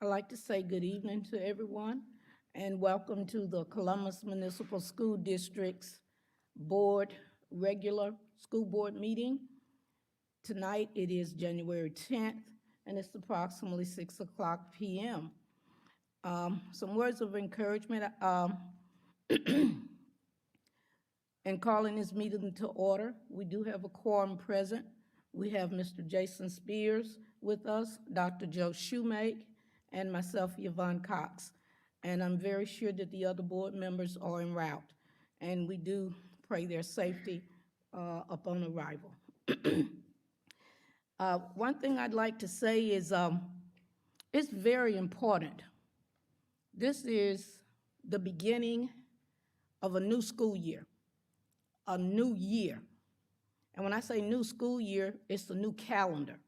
I'd like to say good evening to everyone and welcome to the Columbus Municipal School District's Board Regular School Board meeting. Tonight it is January 10th and it's approximately 6 o'clock p.m. Some words of encouragement in calling this meeting to order. We do have a quorum present. We have Mr. Jason Spears with us, Dr. Joe Shoemake, and myself, Yvonne Cox. And I'm very sure that the other board members are en route. And we do pray their safety upon arrival. One thing I'd like to say is it's very important. This is the beginning of a new school year, a new year. And when I say new school year, it's a new calendar.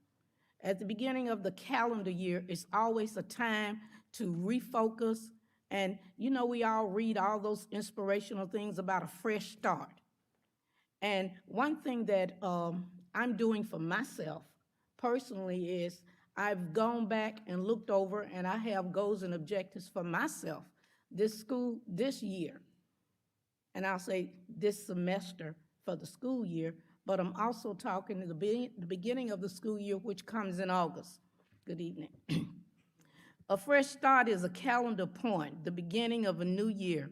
At the beginning of the calendar year, it's always a time to refocus. And you know, we all read all those inspirational things about a fresh start. And one thing that I'm doing for myself personally is I've gone back and looked over and I have goals and objectives for myself this year. And I'll say this semester for the school year, but I'm also talking at the beginning of the school year, which comes in August. Good evening. A fresh start is a calendar point, the beginning of a new year.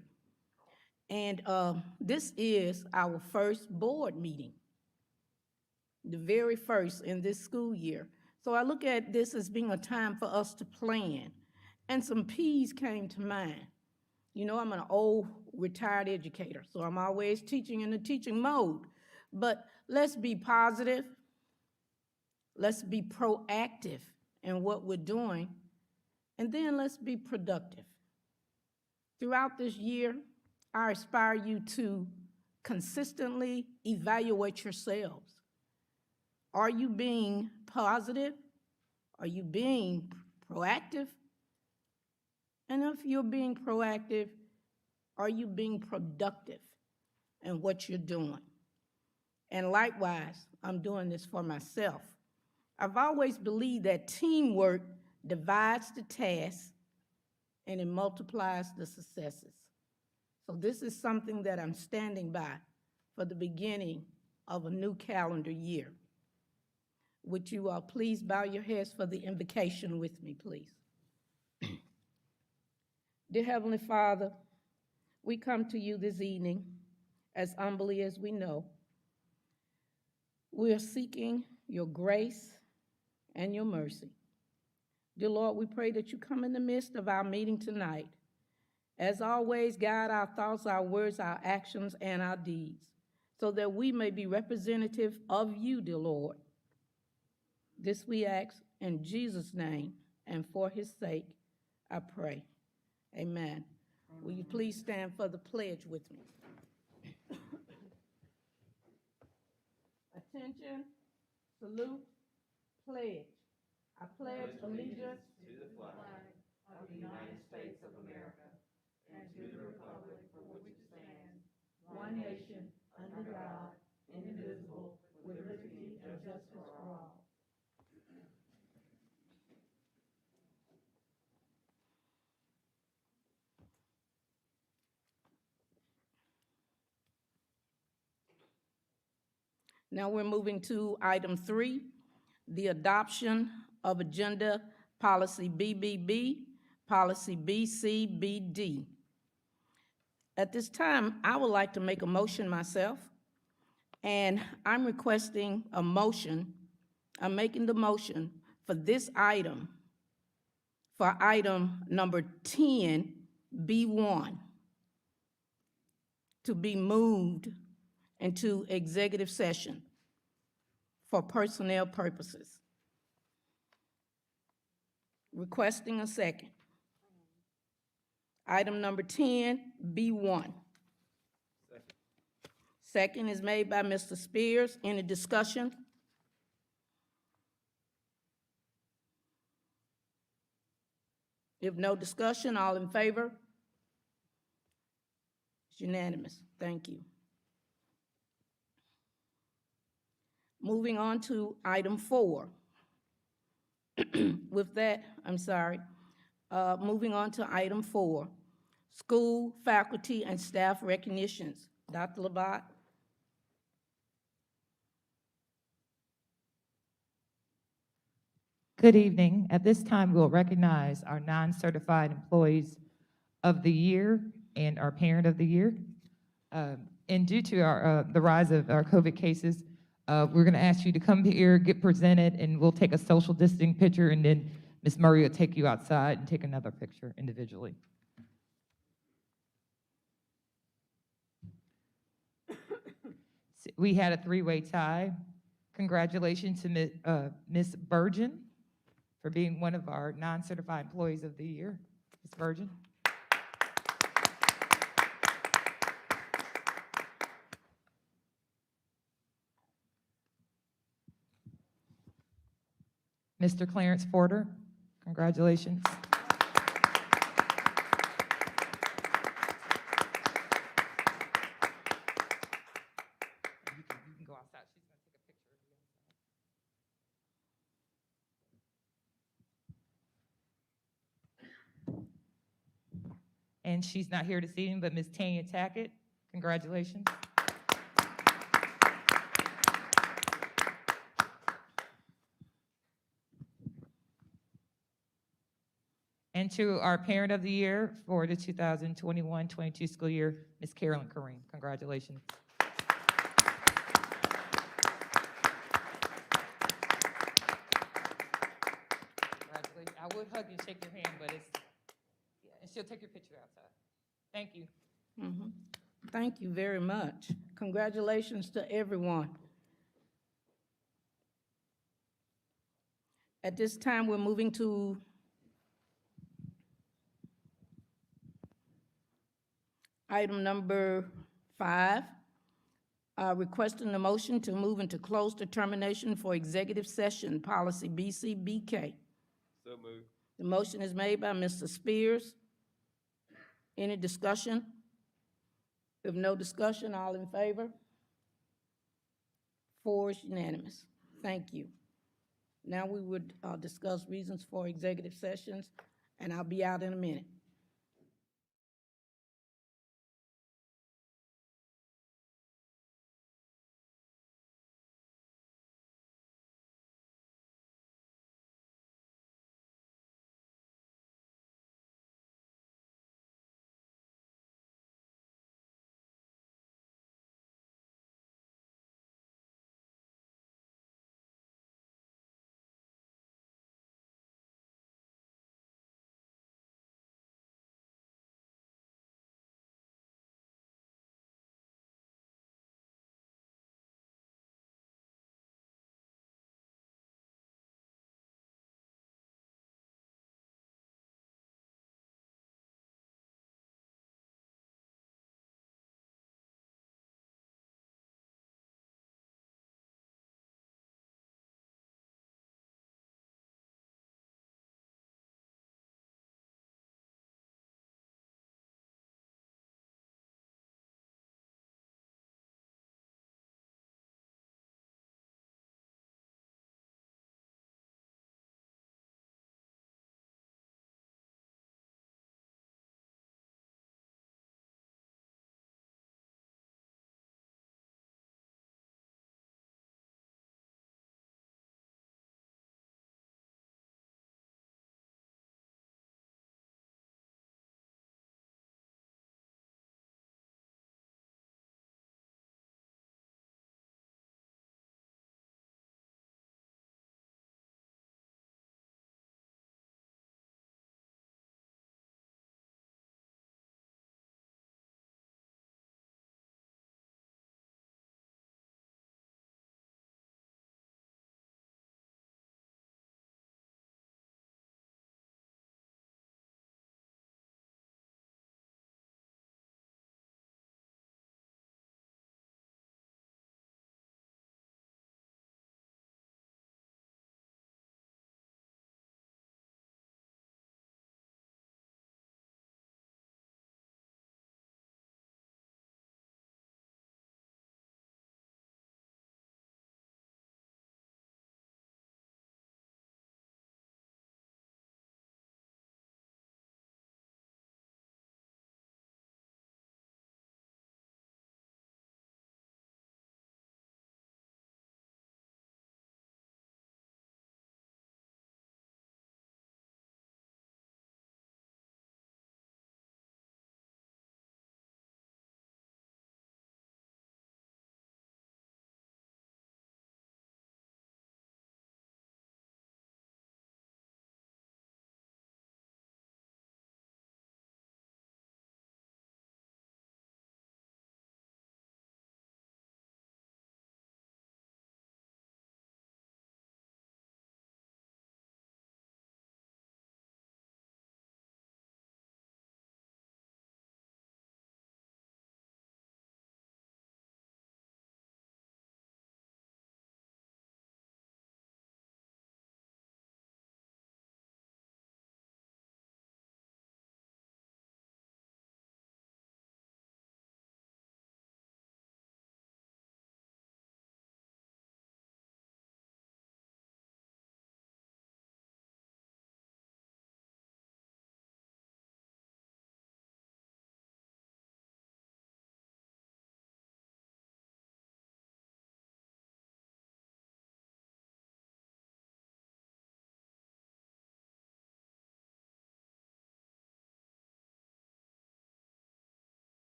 And this is our first board meeting, the very first in this school year. So I look at this as being a time for us to plan. And some P's came to mind. You know, I'm an old retired educator, so I'm always teaching in the teaching mode. But let's be positive. Let's be proactive in what we're doing. And then let's be productive. Throughout this year, I aspire you to consistently evaluate yourselves. Are you being positive? Are you being proactive? And if you're being proactive, are you being productive in what you're doing? And likewise, I'm doing this for myself. I've always believed that teamwork divides the task and it multiplies the successes. So this is something that I'm standing by for the beginning of a new calendar year. Would you please bow your heads for the invocation with me, please? Dear Heavenly Father, we come to you this evening as humbly as we know. We are seeking your grace and your mercy. Dear Lord, we pray that you come in the midst of our meeting tonight. As always, guide our thoughts, our words, our actions, and our deeds, so that we may be representative of you, dear Lord. This we ask in Jesus' name, and for his sake, I pray. Amen. Will you please stand for the pledge with me? Attention, salute, pledge. I pledge allegiance to the flag of the United States of America and to the republic for which it stands, one nation, under God, indivisible, with liberty and justice for all. Now we're moving to item 3, the adoption of agenda policy BBB, policy BCBD. At this time, I would like to make a motion myself, and I'm requesting a motion. I'm making the motion for this item, for item number 10, B1, to be moved into executive session for personnel purposes. Requesting a second. Item number 10, B1. Second is made by Mr. Spears. Any discussion? If no discussion, all in favor? It's unanimous. Thank you. Moving on to item 4. With that, I'm sorry. Moving on to item 4, school, faculty, and staff recognitions. Dr. Labat? Good evening. At this time, we'll recognize our non-certified employees of the year and our parent of the year. And due to the rise of our COVID cases, we're going to ask you to come here, get presented, and we'll take a social distancing picture, and then Ms. Murray will take you outside and take another picture individually. We had a three-way tie. Congratulations to Ms. Burgeon for being one of our non-certified employees of the year. Ms. Burgeon. Mr. Clarence Porter, congratulations. You can go outside. She's going to take a picture of you. And she's not here this evening, but Ms. Tanya Tackett, congratulations. And to our parent of the year for the 2021-22 school year, Ms. Carolyn Kareem, congratulations. Congratulations. I would hug you and shake your hand, but and she'll take your picture outside. Thank you. Mm-hmm. Thank you very much. Congratulations to everyone. At this time, we're moving to item number 5, requesting a motion to move into closed determination for executive session, policy BCBK. So moved. The motion is made by Mr. Spears. Any discussion? If no discussion, all in favor? 4 is unanimous. Thank you. Now we would discuss reasons for executive sessions, and I'll be out in a minute.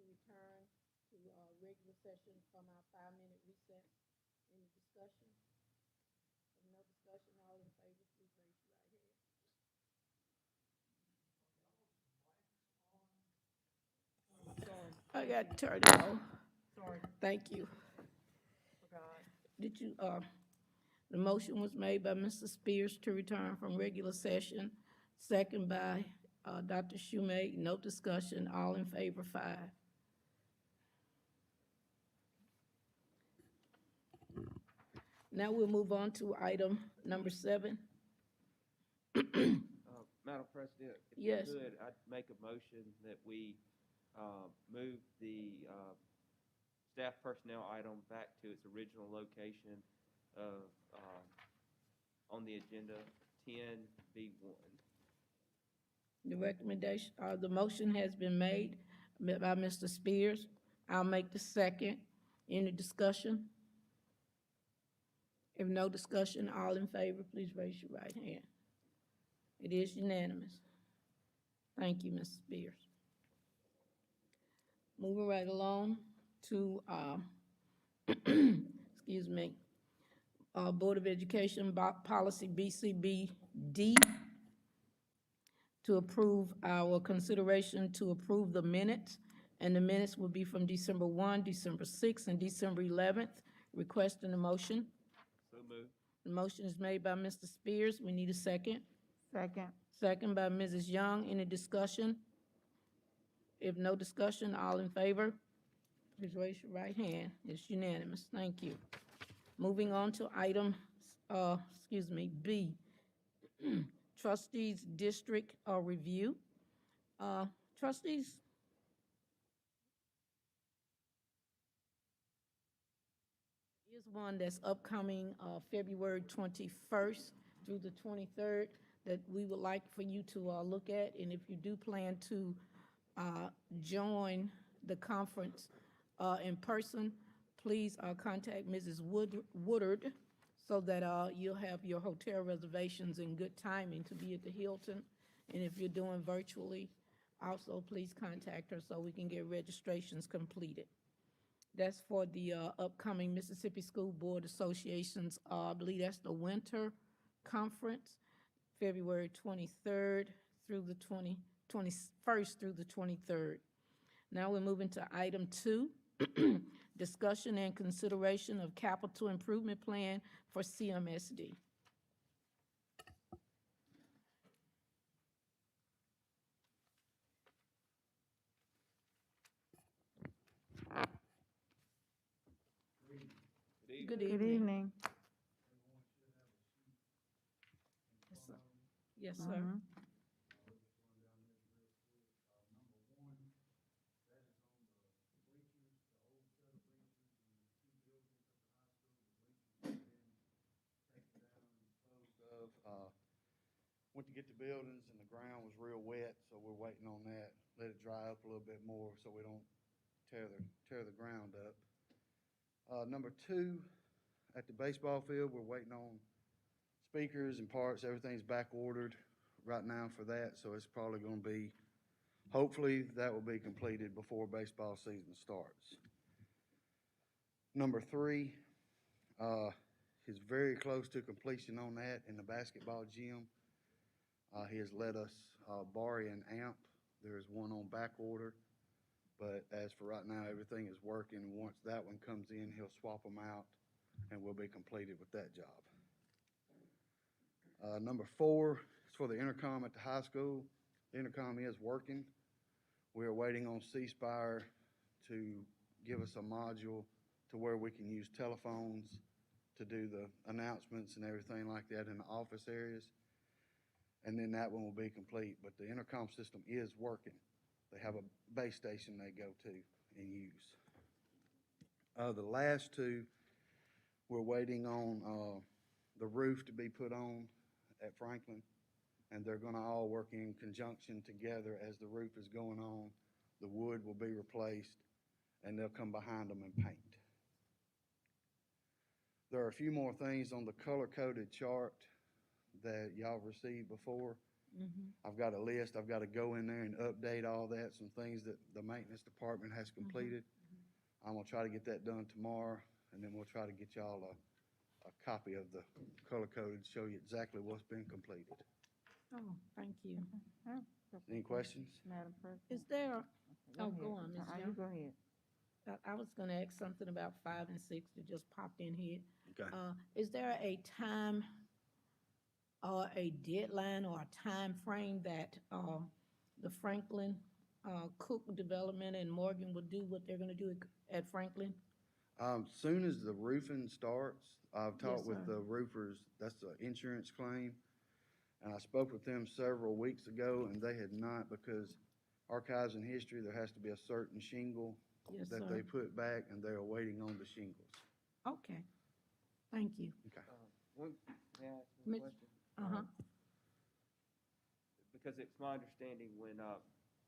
to return to, regular session from our 5-minute recess. Any discussion? If no discussion, all in favor, please raise your right hand. I got to turn it off. Sorry, Thank you. forgot. Did you, the motion was made by Mr. Spears to return from regular session, second by, Dr. Schumate. No discussion, all in favor, 5. Now we'll move on to item number 7. Madam President, if Yes. you could, I'd make a motion that we move the staff personnel item back to its original location of, on the agenda, 10B1. The recommendation, the motion has been made by Mr. Spears. I'll make the second. Any discussion? If no discussion, all in favor, please raise your right hand. It is unanimous. Thank you, Mr. Spears. Moving right along to, excuse me, Board of Education Policy BCBD, to approve our consideration to approve the minutes, and the minutes will be from December 1, December 6, and December 11th. Requesting a motion. So moved. The motion is made by Mr. Spears. We need a second. Second. Second by Mrs. Young. Any discussion? If no discussion, all in favor, please raise your right hand. It's unanimous. Thank you. Moving on to item, B, trustees district review. Trustees, is one that's upcoming, February 21st through the 23rd, that we would like for you to look at. And if you do plan to join the conference in person, please contact Mrs. Woodard so that you'll have your hotel reservations in good timing to be at the Hilton. And if you're doing virtually, also please contact her so we can get registrations completed. That's for the upcoming Mississippi School Board Associations, I believe that's the winter conference, February 23rd through the 21st through the 23rd. Now we're moving to item 2, discussion and consideration of capital improvement plan for CMSD. Good Good evening. evening. Yes, sir. Yes, sir. Mhm. Went to get the buildings and the ground was real wet, so we're waiting on that. Let it dry up a little bit more so we don't tear the ground up. Number 2, at the baseball field, we're waiting on speakers and parts. Everything's back ordered right now for that, so it's probably going to be, hopefully that will be completed before baseball season starts. Number 3, is very close to completion on that in the basketball gym. He has let us borrow an amp. There is one on back order, but as for right now, everything is working. Once that one comes in, he'll swap them out, and we'll be completed with that job. Number 4 is for the intercom at the high school. The intercom is working. We are waiting on C-Spire to give us a module to where we can use telephones to do the announcements and everything like that in the office areas. And then that one will be complete, but the intercom system is working. They have a base station they go to and use. The last 2, we're waiting on the roof to be put on at Franklin, and they're going to all work in conjunction together as the roof is going on. The wood will be replaced, and they'll come behind them and paint. There are a few more things on the color-coded chart that y'all received before. I've got a list, I've gotta go in there and update all that, some things that the maintenance department has completed. I'm gonna try to get that done tomorrow, and then we'll try to get y'all a copy of the color code, show you exactly what's been completed. Oh, thank you. I have a couple Any of questions? Madam President. Is there, oh, ahead. go on, Ms. You Young. go ahead. I was gonna ask something about 5 and 6 that just popped in here. Okay. Is there a time or a deadline or a time frame that, the Franklin, Cook Development and Morgan will do what they're gonna do at Franklin? Soon as the roofing starts, I've talked with sir. the roofers, that's an insurance claim. And I spoke with them several weeks ago, and they had not, because archives and history, there has to be a certain shingle Yes, that sir. they put back, and they're waiting on the shingles. Okay, thank you. Okay. May I ask Miss- one question? Uh-huh, Because it's my understanding when,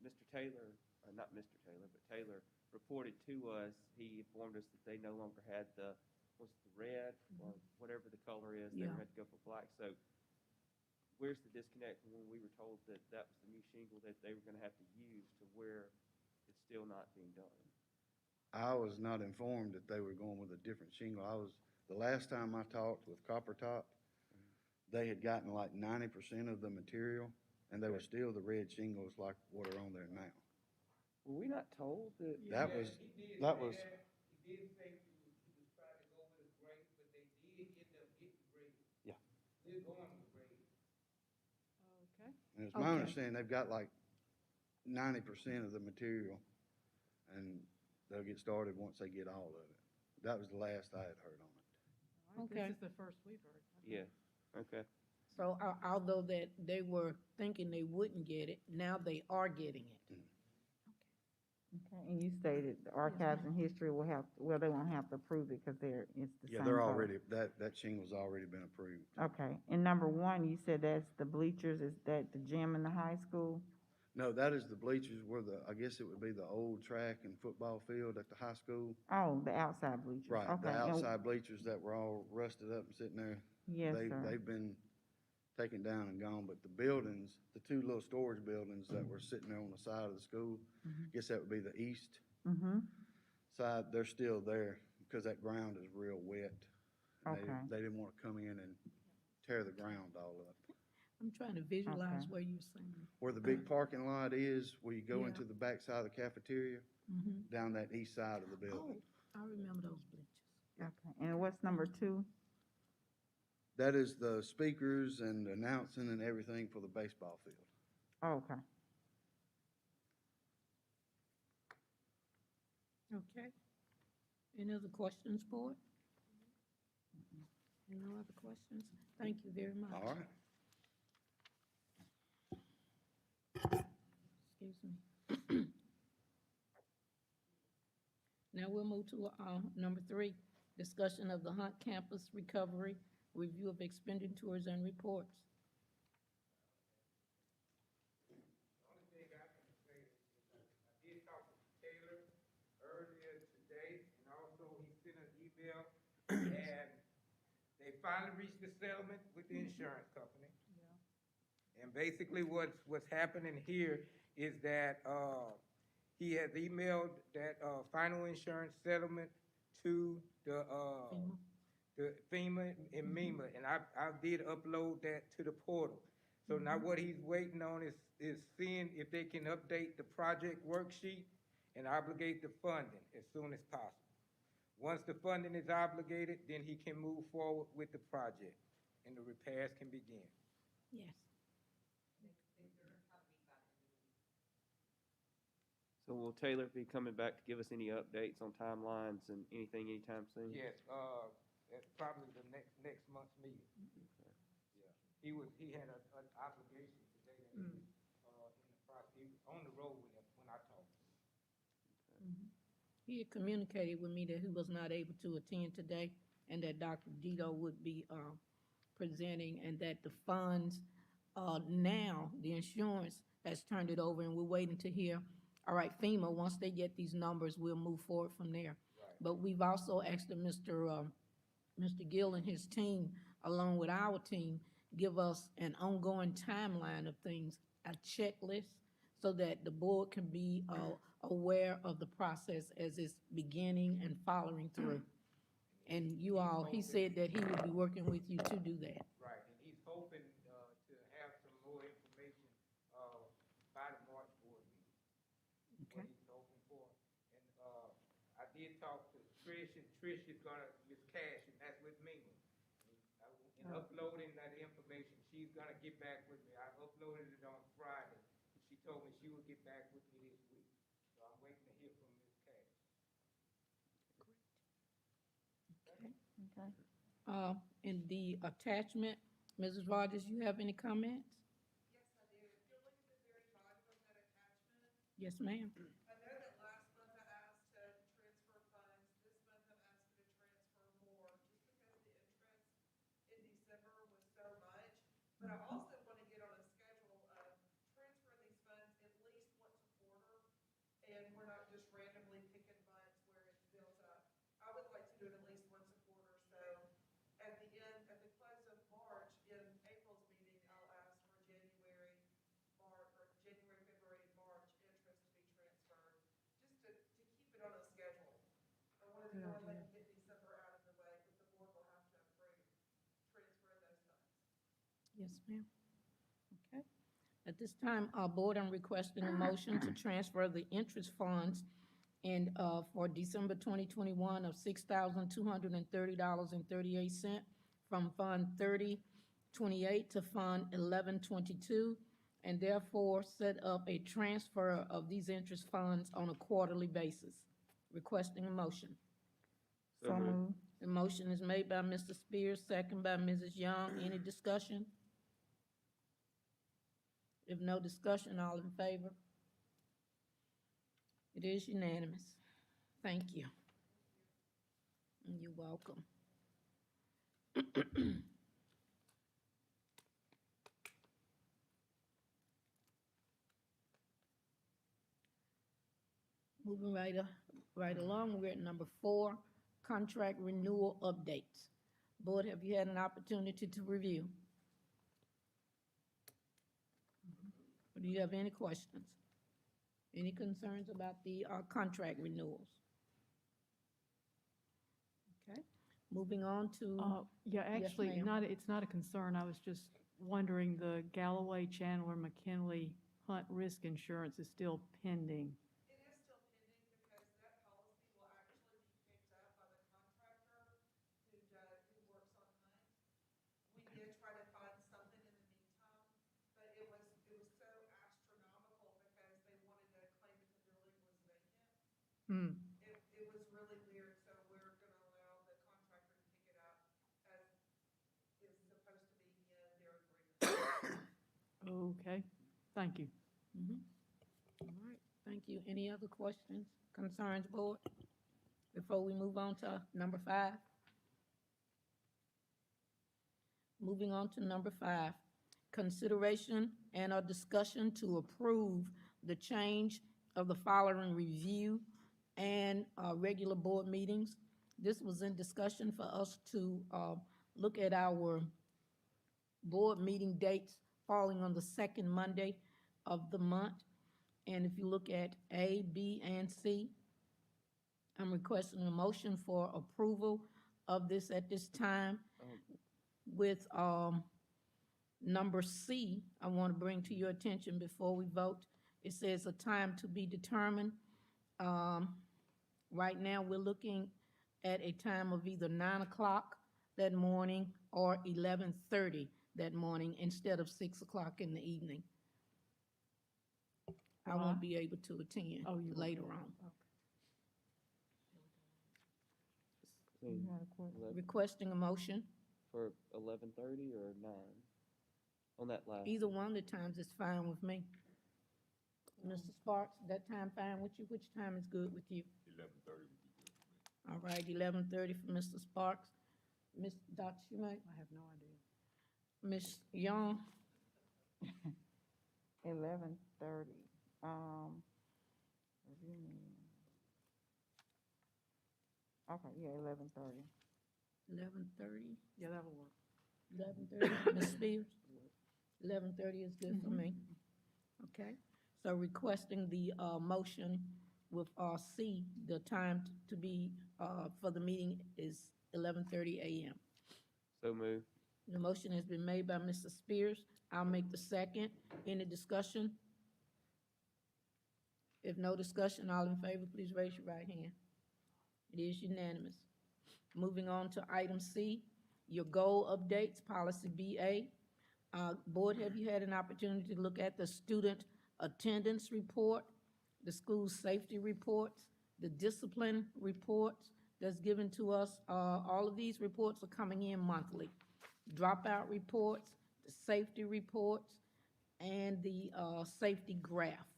Mr. Taylor, not Mr. Taylor, but Taylor reported to us, he informed us that they no longer had the, what's the red, or whatever the color is, they Yeah. had to go for black, so where's the disconnect from when we were told that that was the new shingle that they were gonna have to use to where it's still not being done? I was not informed that they were going with a different shingle. The last time I talked with Copper Top, they had gotten like 90% of the material, and they were still the red shingles like what are on there now. Were we not told that? That was. He did say he was trying to go with a grade, but they did end up getting graded. Yeah. We're going with grade. Okay. And it's my Okay. understanding they've got like 90% of the material, and they'll get started once they get all of it. That was the last I had heard on it. All right, Okay. This is the first we've heard. Yeah, okay. so, although that they were thinking they wouldn't get it, now they are getting it. Okay, and you stated the archives and history will have, well, they won't have to approve it because it's the same Yeah, they're color. already, that shingle's already been approved. Okay, and number one, you said that's the bleachers, is that the gym in the high school? No, that is the bleachers where I guess it would be the old track and football field at the high school. Oh, the outside bleachers. Right, Okay, the and- outside bleachers that were all rusted up and sitting there. Yes, sir. They've been taken down and gone, but the buildings, the two little storage buildings that were sitting there on the side of the school, I guess that would be the east Mm-hmm, side, they're still there because that ground is real wet. And Okay. They didn't want to come in and tear the ground all up. I'm trying to visualize Okay. where you're saying. Where the big parking lot is, where you go Yeah. into the back side of the cafeteria, Mm-hmm. down that east side of the Oh, building. I remember those bleachers. okay, and what's number two? That is the speakers and announcing and everything for the baseball field. Oh, okay. Okay. Any other questions, board? No other questions? Thank you very much. All right. Excuse me. Now we'll move to, number 3, discussion of the Hunt Campus Recovery, review of expenditures and reports. The only thing I can say is I did talk to Taylor earlier today, and also he sent an email, and they finally reached a settlement with the insurance company. And basically what's happening here is that, he has emailed that, final insurance settlement to the, FEMA? the FEMA and MEMA, and I did upload that to the portal. So now what he's waiting on is seeing if they can update the project worksheet and obligate the funding as soon as possible. Once the funding is obligated, then he can move forward with the project, and the repairs can begin. Yes. So will Taylor be coming back to give us any updates on timelines and anything anytime soon? Yes, that's probably the next month's meeting. Yeah, he had an obligation today that he was, in the process, he was on the road when I talked to him. He had communicated with me that he was not able to attend today and that Dr. Dito would be presenting and that the funds, now, the insurance has turned it over and we're waiting to hear. All right, FEMA, once they get these numbers, we'll move forward from there. But we've also asked Mr. Gill and his team, along with our team, give us an ongoing timeline of things, a checklist, so that the board can be aware of the process as it's beginning and following through. And you all, he said that he would be working with you to do that. Right, and he's hoping, to have some more information, by the March board meeting. Okay. What he's hoping for. And, I did talk to Trish, and Trish is gonna, Ms. Cash, and that's with me. In uploading that information, she's gonna get back with me. I uploaded it on Friday. She told me she would get back with me this week. So I'm waiting to hear from Ms. Cash. Okay. In the attachment, Mrs. Rogers, you have any comments? Yes, I do. If you're looking at the very bottom of that attachment, Yes, ma'am. I know that last month I asked to transfer funds. This month I'm asking to transfer more, just because the interest in December was so much. But I also want to get on a schedule of transferring these funds at least once a quarter, and we're not just randomly picking months where it's built up. I would like to do it at least once a quarter, so at the close of March, in April's meeting, I'll ask for January, February, and March interest to be transferred, just to keep it on a schedule. I wanted to go ahead and get December out of the way, but the board will have to approve transfer those funds. Yes, ma'am. Okay. At this time, our board, I'm requesting a motion to transfer the interest funds and, for December 2021 of $6,230.38 from Fund 3028 to Fund 1122, and therefore set up a transfer of these interest funds on a quarterly basis. Requesting a motion. So moved. The motion is made by Mr. Spears, second by Mrs. Young. Any discussion? If no discussion, all in favor? It is unanimous. Thank you. You're welcome. Moving right along, we're at number 4, contract renewal updates. Board, have you had an opportunity to review? Or do you have any questions? Any concerns about the contract renewals? Okay, moving on to, Yeah, Yes, actually, ma'am. it's not a concern. I was just wondering, the Galloway, Chandler, McKinley, Hunt Risk Insurance is still pending. It is still pending because that policy will actually be picked up by the contractor who works on Hunt. We did try to find something in the meantime, but it was so astronomical because they wanted to claim that the building was vacant. Hmm. It was really weird, so we're gonna allow the contractor to pick it up as is supposed to be in their agreement. Okay, thank you. Mhm. All right, thank you. Any other questions, concerns, board? Before we move on to number 5? Moving on to number 5, consideration and a discussion to approve the change of the following review and regular board meetings. This was in discussion for us to look at our board meeting dates falling on the second Monday of the month. And if you look at A, B, and C, I'm requesting a motion for approval of this at this time. With number C, I want to bring to your attention before we vote. It says a time to be determined. Right now, we're looking at a time of either 9 o'clock that morning or 11:30 that morning instead of 6 o'clock in the evening. I Why? won't be able to attend Oh, you won't be later able- on. So, You had a question? Requesting a motion, for 11:30 or 9? On that last. either one of the times is fine with me. Mr. Sparks, that time fine with you? Which time is good with you? 11:30 would be good for me. All right, 11:30 for Mr. Sparks. Ms. Dr. Schumate, I have no idea. Ms. Young, 11:30. Review meeting. Okay, yeah, 11:30. 11:30. Yeah, that'll work. 11:30, Ms. Spears? 11:30 is good for me. Okay, so requesting the motion with C, the time to be, for the meeting is 11:30 a.m. So move. The motion has been made by Mr. Spears. I'll make the second. Any discussion? If no discussion, all in favor, please raise your right hand. It is unanimous. Moving on to item C, your goal updates, policy BA. Board, have you had an opportunity to look at the student attendance report, the school safety reports, the discipline reports that's given to us? All of these reports are coming in monthly. Dropout reports, the safety reports, and the safety graph.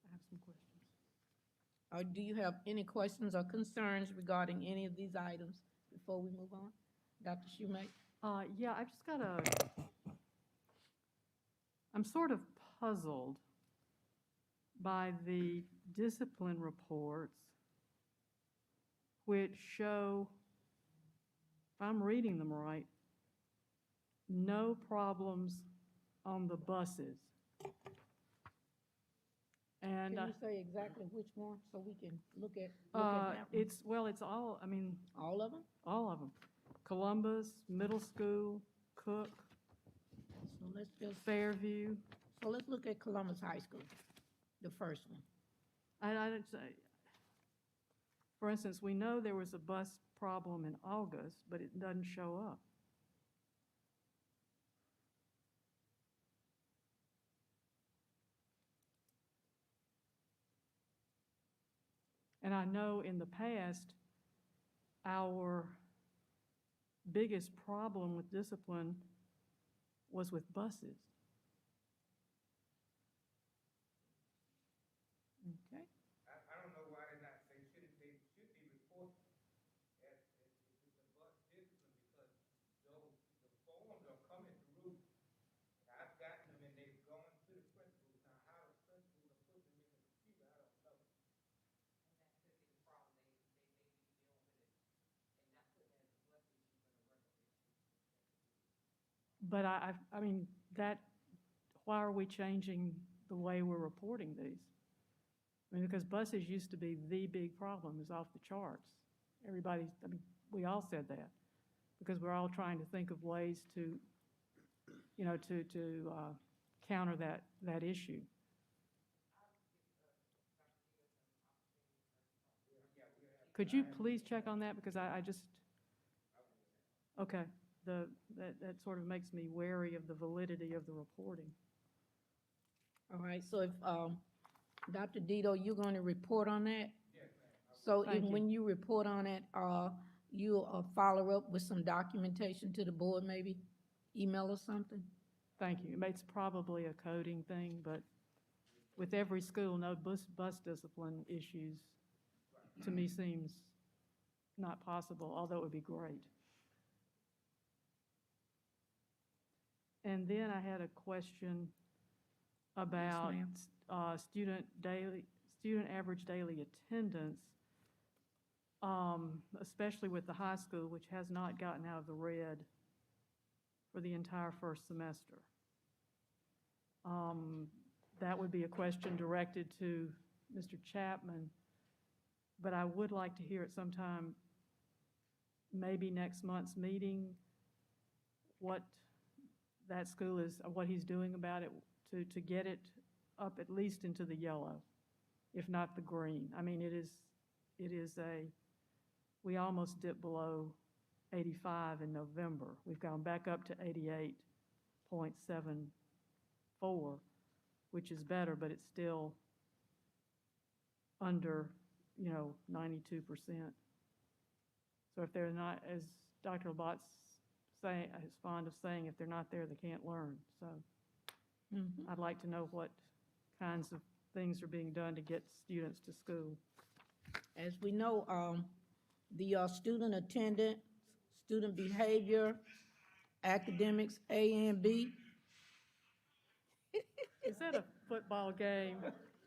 I have some questions. Do you have any questions or concerns regarding any of these items before we move on? Dr. Schumate? Yeah, I just got I'm sort of puzzled by the discipline reports, which show, if I'm reading them right, no problems on the buses. And Can you say exactly which one, so we can look at that one? it's all, I mean, All of them? all of them. Columbus, Middle School, Cook, So let's just, Fairview. so let's look at Columbus High School, the first one. I didn't say, for instance, we know there was a bus problem in August, but it doesn't show up. And I know in the past, our biggest problem with discipline was with buses. Okay. I don't know why they're not, they should be reported as if it's a bus discipline, because those, the forms are coming through. I've gotten them and they've gone to the principals. Now, how the principals are putting them in the computer, I don't know. But I mean, why are we changing the way we're reporting these? I mean, because buses used to be the big problem, it was off the charts. Everybody, I mean, we all said that, because we're all trying to think of ways to, you know, to counter that issue. Could you please check on that, because I just, okay, that sort of makes me wary of the validity of the reporting. All right, so if, Dr. Dito, you're going to report on that? So Thank you. when you report on it, you'll follow up with some documentation to the board, maybe? Email or something? Thank you. It's probably a coding thing, but with every school, no bus discipline issues, to me, seems not possible, although it would be great. And then I had a question about student average daily attendance, especially with the high school, which has not gotten out of the red for the entire first semester. That would be a question directed to Mr. Chapman, but I would like to hear at some time, maybe next month's meeting, what that school is, what he's doing about it to get it up at least into the yellow, if not the green. I mean, it is we almost dipped below 85 in November. We've gone back up to 88.74, which is better, but it's still under, 92%. So if they're not, as Dr. Labat's is fond of saying, if they're not there, they can't learn. So I'd like to know what kinds of things are being done to get students to school. As we know, the student attendance, student behavior, academics, A and B. Is that a football game?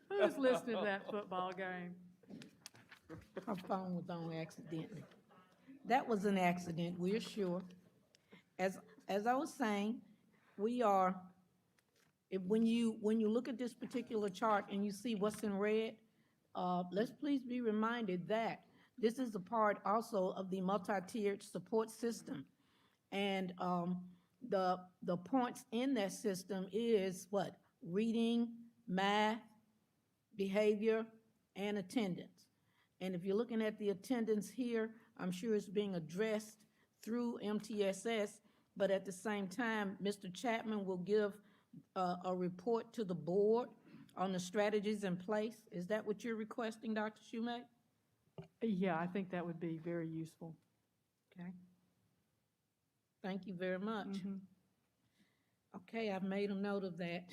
Who's listening to that football game? Her phone was on accidentally. That was an accident, we're sure. As, as I was saying, we are, when you look at this particular chart and you see what's in red, let's please be reminded that this is a part also of the multi-tiered support system. And the points in that system is what? Reading, math, behavior, and attendance. And if you're looking at the attendance here, I'm sure it's being addressed through MTSS, but at the same time, Mr. Chapman will give a report to the board on the strategies in place. Is that what you're requesting, Dr. Schumate? Yeah, I think that would be very useful. Okay. Thank you very much. Mhm. Okay, I've made a note of that.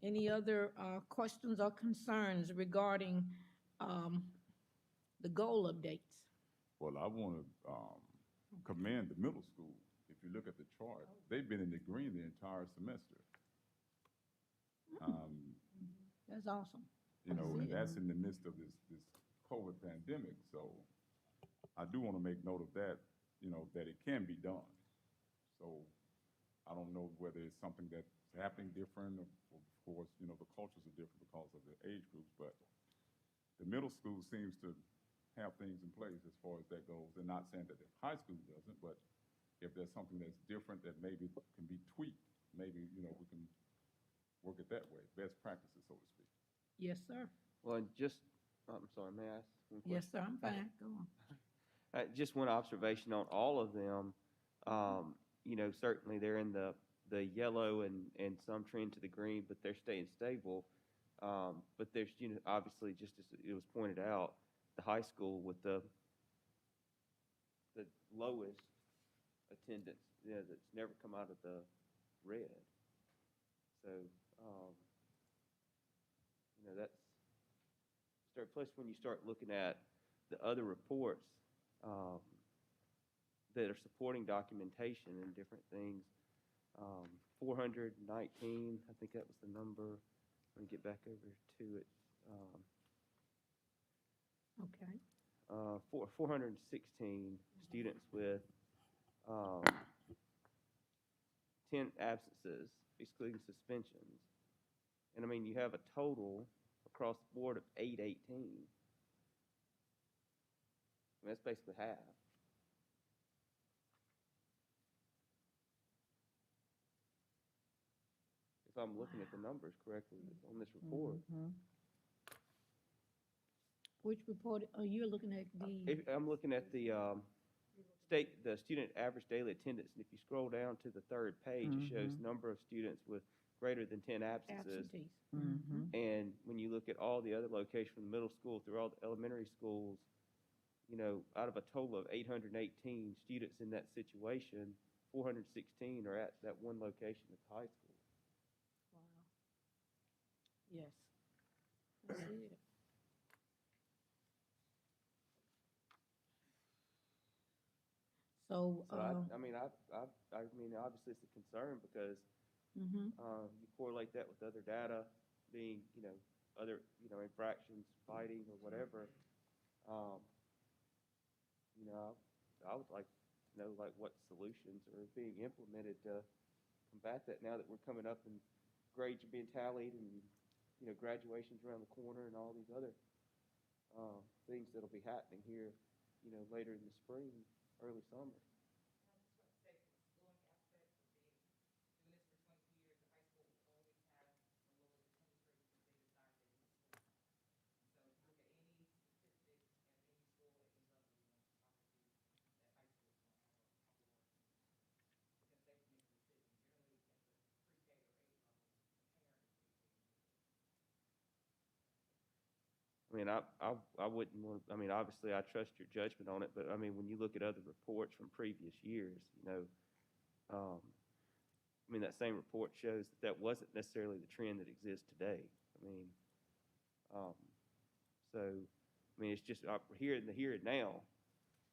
Any other questions or concerns regarding the goal updates? Well, I want to commend the middle school. If you look at the chart, they've been in the green the entire semester. That's awesome. You know, see and it. that's in the midst of this COVID pandemic. So I do want to make note of that, you know, that it can be done. So I don't know whether it's something that's happening different, or of course, you know, the cultures are different because of the age groups, but the middle school seems to have things in place as far as that goes. And not saying that the high school doesn't, but if there's something that's different that maybe can be tweaked, maybe, you know, we can work it that way, best practices, so to speak. Yes, sir. Well, and just, I'm sorry, may I ask one question? Yes, sir, I'm fine. Go on. Just one observation on all of them. You know, certainly they're in the yellow and some trend to the green, but they're staying stable. But there's, you know, obviously, just as it was pointed out, the high school with the lowest attendance, you know, that's never come out of the red. So, you know, that's plus when you start looking at the other reports that are supporting documentation and different things, 419, I think that was the number. Let me get back over to it. Okay. 416 students with 10 absences, excluding suspensions. And I mean, you have a total across the board of 818. I mean, that's basically half. If I'm looking at the numbers correctly on this report. Which report, you're looking at the, I'm looking at the student average daily attendance, and if you scroll down to the third page, it shows number of students with greater than 10 absences. absentees? And when you look at all the other locations from the middle school through all the elementary schools, you know, out of a total of 818 students in that situation, 416 are at that one location at the high school. Wow. Yes. I see it. So, So I mean, obviously it's a concern because mhm. you correlate that with other data being, you know, other, you know, infractions, fighting or whatever. You know, I would like to know, like, what solutions are being implemented to combat that now that we're coming up and grades are being tallied and, you know, graduation's around the corner and all these other things that'll be happening here, you know, later in the spring, early summer. I mean, I wouldn't want, I mean, obviously I trust your judgment on it, but I mean, when you look at other reports from previous years, you know, I mean, that same report shows that that wasn't necessarily the trend that exists today. I mean, so, I mean, it's just here and the here and now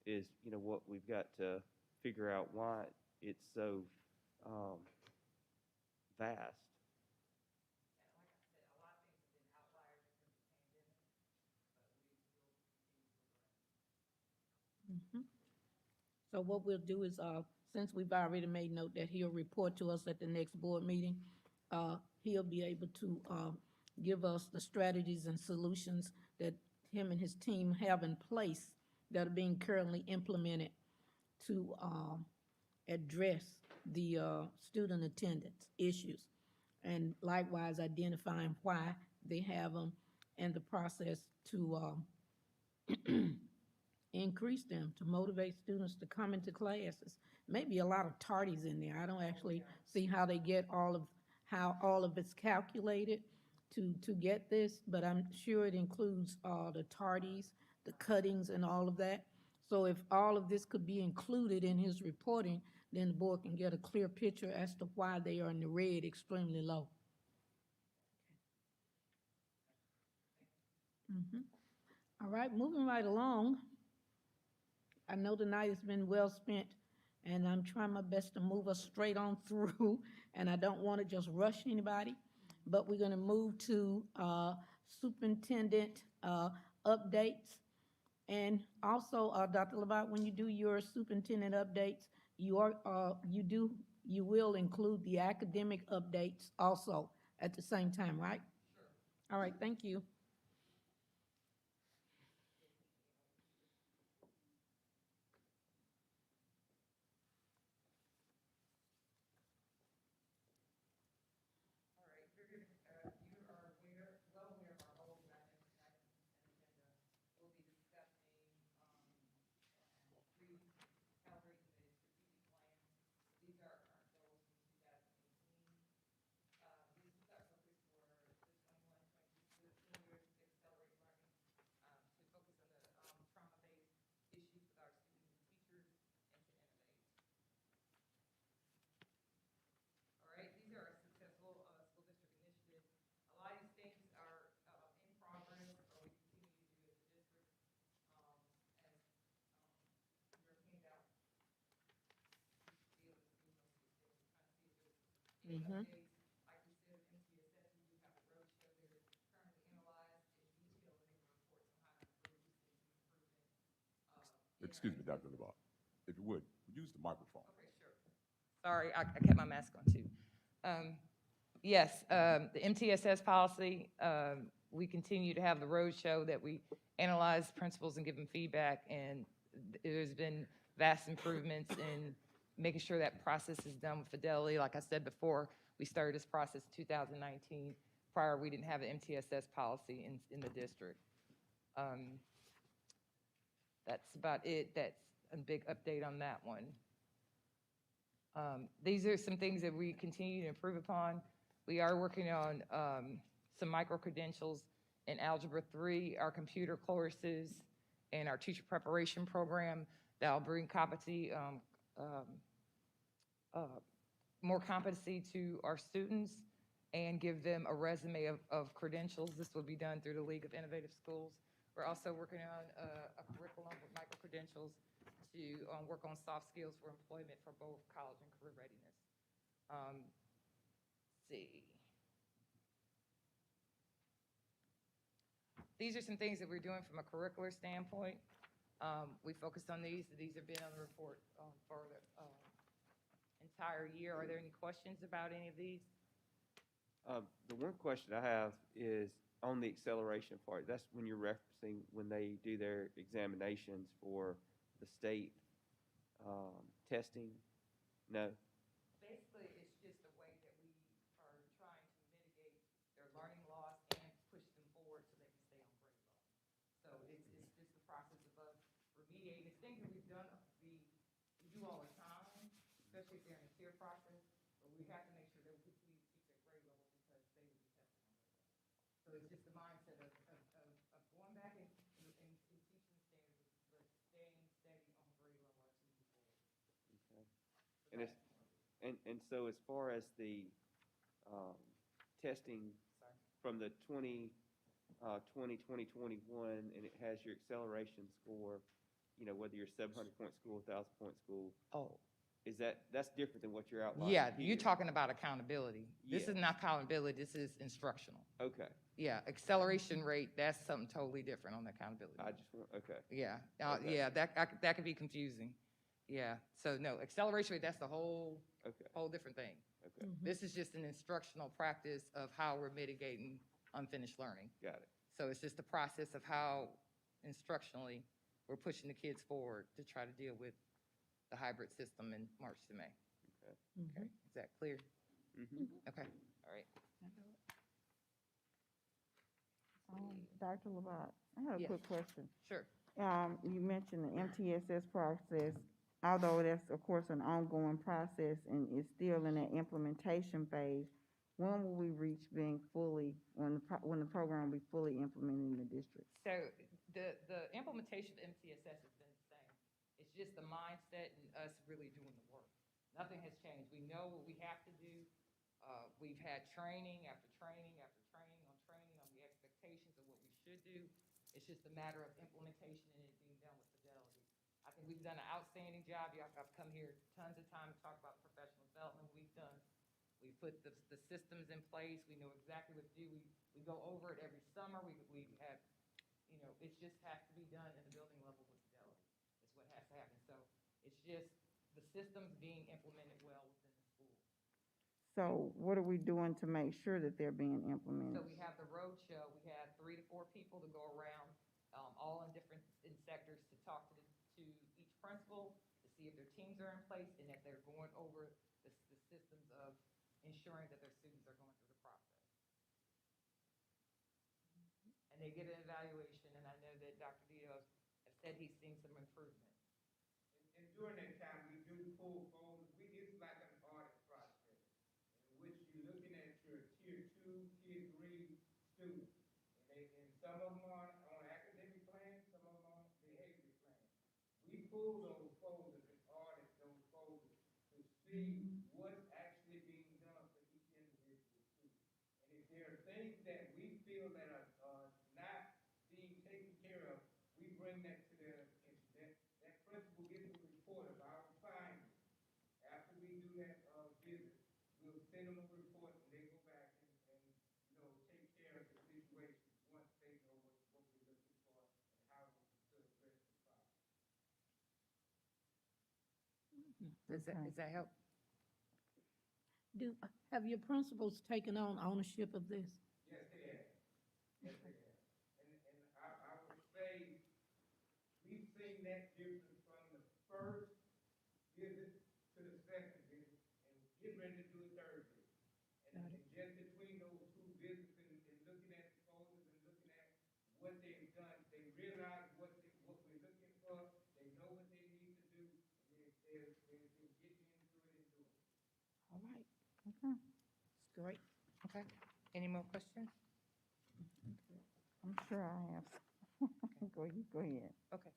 is, you know, what we've got to figure out why it's so vast. So what we'll do is, since we've already made note that he'll report to us at the next board meeting, he'll be able to, give us the strategies and solutions that him and his team have in place that are being currently implemented to, address the, student attendance issues. And likewise identifying why they have them and the process to, increase them, to motivate students to come into classes. Maybe a lot of tardies in there. I don't actually see how they get how all of it's calculated to get this, but I'm sure it includes, the tardies, the cuttings and all of that. So if all of this could be included in his reporting, then the board can get a clear picture as to why they are in the red extremely low. All right, moving right along. I know the night has been well spent, and I'm trying my best to move us straight on through, and I don't want to just rush anybody, but we're going to move to superintendent updates. And also, Dr. Labat, when you do your superintendent updates, you will include the academic updates also at the same time, right? Sure. All right, thank you. Mm-hmm. Excuse me, Dr. LeBlanc, if you would, use the microphone. Sorry, I kept my mask on too. Yes, the MTSS policy, we continue to have the roadshow that we analyze principals and give them feedback, and there's been vast improvements in making sure that process is done with fidelity. Like I said before, we started this process in 2019. Prior, we didn't have an MTSS policy in the district. That's about it. That's a big update on that one. These are some things that we continue to improve upon. We are working on some micro-credentials in Algebra 3, our computer courses, and our teacher preparation program that'll bring competency, more competency to our students and give them a resume of credentials. This will be done through the League of Innovative Schools. We're also working on a curriculum with micro-credentials to work on soft skills for employment for both college and career readiness. Let's see. These are some things that we're doing from a curricular standpoint. We focused on these. These have been on the report for the entire year. Are there any questions about any of these? The one question I have is on the acceleration part. That's when you're referencing when they do their examinations for the state testing? No? Basically, it's just a way that we are trying to mitigate their learning loss and push them forward so they can stay on grade level. So it's just the process of us remediating. It's things that we've done, we do all the time, especially if they're in the tier process, but we have to make sure that we keep their grade level because they will be tested on grade level. So it's just the mindset of going back and teaching the standards, but staying steady on grade level as we move forward. Okay. And so as far as the testing from the 2020, 2021, and it has your acceleration score, you know, whether you're 700-point school, 1,000-point school. Oh, that's different than what you're outlining Yeah, here. you're talking about accountability. This is Yes. not accountability, this is instructional. Okay, Yeah, acceleration rate, that's something totally different on the accountability. okay. Yeah, Okay. yeah, that could be confusing. Yeah, so no, acceleration rate, that's the whole different thing. Okay, This is just an instructional practice of how we're mitigating unfinished learning. got it. So it's just the process of how instructionally we're pushing the kids forward to try to deal with the hybrid system in March to May. Okay. Okay, is that clear? Mm-hmm. Okay, all right. Dr. Labat, I have a Yes. quick question. Sure. You mentioned the MTSS process, although that's, of course, an ongoing process and is still in that implementation phase. When will we reach being fully, when the program will be fully implemented in the district? So the implementation of MTSS has been the same. It's just the mindset and us really doing the work. Nothing has changed. We know what we have to do. We've had training after training after training on the expectations of what we should do. It's just a matter of implementation and it being done with fidelity. I think we've done an outstanding job. I've come here tons of time to talk about the professional development we've done. We put the systems in place. We know exactly what to do. We go over it every summer. We have, it just has to be done in the building level with fidelity. It's what has to happen. So it's just the systems being implemented well within the school. So what are we doing to make sure that they're being So implemented? we have the road show. We have 3 to 4 people to go around, all in different sectors to talk to each principal to see if their teams are in place and if they're going over the systems of ensuring that their students are going through the process. And they get an evaluation, and I know that Dr. Diaz has said he's seen some improvement. And during that time, we do pull folders. It's like an audit process in which you're looking at your tier 2, tier 3 students. And some of them are on academic plan, some of them on behavior plan. We pull those folders and audit those folders to see what's actually being done for each individual student. And if there are things that we feel that are not being taken care of, we bring that to their attention. That principal gets a report of our findings. After we do that visit, we'll send them a report and they go back and take care of the situation once they know what we're looking for and how to address the problem. Does that help? Have your principals taken on ownership of this? Yes, they have. Yes, they have. And I would say we've seen that difference from the first visit to the second visit and getting ready to do a third visit. And just between those 2 visits and looking at the folders and looking at what they've done, they realize what we're looking for, they know what they need to do, and they're getting into it and doing it. All right, Okay, it's great. Okay. Any more questions? I'm sure I have. Go ahead. Okay.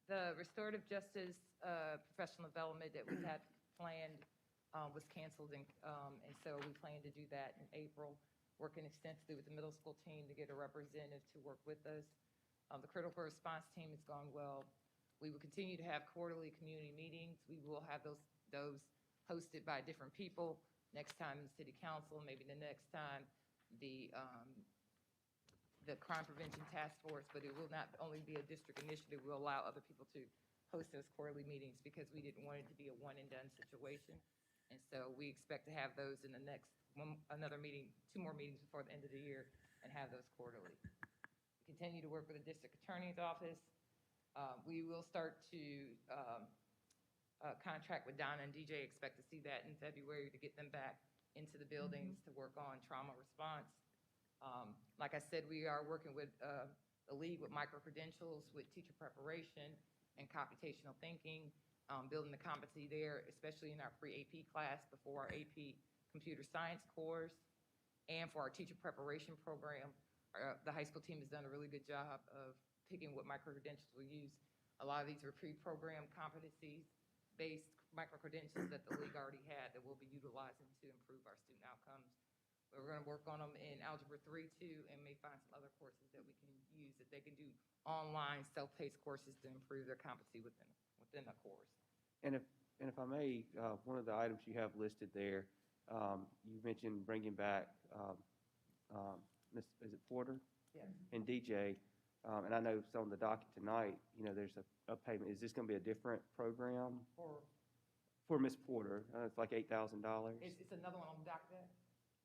The restorative justice professional development that we had planned was canceled, and so we plan to do that in April, working extensively with the middle school team to get a representative to work with us. The critical response team has gone well. We will continue to have quarterly community meetings. We will have those hosted by different people. Next time in city council, maybe the next time the crime prevention task force, but it will not only be a district initiative, we'll allow other people to host those quarterly meetings because we didn't want it to be a one and done situation. And so we expect to have those in the next another meeting, 2 more meetings before the end of the year, and have those quarterly. Continue to work with the district attorney's office. We will start to contract with Donna and DJ. Expect to see that in February to get them back into the buildings to work on trauma response. Like I said, we are working with the league with micro-credentials, with teacher preparation and computational thinking, building the competency there, especially in our pre-AP class before our AP computer science course, and for our teacher preparation program. The high school team has done a really good job of picking what micro-credentials we'll use. A lot of these are pre-programmed competencies-based micro-credentials that the league already had that we'll be utilizing to improve our student outcomes. But we're gonna work on them in Algebra 3, 2, and may find some other courses that we can use, that they can do online, self-paced courses to improve their competency within a course. And if I may, one of the items you have listed there, you mentioned bringing back, is it Porter? Yes. And DJ, and I know it's on the docket tonight, you know, there's a payment. Is this gonna be a different program for Miss Porter? It's like $8,000 It's another one on the docket?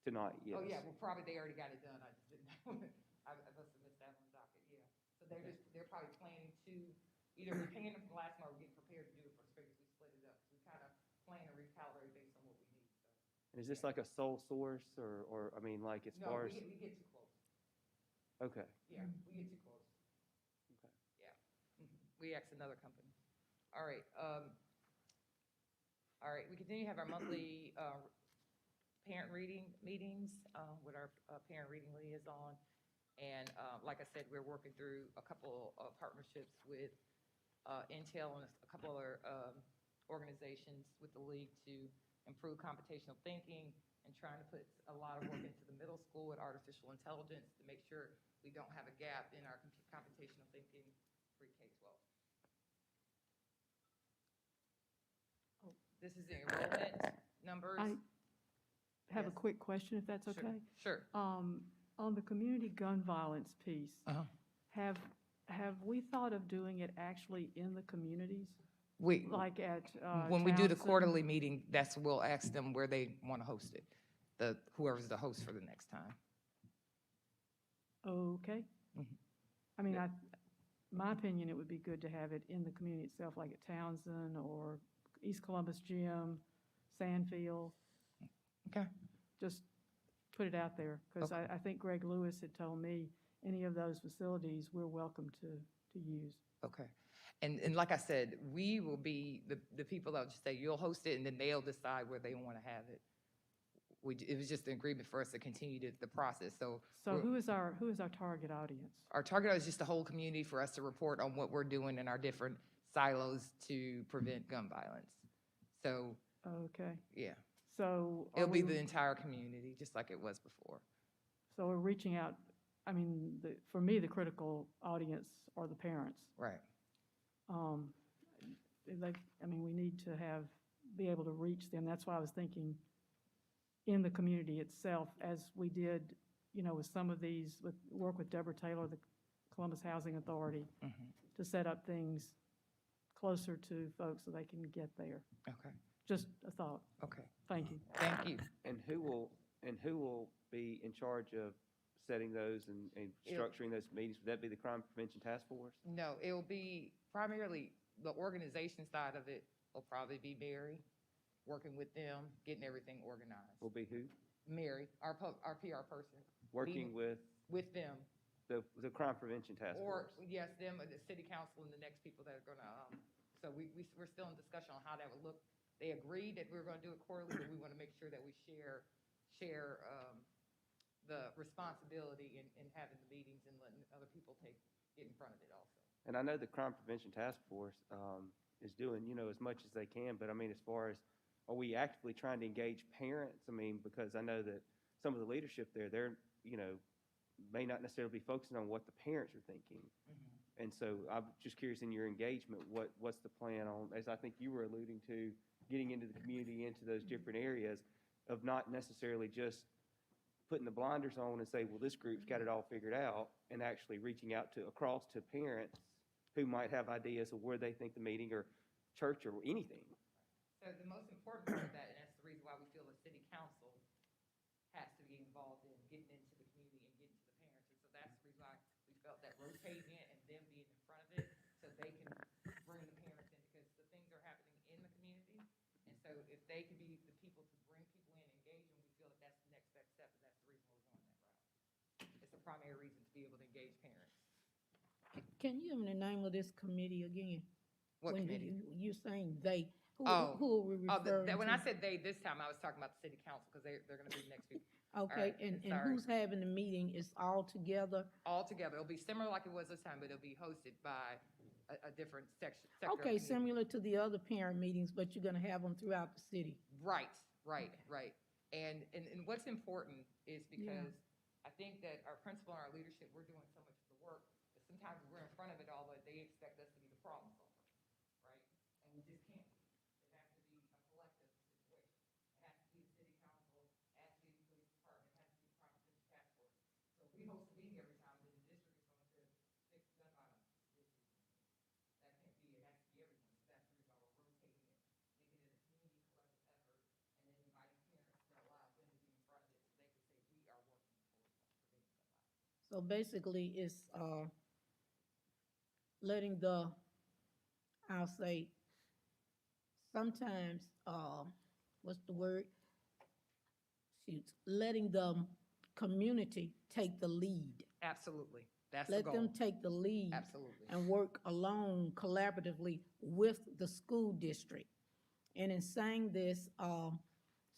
tonight, yes. Oh, yeah, well, probably they already got it done, I just didn't know. I must have missed that on the docket, yeah. So they're probably planning to, either we're paying them from last month, or we're getting prepared to do it for the spring, because we split it up. So we kind of plan and recalibrate based on what we need, so. And is this like a sole source, or, I mean, like, as No, far as? we get too close, Okay, yeah, we get too close, okay. yeah. We asked another company. All right, we continue to have our monthly, parent reading meetings, with our, parent reading liaison. And, like I said, we're working through a couple of partnerships with, Intel and a couple other, organizations with the league to improve computational thinking, and trying to put a lot of work into the middle school with artificial intelligence to make sure we don't have a gap in our computational thinking pre-K-12. Oh. This is the enrollment numbers. I have a Yes. quick question, if that's Sure, okay. Sure. On the community gun violence piece, Uh-huh. have we thought of doing it actually in the communities? We, Like at, when we do the Townsend? quarterly meeting, we'll ask them where they want to host it, whoever's the host for the next time. Okay. Mhm. I mean, Yeah. my opinion, it would be good to have it in the community itself, like at Townsend or East Columbus Gym, Sandfield. Okay. Just put it out there, because Okay. I think Greg Lewis had told me any of those facilities, we're welcome to use. Okay. And like I said, we will be the people that will just say, you'll host it, and then they'll decide where they want to have it. It was just an agreement for us to continue the process, so. So who is our target audience? Our target is just the whole community, for us to report on what we're doing in our different silos to prevent gun violence. So, Okay, yeah, so. are it'll be we- the entire community, just like it was before. So we're reaching out, I mean, for me, the critical audience are the parents. Right. We need to be able to reach them. That's why I was thinking in the community itself, as we did, with some of these, work with Deborah Taylor, the Columbus Housing Authority, Mhm. to set up things closer to folks so they can get there. Okay, Just a thought. okay. Thank you. Thank you. And who will be in charge of setting those and structuring those meetings? Would that be the Crime Prevention Task Force? No, it'll be primarily, the organization side of it will probably be Mary, working with them, getting everything organized. Will be who? Mary, our PR person, Working with with them. the Crime Prevention Task Or, Force? yes, them, the city council, and the next people that are gonna, so we're still in discussion on how that would look. They agreed that we were gonna do it quarterly, but we wanna make sure that we share, the responsibility in having the meetings and letting other people get in front of it also. And I know the Crime Prevention Task Force is doing, as much as they can, but I mean, as far as, are we actively trying to engage parents? I mean, because I know that some of the leadership there, they're, may not necessarily be focusing on what the parents are thinking. And so I'm just curious, in your engagement, what's the plan on, as I think you were alluding to, getting into the community, into those different areas, of not necessarily just putting the blinders on and say, well, this group's got it all figured out, and actually reaching out across to parents who might have ideas of where they think the meeting or church or anything. So the most important part of that, and that's the reason why we feel the city council has to be involved in getting into the community and getting to the parents. And so that's the reason why we felt that rotating it and them being in front of it, so they can bring the parents in, because the things are happening in the community. And so if they can be the people to bring people in, engage them, we feel that that's the next best step, and that's the reason we're going that route. It's the primary reason to be able to engage parents. Can you give me the name of this committee again? What When committee? You're saying they, who Oh. are we referring to? When I said they this time, I was talking about the city council, because they're gonna be next week. Okay, right, and sorry. who's having the meeting? Is all together? All together, it'll be similar like it was this time, but it'll be hosted by a different sector of Okay, community. similar to the other parent meetings, but you're gonna have them throughout the city. Right. And what's important is because I think that our principal and our leadership, we're doing so much of the work, that sometimes we're in front of it all, but they expect us to be the problem solver, right? And we just can't be. It has to be a collective situation. It has to be the city council, it has to be the police department, it has to be the prosecution task force. So if we host a meeting every time, then the district is going to fix stuff out of it. That can't be, it has to be everyone. So that's the reason why we're rotating it, making it a community collective effort, and then inviting parents to allow them to be in front of it so they can say, we are working towards preventing gun violence. So basically, it's letting the, I'll say, sometimes, what's the word? Shoot, letting the community take the lead. Absolutely. That's the Let goal. them take the lead. Absolutely. And work along collaboratively with the school district. And in saying this,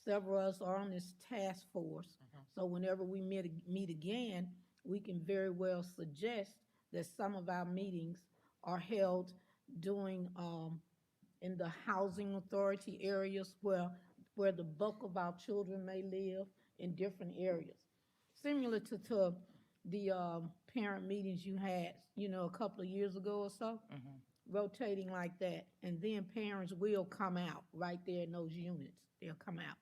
several of us are on this task force. So whenever we meet again, we can very well suggest that some of our meetings are held during, in the housing authority areas where the bulk of our children may live, in different areas. Similar to the, parent meetings you had, a couple of years ago or so, rotating like that. And then parents will come out right there in those units. They'll come out.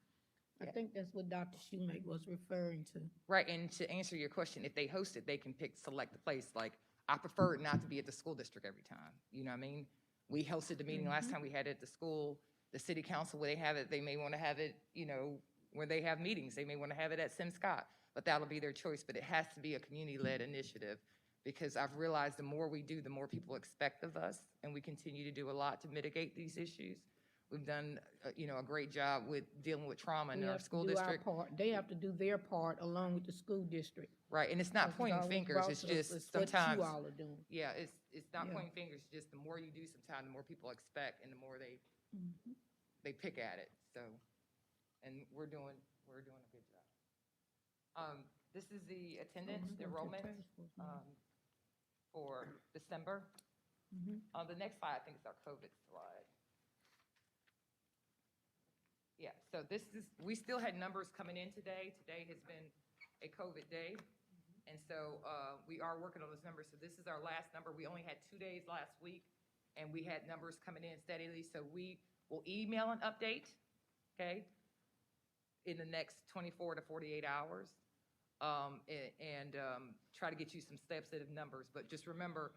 I think that's what Dr. Shoemake was referring to. Right, and to answer your question, if they host it, they can select the place. Like, I prefer it not to be at the school district every time, you know what I mean? We hosted the meeting last time we had it at the school, the city council, where they have it, they may want to have it, where they have meetings, they may want to have it at Sim Scott, but that'll be their choice, but it has to be a community-led initiative, because I've realized the more we do, the more people expect of us, and we continue to do a lot to mitigate these issues. We've done, a great job with dealing with trauma in We our have to school do our district. part. They have to do their part along with the school district. Right, and it's not It's pointing always fingers, brought it's to us, just it's what sometimes. you all are doing. Yeah, it's not Yeah. pointing fingers, it's just the more you do sometimes, the more people expect and the more they pick at it, so. And we're doing a good job. This is the attendance enrollment, for December. The next slide, I think, is our COVID slide. Yeah, so we still had numbers coming in today. Today has been a COVID day. And so we are working on those numbers. So this is our last number. We only had 2 days last week, and we had numbers coming in steadily. So we will email an update, okay, in the next 24 to 48 hours, and try to get you some substantive numbers. But just remember,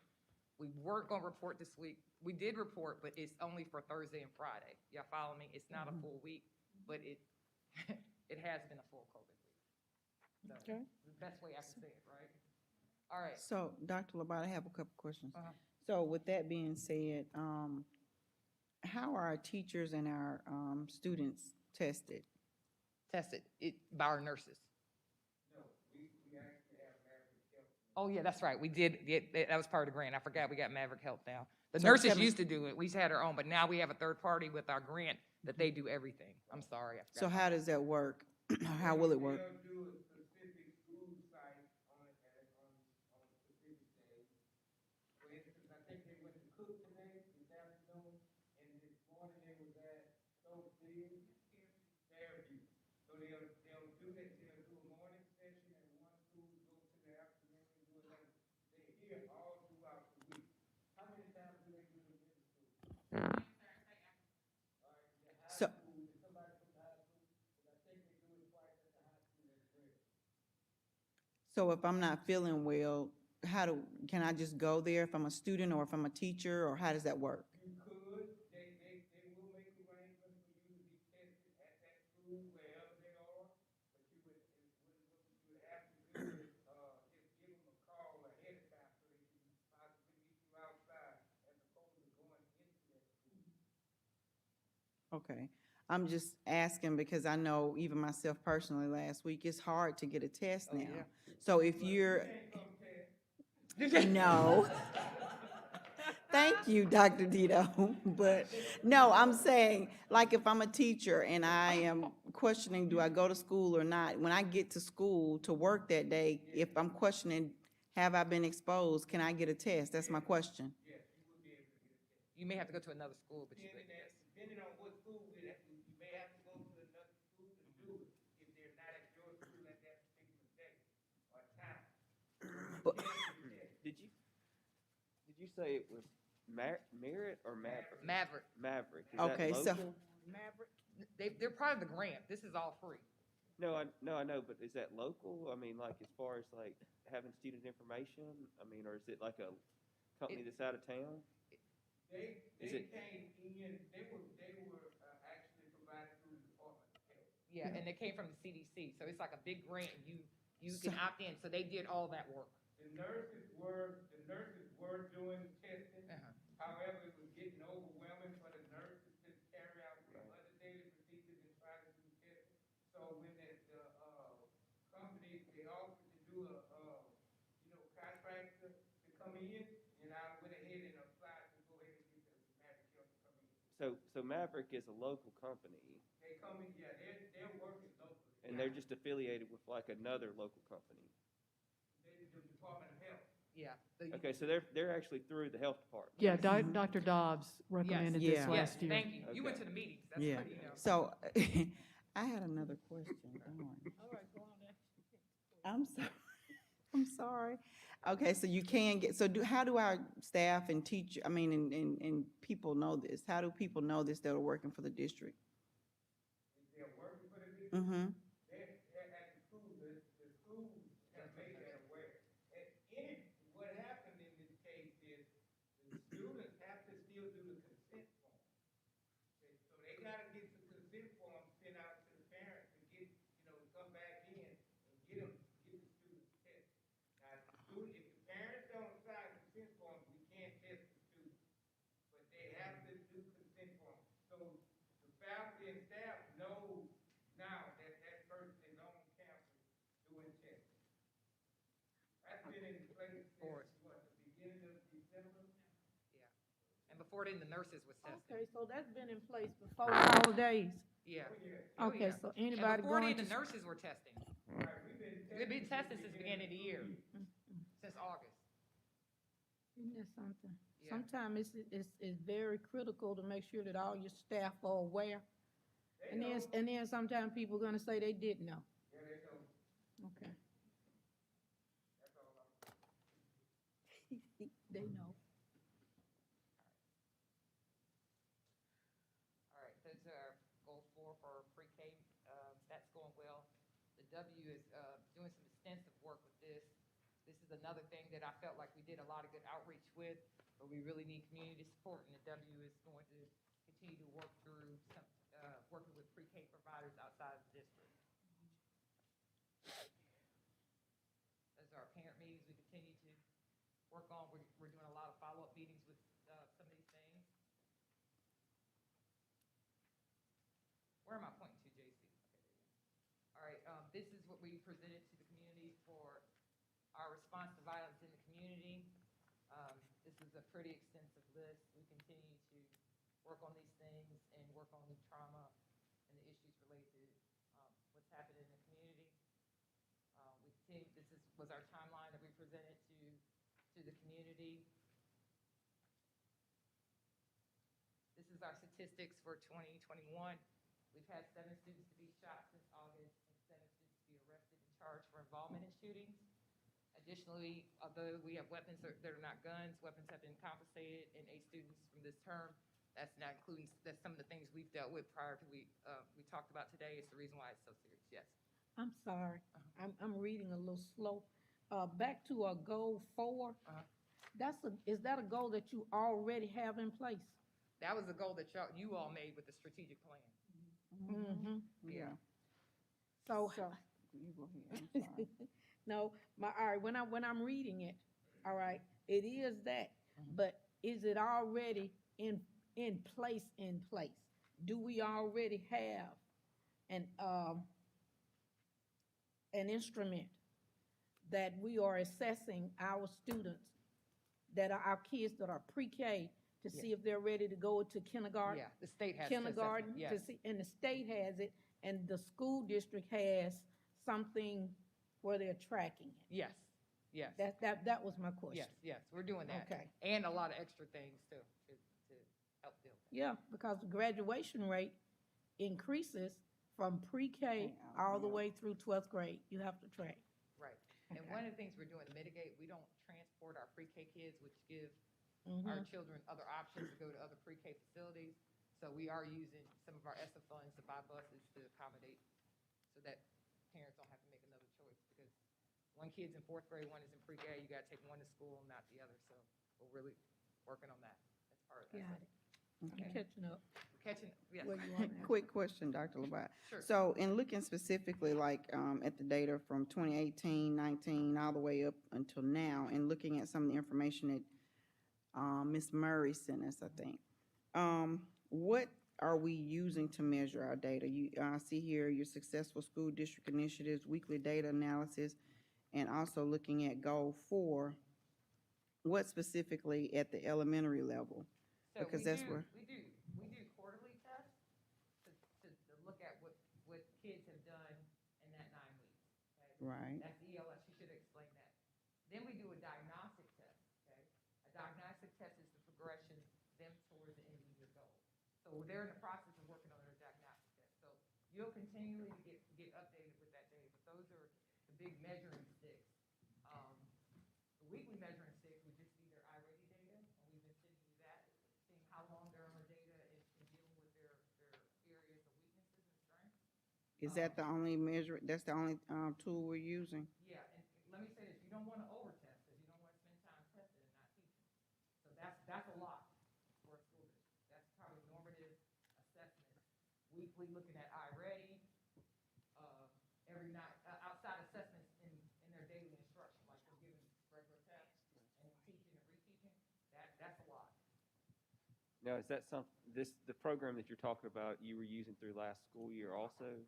we weren't going to report this week. We did report, but it's only for Thursday and Friday. Y'all follow me? It's not a full week, but it it has been a full COVID week. So, Okay. the best way I can say it, right? All right. So, Dr. Labat, I have a couple questions. Uh-huh. So with that being said, how are our teachers and our students tested? Tested by our nurses. No, we actually have Maverick Health. Oh, yeah, that's right. We did. That was part of the grant. I forgot we got Maverick Health now. The So nurses Kevin- used to do it. We just had our own, but now we have a third party with our grant that they do everything. I'm sorry. I So forgot. how does that work? How will it work? They'll do a specific school site on a specific day. For instance, I think they went to Cook today, this afternoon, and this morning they was at Fairview. So they'll do a morning session at one school, go to the afternoon, do another. They're here all throughout the week. How many times do they do it in the school? All right, the high So- school, is somebody from the high school? Because I think they do it twice at the high school as well. So if I'm not feeling well, can I just go there if I'm a student or if I'm a teacher, or how does that work? You could, they will make arrangements for you to be tested at that school, wherever they are, but you would have to do is, just give them a call ahead of time so they can possibly meet you outside as opposed to going into that school. Okay. I'm just asking because I know even myself personally last week, it's hard to get a test now. yeah. So if you're, Can't come test. no. Thank you, Dr. Dito. But no, I'm saying, like if I'm a teacher and I am questioning, do I go to school or not? When I get to school to work that day, if I'm questioning, have I been exposed, can I get a test? That's my question. Yes, you would be able to get a test. You may have to go to another school, but you may, yes. Depending on what school, you may have to go to another school to do it. If say it was Merit or Maverick? Maverick. Maverick, is that Okay, so- local? Maverick, They're part of the grant. This is all free. No, I know, but is that local? I mean, like, as far as like having student information, I mean, or is it like a company that's out of town? They Is it- came in, they were actually provided through the Department of Health. Yeah, and they came from the CDC, so it's like a big grant, and you So- can opt in, so they did all that work. The nurses were doing testing. However, it was getting overwhelming for the nurses to carry out their other daily procedures and try to do testing. So when the company, they offered to do a, contract to come in, and I went ahead and applied to go ahead and get the Magic Health to come in. So Maverick is a local company, They come in, yeah, they're working locally. and they're just affiliated with like another local company. The Department of Health. Yeah. Okay, so they're actually through the health department. Yeah, Dr. Dobbs recommended this Yeah. Yes, last year. thank you. You went Okay. to the meetings, that's Yeah. what, you know. So, I had another question, darn. all right, go on there. I'm sorry, I'm sorry. Okay, so you can get, so how do our staff and and people know this? How do people know this that are working for the district? They're working for the district. Mm-hmm, They're at the school, the schools have made that aware. What happened in this case is, the students have to still do the consent form. So they gotta get the consent form sent out to the parents to get, come back in and get the students tested. Now, if the parents don't sign consent forms, we can't test the students. But they have to do consent forms. So the faculty and staff know now that that person is on campus doing testing. That's been in place Or- since, what, the beginning of December? And before then, the nurses was testing. Okay, so that's been in place before the holidays. Yeah. Oh, yeah. Oh, Okay, yeah. so And anybody before going then, to. the nurses were testing. Right, We've been testing since the beginning of the year, since August. Isn't that something? Yeah. Sometimes it's very critical to make sure that all your staff are aware. And then sometimes people are gonna say they didn't know. Yeah, they know. Okay. That's all I'm. They know. All right, those are goal 4 for pre-K. That's going well. The W is doing some extensive work with this. This is another thing that I felt like we did a lot of good outreach with, but we really need community support, and the W is going to continue to work through some, working with pre-K providers outside of the district. Those are our parent meetings we continue to work on. We're doing a lot of follow-up meetings with some of these things. Where am I pointing to, JC? Okay, there you go. All right, this is what we presented to the community for our response to violence in the community. This is a pretty extensive list. We continue to work on these things and work on the trauma and the issues related to what's happening in the community. We continue, was our timeline that we presented to the community. This is our statistics for 2021. We've had 7 students to be shot since August and 7 students to be arrested and charged for involvement in shootings. Additionally, although we have weapons that are not guns, weapons have been confiscated in 8 students from this term. That's not including, that's some of the things we've dealt with prior to we talked about today. It's the reason why it's so serious, yes. I'm sorry. I'm reading a little slow. Back to goal 4. Is that a goal that you already have in place? That was the goal that you all made with the strategic plan. Mm-hmm. yeah. So, You go ahead, I'm sorry. no, all right, when I'm reading it, all right, it is that, but is it already in place? Do we already have an instrument that we are assessing our students, that are our kids that are pre-K, to see if they're ready to go to kindergarten? Yeah, the state has Kindergarten, yes. to see, and the state has it, and the school district has something where they're tracking it. Yes, yes. That was my question. Yes, we're doing that. Okay. And a lot of extra things too, to help deal with that. Yeah, because the graduation rate increases from pre-K all the way through 12th grade. You have to track. Right. And one of the things we're doing to mitigate, we don't transport our pre-K kids, which give our children other options to go to other pre-K facilities. So we are using some of our ESSA funds to buy buses to accommodate, so that parents don't have to make another choice, because one kid's in fourth grade, one is in pre-K, you gotta take one to school, not the other, so we're really working on that as part of that. Got it. Okay. I'm catching up. Catching, yes, Where you are now. Quick question, Dr. Labat. sure. So in looking specifically like at the data from 2018, 19, all the way up until now, and looking at some of the information that Ms. Murray sent us, I think, what are we using to measure our data? You see here your successful school district initiatives, weekly data analysis, and also looking at goal 4. What specifically at the elementary level? So Because we that's do, where. we do quarterly tests to look at what kids have done in that 9 weeks. Okay? Right. That's ELS, you should explain that. Then we do a diagnostic test, okay? A diagnostic test is the progression them towards the end of the year goal. So they're in the process of working on their diagnostic test. So you'll continually get updated with that data, but those are the big measuring sticks. The weekly measuring sticks would just be their iReady data, and we've been sending you that, seeing how long they're on the data and dealing with their areas of weaknesses and strengths. Is that the only measure, that's the only tool we're using? Yeah, and let me say this, you don't want to over-test, because you don't want to spend time testing and not teaching. So that's a lot for a school district. That's probably normative assessments, weekly looking at iReady, every night, outside assessments in their daily instruction, like we're giving regular tests and teaching and reteaching, that's a lot. Now, is that the program that you're talking about, you were using through last school year also?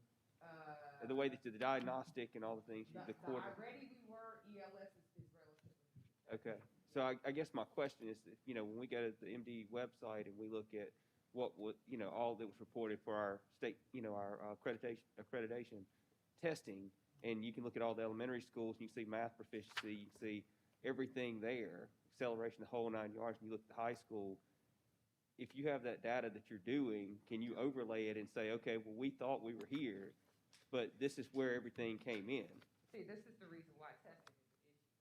The way that the diagnostic and all the things, the quarter? iReady we were, ELS is relatively new. Okay, so I guess my question is, that, when we go to the MD website and we look at what would, all that was reported for our state, our accreditation testing, and you can look at all the elementary schools, and you can see math proficiency, you can see everything there, acceleration, the whole 9 yards, and you look at the high school. If you have that data that you're doing, can you overlay it and say, okay, well, we thought we were here, but this is where everything came in? See, this is the reason why testing is an issue,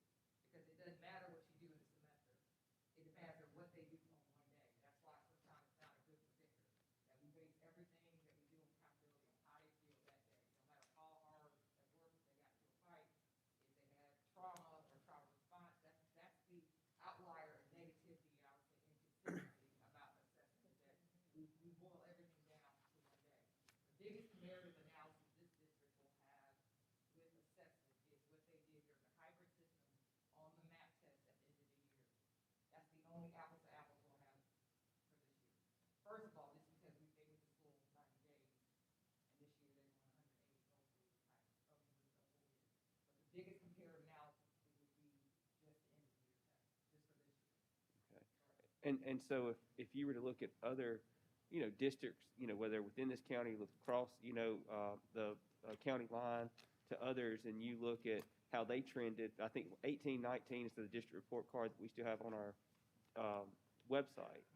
because it doesn't matter what you do in a semester. It matters what they do on one day. That's why sometimes it's not a good predictor. That we base everything that we do in accountability on how they feel that day. No matter how hard at work they got to a fight, if they had trauma or trauma response, that's the outlier of negativity, I would say, inconsistency about assessment, that we boil everything down to one day. The biggest comparative analysis this district will have with assessment is what they did during the hybrid system on the MAP test at the end of the year. That's the only apples to apples we'll have for this year. First of all, just because they went to school 90 days, and this year they won 180 total of the whole year. But the biggest comparative analysis would be just the end of the year test, just for this year. Okay. And so if you were to look at other, districts, whether within this county, look across, the county line to others, and you look at how they trended, I think 18, 19 is the district report card that we still have on our website.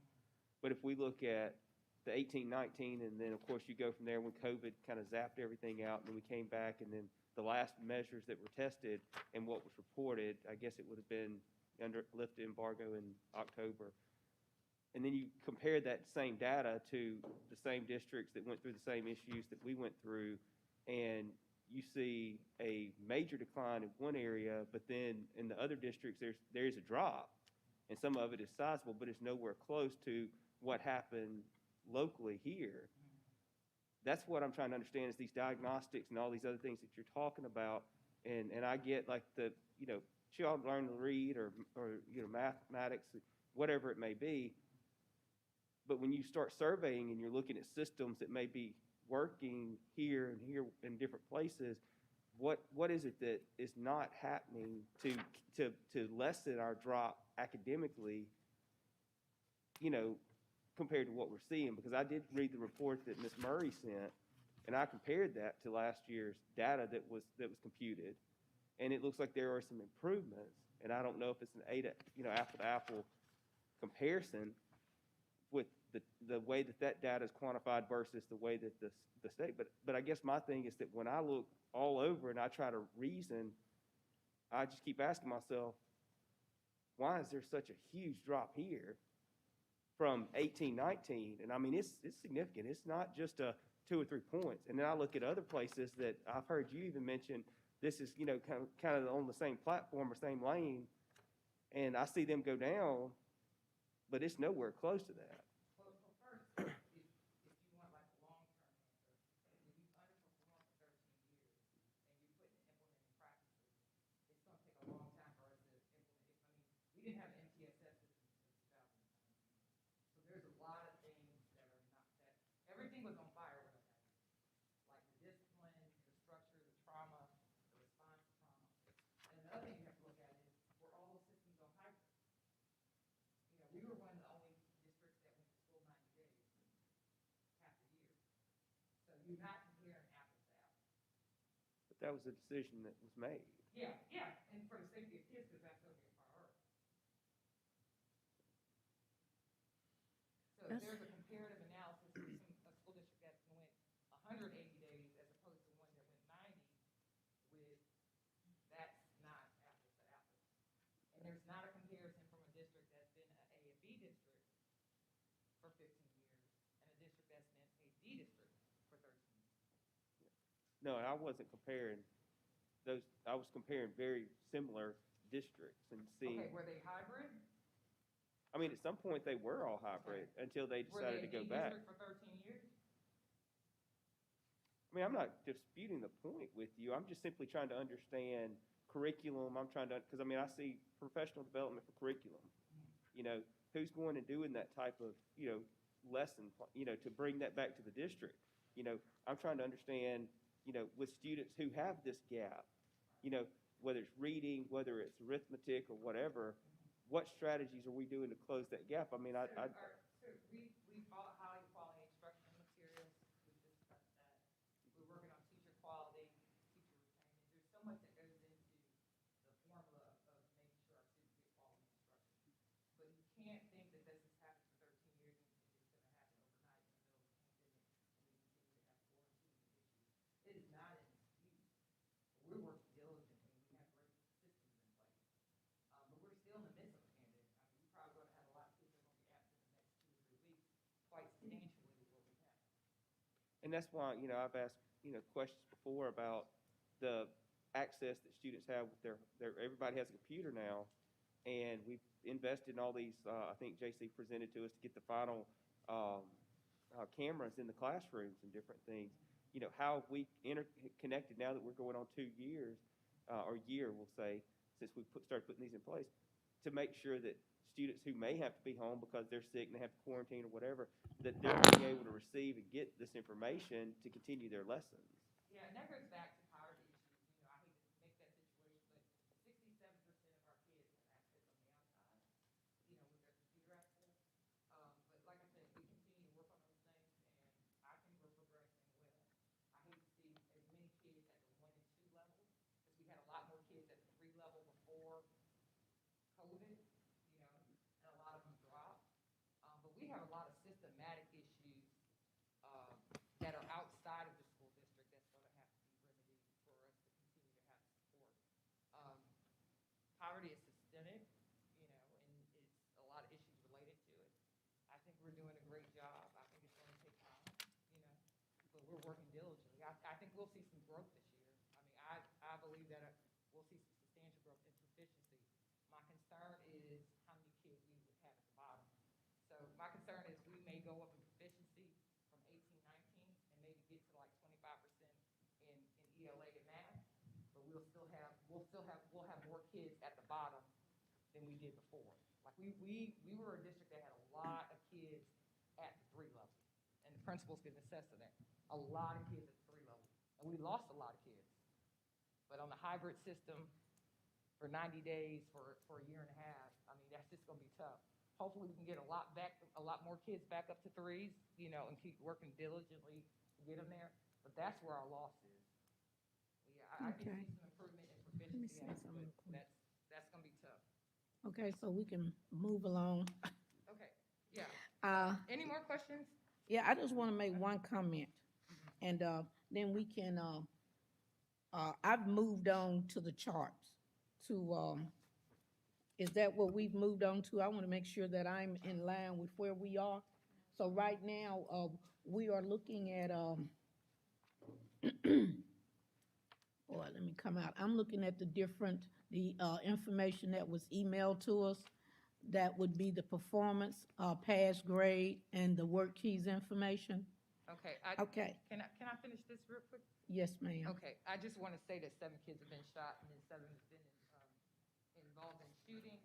But if we look at the 18, 19, and then, of course, you go from there when COVID kind of zapped everything out, and then we came back, and then the last measures that were tested and what was reported, I guess it would have been under lifted embargo in October. And then you compare that same data to the same districts that went through the same issues that we went through, and you see a major decline in one area, but then in the other districts, there's a drop, and some of it is sizable, but it's nowhere close to what happened locally here. That's what I'm trying to understand, is these diagnostics and all these other things that you're talking about, and I get like the, children learn to read or mathematics, whatever it may be. But when you start surveying and you're looking at systems that may be working here and here in different places, what is it that is not happening to lessen our drop academically, compared to what we're seeing? Because I did read the report that Ms. Murray sent, and I compared that to last year's data that was computed, and it looks like there are some improvements. And I don't know if it's an apple to apple comparison with the way that data is quantified versus the way that the state. But I guess my thing is that when I look all over and I try to reason, I just keep asking myself, why is there such a huge drop here from 18, 19? And I mean, it's significant. It's not just a 2 or 3 points. And then I look at other places that I've heard you even mention, this is, you know, kind of on the same platform or same lane, and I see them go down, but it's nowhere close to that. Well, so first, if you want like a long-term answer, if you've underperformed for 13 years and you put in implementing practices, it's gonna take a long time for us to implement it. I mean, we didn't have an MTSS system until 2017. So there's a lot of things that are not, that, everything was on fire with us. Like the discipline, the structure, the trauma, the response to trauma. And another thing you have to look at is, were all those systems on hybrid? You know, we were one of the only districts that went to school 90 days, half the year. So you're not comparing apples to apples. But that was a decision that was made. Yeah, yeah, and for the safety of kids, because that's going to be a priority. So if That's- there's a comparative analysis for a school district that went 180 days as opposed to one that went 90, with, that's not apples to apples. And there's not a comparison from a district that's been an A and B district for 15 years and a district that's been a D district for 13 years. No, I wasn't comparing those, I was comparing very similar districts and seeing, Okay, were they hybrid? I mean, at some point they were all hybrid until they Were decided they to go a D back. district for 13 years? I mean, I'm not disputing the point with you. I'm just simply trying to understand curriculum. I'm trying to, because I mean, I see professional development for curriculum. You know, who's going and doing that type of, you know, lesson, you know, to bring that back to the district. You know, I'm trying to understand, you know, with students who have this gap, you know, whether it's reading, whether it's arithmetic or whatever, what strategies are we doing to close that gap? I mean, So we bought highly quality instructional materials. We discussed that. We're working on teacher quality, teacher retention. There's so much that goes into the formula of making sure our students get quality instruction. But you can't think that this has happened for 13 years and it's going to happen overnight in the middle of a pandemic and we continue to have quarantine issues. It is not an excuse. We're working diligently. We have great systems in place. But we're still in the midst of a pandemic. I mean, we're probably going to have a lot of kids that are going to be absent in the next 2 or 3 weeks, quite substantially with what we have. and that's why, you know, I've asked, you know, questions before about the access that students have with everybody has a computer now, and we've invested in all these, I think JC presented to us to get the final cameras in the classrooms and different things. You know, how have we interconnected now that we're going on 2 years, or year, we'll say, since we started putting these in place, to make sure that students who may have to be home because they're sick and they have to quarantine or whatever, that they're being able to receive and get this information to continue their lessons. Yeah, and that goes back to poverty issues. You know, I hate to make that situation, but 67% of our kids have access on the outside, you know, with their computer access. But like I said, we continue to work on those things, and I think we're progressing well. I hate to see as many kids at the 1 and 2 level, because we had a lot more kids at the 3 level before COVID, you know, and a lot of them dropped. But we have a lot of systematic issues that are outside of the school district that's going to have to be remedied for us to continue to have support. Poverty is systemic, you know, and it's a lot of issues related to it. I think we're doing a great job. I think it's going to take time, you know, but we're working diligently. I think we'll see some growth this year. I mean, I believe that we'll see some substantial growth in proficiency. My concern is how many kids we would have at the bottom. So my concern is we may go up in proficiency from 18, 19, and maybe get to like 25% in ELA and math, but we'll have more kids at the bottom than we did before. Like we were a district that had a lot of kids at the 3 level, and the principals can attest to that. A lot of kids at the 3 level, and we lost a lot of kids. But on the hybrid system, for 90 days, for a year and a half, I mean, that's just going to be tough. Hopefully, we can get a lot more kids back up to 3s, you know, and keep working diligently to get them there. But that's where our loss is. Yeah, I can Okay. see some improvement in Let me proficiency, say something real quick. but that's going to be tough. Okay, so we can move along. Okay, yeah. Uh, Any more questions? yeah, I just want to make one comment, and then we can. I've moved on to the charts to Is that what we've moved on to? I want to make sure that I'm in line with where we are. So right now, we are looking at, boy, let me come out. I'm looking at the information that was emailed to us. That would be the performance, pass grade, and the work keys information. Okay, Okay, can I finish this real quick? yes, ma'am. Okay, I just want to say that 7 kids have been shot and then 7 have been involved in shooting.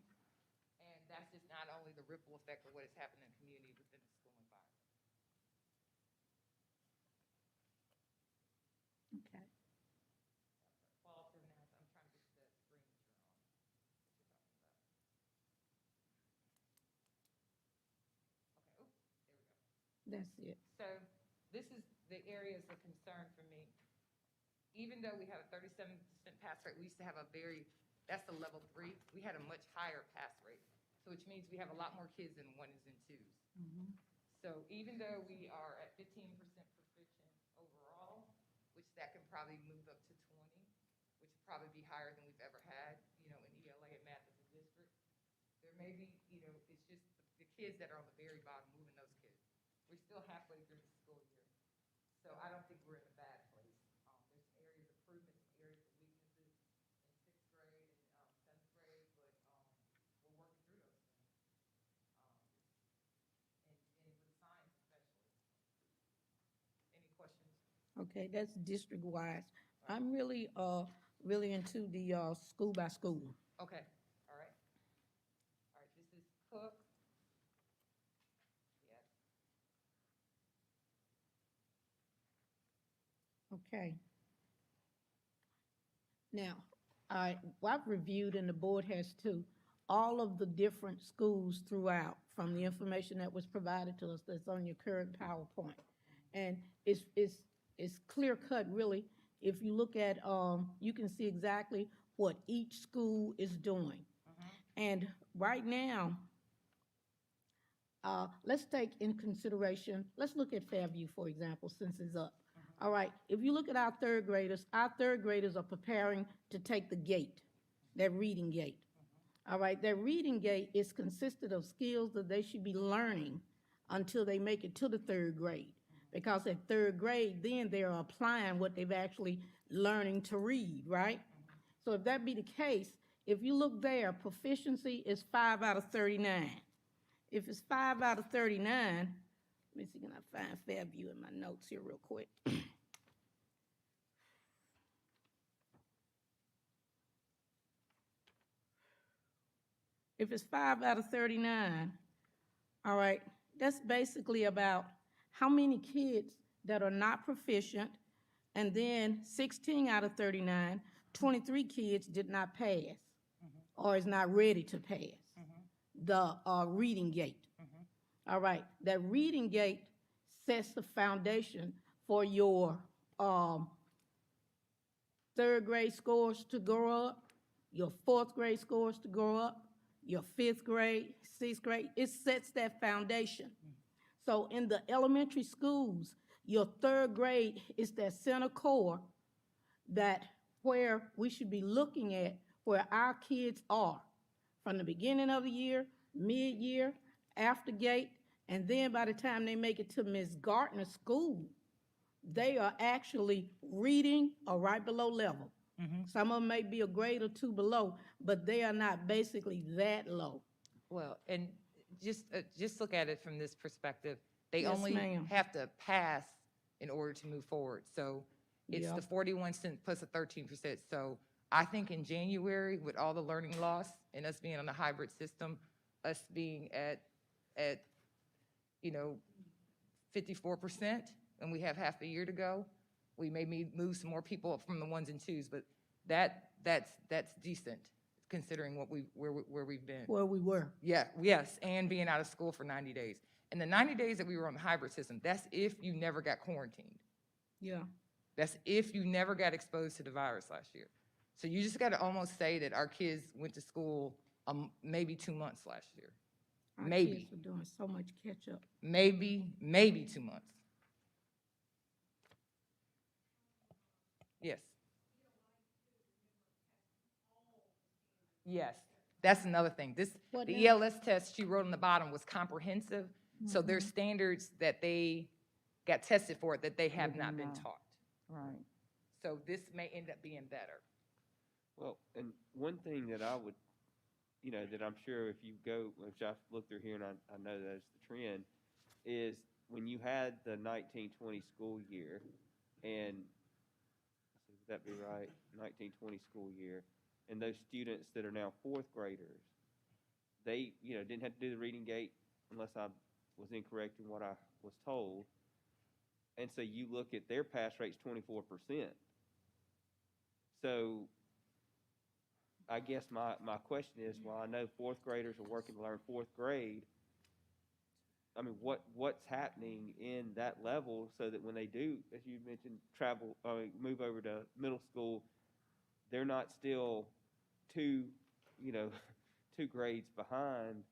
And that's just not only the ripple effect of what is happening in the community within the school environment. Okay. Fall through now, I'm trying to get to that screen that you're on, that you're talking about. Okay, oh, there we go. That's it. So this is the areas of concern for me. Even though we have a 37% pass rate, we used to have that's a level 3. We had a much higher pass rate. So which means we have a lot more kids than 1s and 2s. So even though we are at 15% proficient overall, which that can probably move up to 20, which would probably be higher than we've ever had, in ELA and math as a district, there may be, it's just the kids that are on the very bottom, moving those kids. We're still halfway through the school year. So I don't think we're in a bad place. There's some areas of improvement, some areas of weaknesses in 6th grade and 7th grade, but we're working through those things. And with science especially. Any questions? Okay, that's district-wise. I'm really into the, school by school. Okay, all right. All right, this is Cook. Yes. Okay. Now, I've reviewed, and the board has too, all of the different schools throughout, from the information that was provided to us that's on your current PowerPoint. And it's clear cut, really. If you look at, you can see exactly what each school is doing. And right now, let's take in consideration, let's look at Fairview, for example, since it's up. All right, if you look at our third graders are preparing to take the gate, that reading gate. All right, that reading gate is consisted of skills that they should be learning until they make it to the third grade. Because at third grade, then they're applying what they've actually learning to read, right? So if that be the case, if you look there, proficiency is 5 out of 39. If it's 5 out of 39, let me see, can I find Fairview in my notes here real quick? If it's 5 out of 39, all right, that's basically about how many kids that are not proficient, and then 16 out of 39, 23 kids did not pass or is not ready to pass the reading gate. All right, that reading gate sets the foundation for your third grade scores to go up, your fourth grade scores to go up, your fifth grade, sixth grade. It sets that foundation. So in the elementary schools, your third grade is that center core that where we should be looking at where our kids are from the beginning of the year, mid-year, after gate, and then by the time they make it to Ms. Gardner's school, they are actually reading or right below level. Some of them may be a grade or 2 below, but they are not basically that low. Well, and just look at it from this perspective. They Yes, only ma'am. have to pass in order to move forward. So it's Yeah. the 41 cent plus the 13%. So I think in January, with all the learning loss and us being on a hybrid system, us being at 54%, and we have half a year to go, we may move some more people up from the 1s and 2s, but that's decent considering where we've been. Where we were. Yeah, yes, and being out of school for 90 days. And the 90 days that we were on the hybrid system, that's if you never got quarantined. Yeah. That's if you never got exposed to the virus last year. So you just got to almost say that our kids went to school maybe 2 months last year. Our Maybe. kids are doing so much catch up. Maybe 2 months. Yes. Yes. That's another thing. What The now? ELS test she wrote on the bottom was comprehensive, so there's standards that they got tested for that they have They not do been not. taught. Right. So this may end up being better. Well, and one thing that I would, that I'm sure if you go, if I look through here and I know that's the trend, is when you had the 1920 school year, and, let's see, would that be right? 1920 school year, and those students that are now fourth graders, they, didn't have to do the reading gate unless I was incorrect in what I was told. And so you look at their pass rate's 24%. So I guess my question is, while I know fourth graders are working to learn fourth grade, I mean, what's happening in that level so that when they do, as you mentioned, move over to middle school, they're not still two, you know, 2 grades behind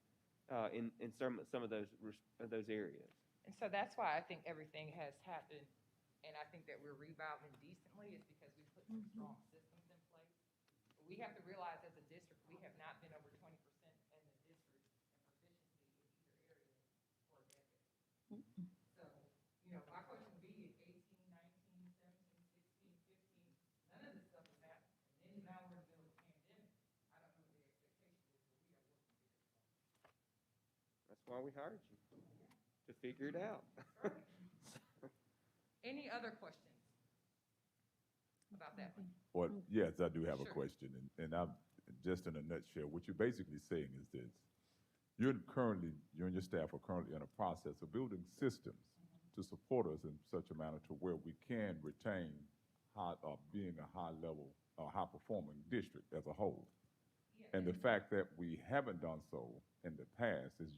in some of those areas. And so that's why I think everything has happened, and I think that we're rebounding decently, is because we put some strong systems in place. But we have to realize as a district, we have not been over 20% in the district in proficiency in either area for a decade. So, my question would be in 18, 19, 17, 16, 15, none of this stuff is happening. And then now we're in the middle of a pandemic. I don't know what the expectation is, but we have work to do. That's why we hired you, to figure it out. Any other questions about that one? Well, yes, I do have a Sure. question, and I'm, just in a nutshell, what you're basically saying is this. You and your staff are currently in a process of building systems to support us in such a manner to where we can retain being a high-level, high-performing district as a whole. And the fact that we haven't done so in the past is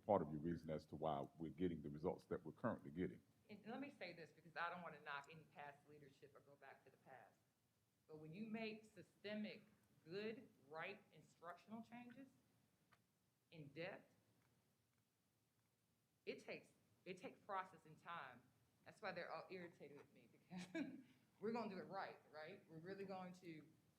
part of your reason as to why we're getting the results that we're currently getting. And let me say this, because I don't want to knock any past leadership or go back to the past. But when you make systemic, good, right instructional changes in depth, it takes process and time. That's why they're all irritated with me, because we're going to do it right? We're really going to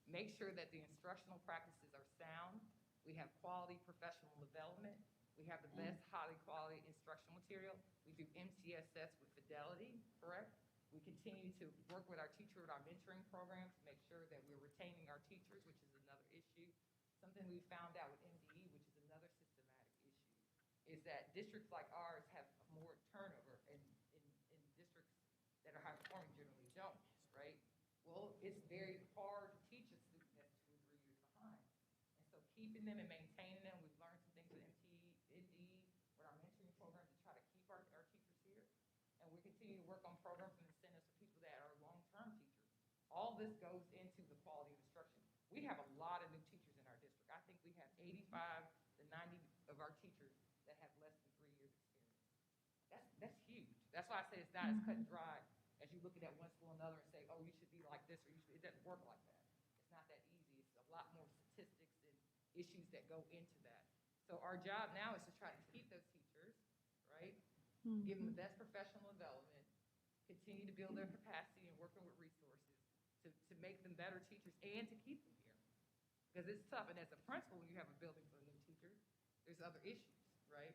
make sure that the instructional practices are sound. We have quality professional development. We have the best highly quality instructional material. We do MTSS with fidelity, correct? We continue to work with our mentoring programs to make sure that we're retaining our teachers, which is another issue. Something we found out with MDE, which is another systematic issue, is that districts like ours have more turnover, and districts that are high performing generally don't, right? Well, it's very hard to teach a student that's 2 or 3 years behind. And so keeping them and maintaining them, we've learned some things with MDE, with our mentoring program to try to keep our teachers here. And we continue to work on programs and incentives for people that are long-term teachers. All this goes into the quality of instruction. We have a lot of new teachers in our district. I think we have 85 to 90 of our teachers that have less than 3 years experience. That's huge. That's why I say it's not as cut and dry as you look at one school and another and say, oh, you should be like this, or it doesn't work like that. It's not that easy. It's a lot more statistics and issues that go into that. So our job now is to try to keep those teachers, right? Give them the best professional development, continue to build their capacity and working with resources to make them better teachers and to keep them here. Because it's tough, and as a principal, when you have a building full of new teachers, there's other issues, right?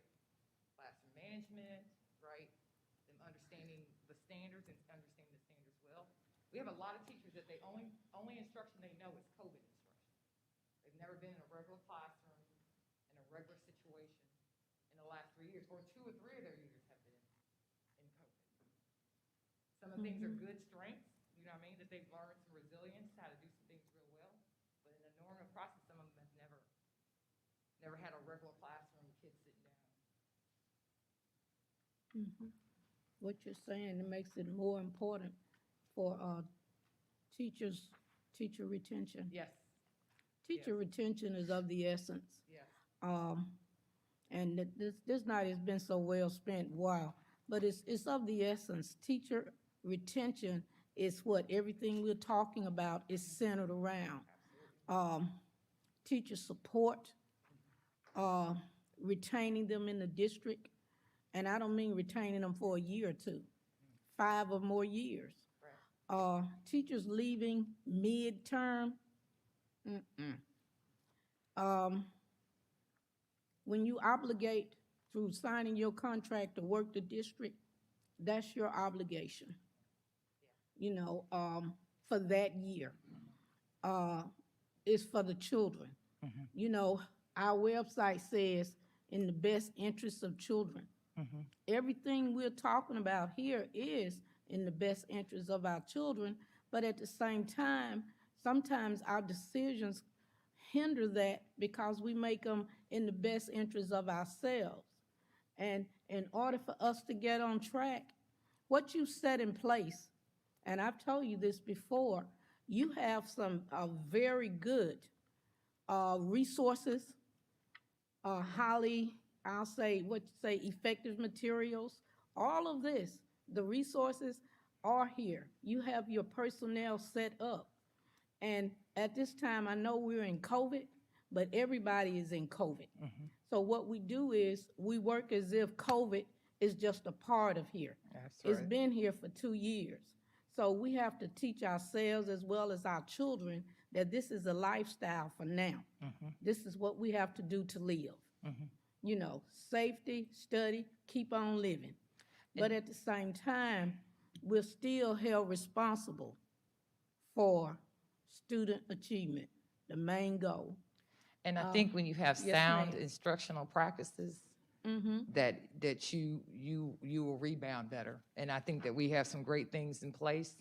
Classroom management, right? Them understanding the standards and understanding the standards well. We have a lot of teachers that they only instruction they know is COVID instruction. They've never been in a regular classroom, in a regular situation in the last 3 years, or 2 or 3 of their years have been in COVID. Some of the things are good strengths, you know what I mean, that they've learned some resilience, how to do some things real well. But in the normal process, some of them have never had a regular classroom, kids sitting down. What you're saying, it makes it more important for teacher retention. Yes, Teacher retention is of the essence. yes. And this night has been so well spent, wow. But it's of the essence. Teacher retention is what everything we're talking about is centered around. Teacher support, retaining them in the district, and I don't mean retaining them for a year or 2, 5 or more years. Teachers leaving mid-term, um, when you obligate through signing your contract to work the district, that's your obligation, you know, for that year. Uh, it's for the children. You know, our website says, in the best interest of children. Everything we're talking about here is in the best interest of our children, but at the same time, sometimes our decisions hinder that because we make them in the best interest of ourselves. And in order for us to get on track, what you set in place, and I've told you this before, you have some very good resources, highly, I'll say, what you say, effective materials, all of this, the resources are here. You have your personnel set up. And at this time, I know we're in COVID, but everybody is in COVID. So what we do is we work as if COVID is just a part of here. That's It's right. been here for 2 years. So we have to teach ourselves as well as our children that this is a lifestyle for now. This is what we have to do to live. You know, safety, study, keep on living. But at the same time, we're still held responsible for student achievement, the main goal. And I think when you have yes, sound ma'am. instructional practices, that you will rebound better. And I think that we have some great things in place,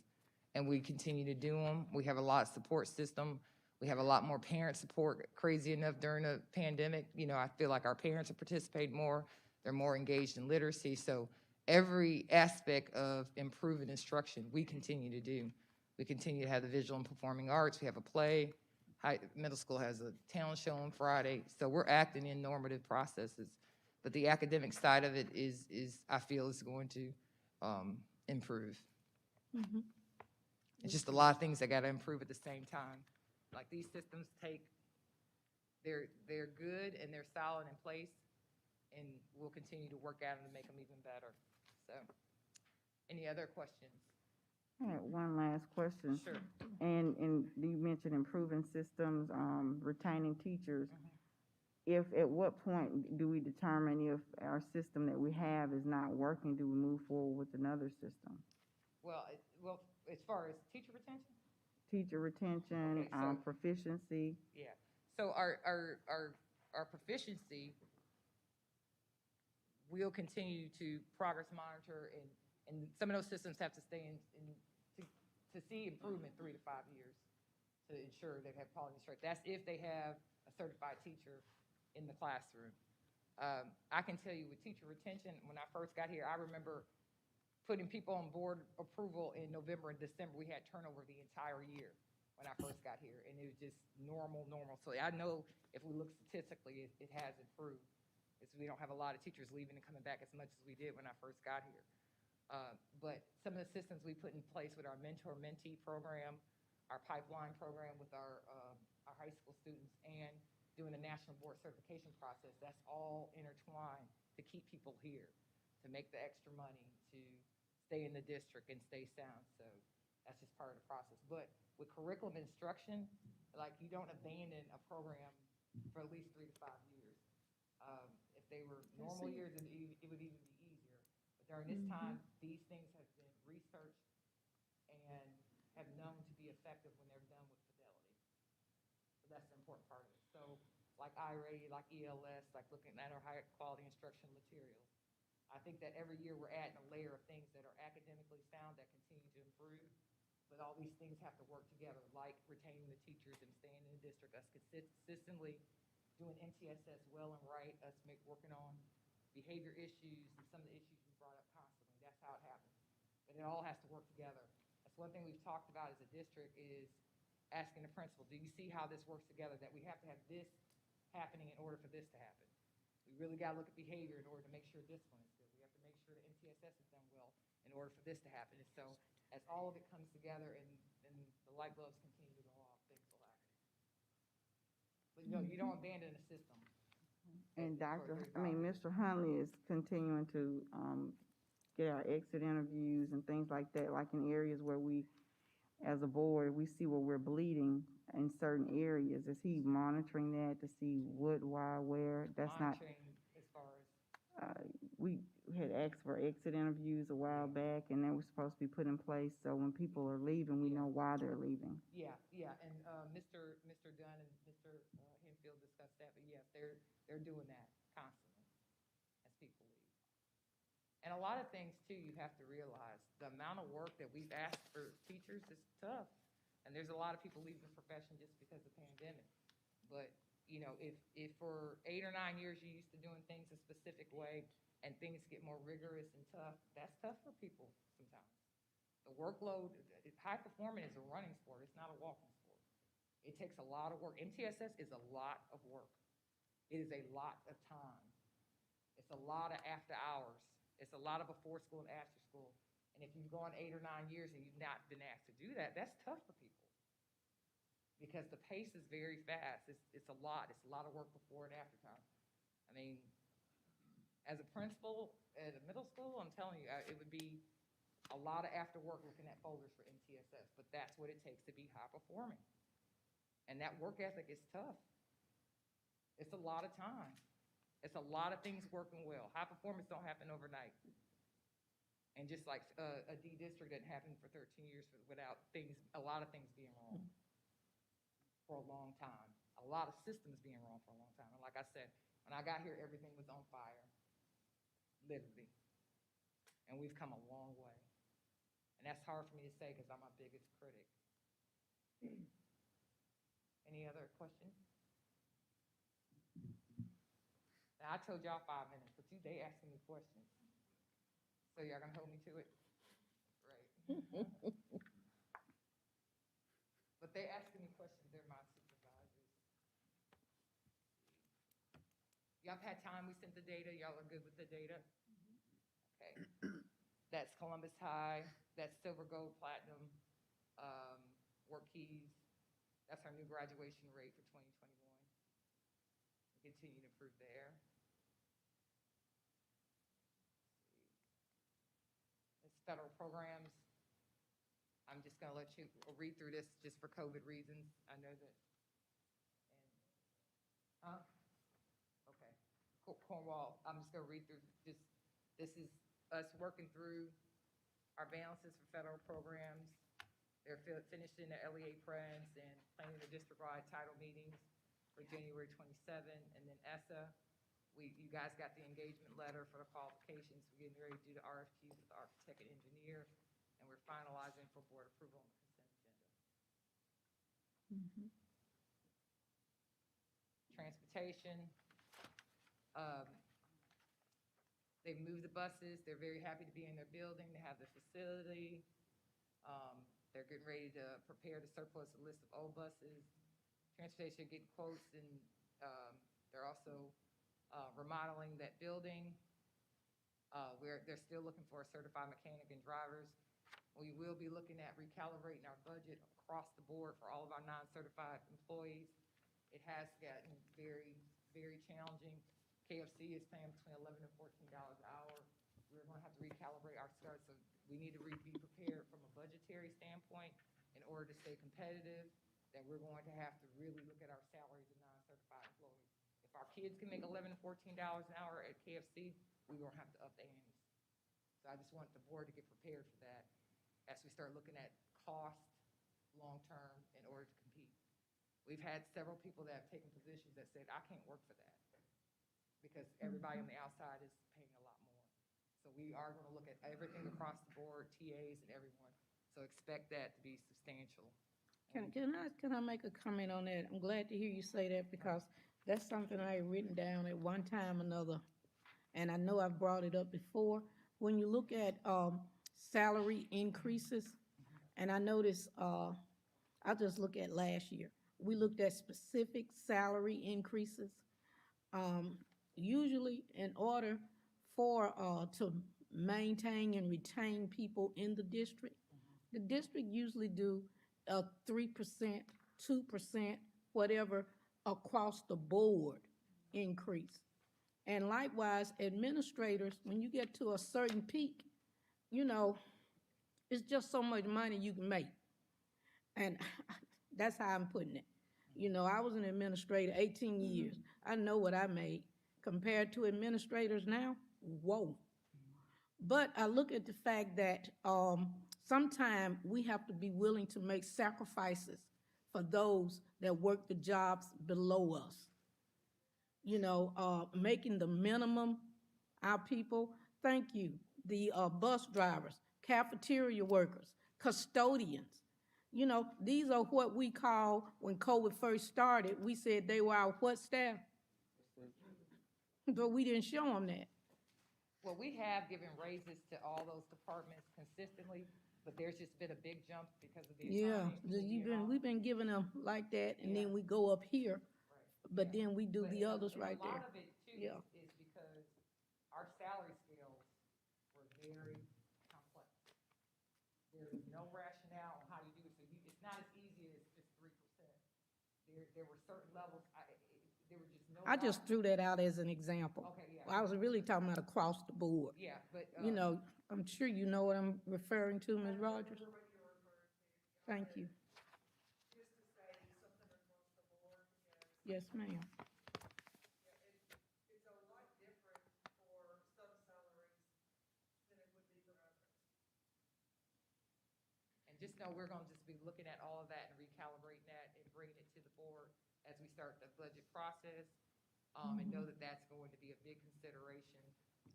and we continue to do them. We have a lot of support system. We have a lot more parent support. Crazy enough, during the pandemic, you know, I feel like our parents are participating more. They're more engaged in literacy. So every aspect of improving instruction, we continue to do. We continue to have the visual and performing arts. We have a play. Middle school has a talent show on Friday. So we're acting in normative processes. But the academic side of it is I feel is going to improve. It's just a lot of things that got to improve at the same time. Like, these systems they're good and they're solid in place, and we'll continue to work at them to make them even better. So, any other questions? I had one last question. Sure. And you mentioned improving systems, retaining teachers. If, at what point do we determine if our system that we have is not working, do we move forward with another system? Well, as far as teacher retention? Teacher retention, Okay, so- proficiency. Yeah. So our proficiency, we'll continue to progress monitor, and some of those systems have to stay to see improvement 3 to 5 years to ensure they have quality instruction. That's if they have a certified teacher in the classroom. I can tell you with teacher retention, when I first got here, I remember putting people on board approval in November and December. We had turnover the entire year when I first got here, and it was just normal. So I know if we look statistically, it has improved. We don't have a lot of teachers leaving and coming back as much as we did when I first got here. But some of the systems we put in place with our mentor-mentee program, our pipeline program with our high school students, and doing the national board certification process, that's all intertwined to keep people here, to make the extra money, to stay in the district and stay sound. So that's just part of the process. But with curriculum instruction, like, you don't abandon a program for at least 3 to 5 years. If they were normal years, it would even be easier. But during this time, these things have been researched and have known to be effective when they're done with fidelity. So that's the important part of it. So like IRA, like ELS, like looking at our high quality instructional materials. I think that every year we're adding a layer of things that are academically sound that continue to improve. But all these things have to work together, like retaining the teachers and staying in the district, us consistently doing MTSS well and right, us working on behavior issues and some of the issues we brought up constantly. That's how it happens. But it all has to work together. That's one thing we've talked about as a district, is asking the principal, do you see how this works together, that we have to have this happening in order for this to happen? We really got to look at behavior in order to make sure discipline is good. We have to make sure the MTSS is done well in order for this to happen. And so as all of it comes together and the light bulbs continue to go off, things will happen. But you don't abandon a system. And For Mr. Huntley is continuing to, get our exit interviews and things like that, like in areas where we as a board, we see where we're bleeding in certain areas. Is he monitoring that to see what, why, where? That's not, Monitoring as far as, we had asked for exit interviews a while back, and that was supposed to be put in place, so when people are leaving, we know why they're leaving. yeah, and, Mr. Dunn and Mr. Henfield discussed that, but yes, they're doing that constantly as people leave. And a lot of things too, you have to realize, the amount of work that we've asked for teachers is tough. And there's a lot of people leaving the profession just because of the pandemic. But, you know, if for 8 or 9 years you're used to doing things a specific way and things get more rigorous and tough, that's tough for people sometimes. The workload, high performing is a running sport, it's not a walking sport. It takes a lot of work. MTSS is a lot of work. It is a lot of time. It's a lot of after hours. It's a lot of before school and after school. And if you've gone 8 or 9 years and you've not been asked to do that, that's tough for people. Because the pace is very fast. It's a lot. It's a lot of work before and after time. I mean, as a principal at a middle school, I'm telling you, it would be a lot of after work looking at folders for MTSS, but that's what it takes to be high performing. And that work ethic is tough. It's a lot of time. It's a lot of things working well. High performance don't happen overnight. And just like a D district didn't happen for 13 years without a lot of things being wrong for a long time. A lot of systems being wrong for a long time. And like I said, when I got here, everything was on fire, literally. And we've come a long way. And that's hard for me to say because I'm my biggest critic. Any other questions? Now, I told y'all 5 minutes, but they asking me questions. So y'all gonna hold me to it? Right. But they asking me questions, they're my supervisors. Y'all have had time, we sent the data, y'all are good with the data? Okay. That's Columbus High, that's silver, gold, platinum, work keys. That's our new graduation rate for 2021. We continue to improve there. It's federal programs. I'm just gonna let you read through this just for COVID reasons. I know that. And, okay. Cornwall, I'm just gonna read through this is us working through our balances for federal programs. They're finished in the LEA prints and planning the district-wide title meetings for January 27, and then ESSA. You guys got the engagement letter for the qualifications. We're getting ready to do the RFQs with the architect and engineer, and we're finalizing for board approval on the consent agenda. Transportation. They've moved the buses. They're very happy to be in their building. They have the facility. They're getting ready to prepare to surplus a list of old buses. Transportation getting quotes, and they're also remodeling that building. They're still looking for a certified mechanic and drivers. We will be looking at recalibrating our budget across the board for all of our non-certified employees. It has gotten very, very challenging. KFC is paying between $11 and $14 an hour. We're going to have to recalibrate our start, so we need to be prepared from a budgetary standpoint in order to stay competitive. That we're going to have to really look at our salaries of non-certified employees. If our kids can make $11 to $14 an hour at KFC, we're going to have to up the ante. So I just want the board to get prepared for that as we start looking at cost long-term in order to compete. We've had several people that have taken positions that said, I can't work for that because everybody on the outside is paying a lot more. So we are going to look at everything across the board, TAs and everyone. So expect that to be substantial. Can I make a comment on that? I'm glad to hear you say that because that's something I had written down at one time or another. And I know I've brought it up before. When you look at salary increases, and I noticed, I'll just look at last year. We looked at specific salary increases. Usually in order for, to maintain and retain people in the district usually do a 3%, 2%, whatever, across the board increase. And likewise, administrators, when you get to a certain peak, you know, it's just so much money you can make. And that's how I'm putting it. You know, I was an administrator 18 years. I know what I made. Compared to administrators now, whoa. But I look at the fact that sometimes we have to be willing to make sacrifices for those that work the jobs below us. You know, making the minimum, our people, thank you, the bus drivers, cafeteria workers, custodians. You know, these are what we call, when COVID first started, we said they were our what staff? But we didn't show them that. Well, we have given raises to all those departments consistently, but there's just been a big jump because of the Yeah, economy. we've been giving them like that, and Yeah. then we go up here, Right, but yeah. then we do But the others and right a lot there. of it too Yeah. is because our salary scales were very complex. There's no rationale on how you do it, so it's not as easy as just 3%. There were certain levels, there were just no. I just threw that out as an example. Okay, yeah. Well, I was really talking about across the board. Yeah, but. You know, I'm sure you know what I'm referring to, Ms. Rogers. Thank you. Just to say something across the board, because Yes, ma'am. it's a lot different for some salaries than it would be for others. And just know we're gonna just be looking at all of that and recalibrating that and bringing it to the board as we start the budget process. And know that that's going to be a big consideration,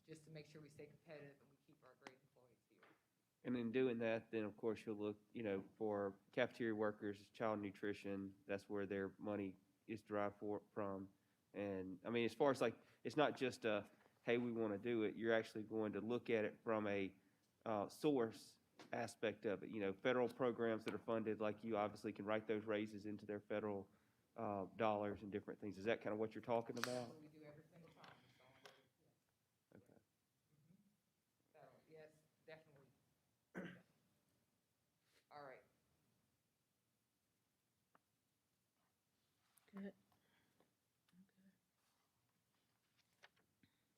just to make sure we stay competitive and we keep our great employees here. And in doing that, then of course you'll look, for cafeteria workers, child nutrition, that's where their money is derived from. And I mean, as far as like, it's not just a, hey, we want to do it. You're actually going to look at it from a source aspect of it. Federal programs that are funded, like you obviously can write those raises into their federal dollars and different things. Is that kind of what you're talking about? So we do every single time, so, yes. Okay. So, yes, definitely. All right. Good.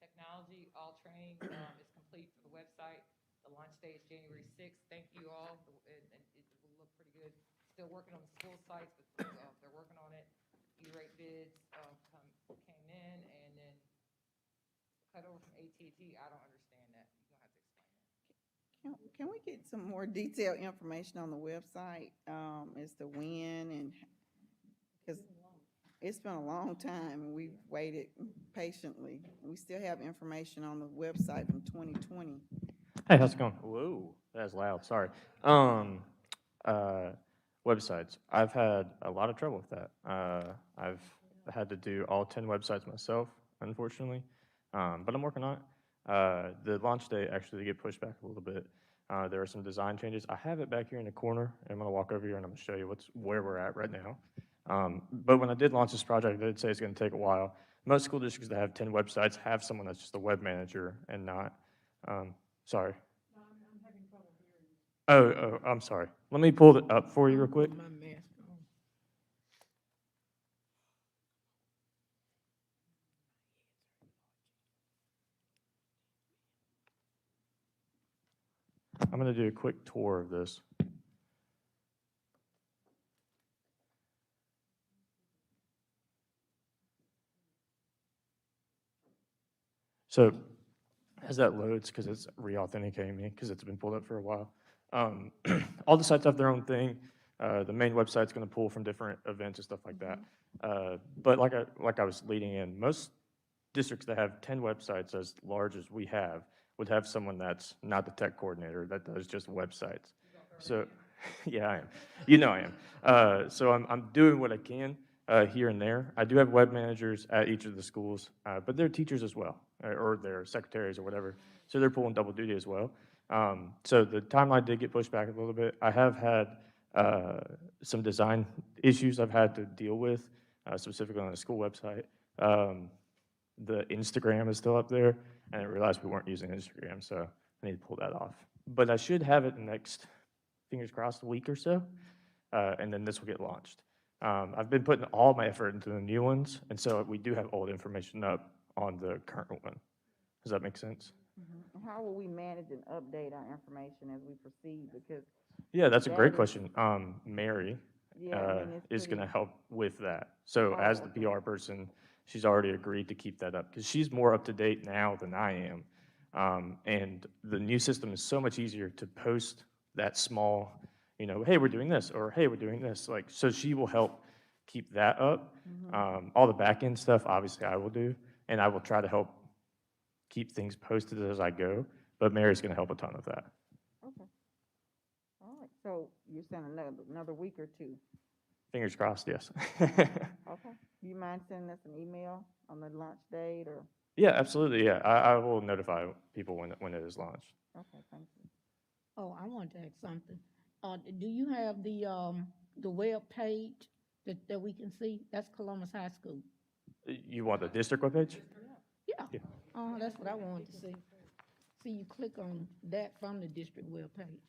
Technology, all training is complete for the website. The launch day is January 6th. Thank you all, and it will look pretty good. Still working on the school sites, but they're working on it. E-rate bids came in, and then cut over from AT&T. I don't understand that. You're gonna have to explain that. Can we get some more detailed information on the website, as to when and, because it's been a long time and we've waited patiently. We still have information on the website from 2020. Hey, how's it going? Whoa, that's loud, sorry. Uh, Websites. I've had a lot of trouble with that. I've had to do all 10 websites myself, unfortunately, but I'm working on it. The launch date actually did get pushed back a little bit. There are some design changes. I have it back here in the corner. I'm gonna walk over here and I'm gonna show you where we're at right now. But when I did launch this project, I did say it's gonna take a while. Most school districts that have 10 websites have someone that's just a web manager and not, sorry. I'm having trouble hearing you. Oh, I'm sorry. Let me pull it up for you real quick. My mask on. I'm going to do a quick tour of this. So as that loads, because it's re-authenticating me, because it's been pulled up for a while, all the sites have their own thing. The main website's going to pull from different events and stuff like that. But like I was leading in, most districts that have 10 websites as large as we have would have someone that's not the tech coordinator, that does just websites. So, yeah, I am. You know I am. So I'm doing what I can here and there. I do have web managers at each of the schools, but they're teachers as well, or they're secretaries or whatever. So they're pulling double duty as well. So the timeline did get pushed back a little bit. I have had some design issues I've had to deal with, specifically on the school website. The Instagram is still up there, and I realized we weren't using Instagram, so I need to pull that off. But I should have it in the next, fingers crossed, a week or so, and then this will get launched. I've been putting all my effort into the new ones, and so we do have old information up on the current one. Does that make sense? How will we manage and update our information as we proceed? Because Yeah, that's a That great is- question. Mary Yeah, I mean, it's is pretty. going to help with that. So Oh, as the okay. PR person, she's already agreed to keep that up because she's more up to date now than I am. And the new system is so much easier to post that small, hey, we're doing this, or hey, we're doing this. Like, so she will help keep that up. All the back end stuff, obviously, I will do, and I will try to help keep things posted as I go. But Mary's going to help a ton with that. Okay. All right, so you're saying another week or two? Fingers crossed, yes. Okay. Do you mind sending us an email on the launch date or? Yeah, absolutely. Yeah, I will notify people when it is launched. Okay, thank you. Oh, I wanted to ask something. Do you have the web page that we can see? That's Columbus High School. You want the district webpage? Yeah. Yeah. That's what I wanted to see. See, you click on that from the district web page.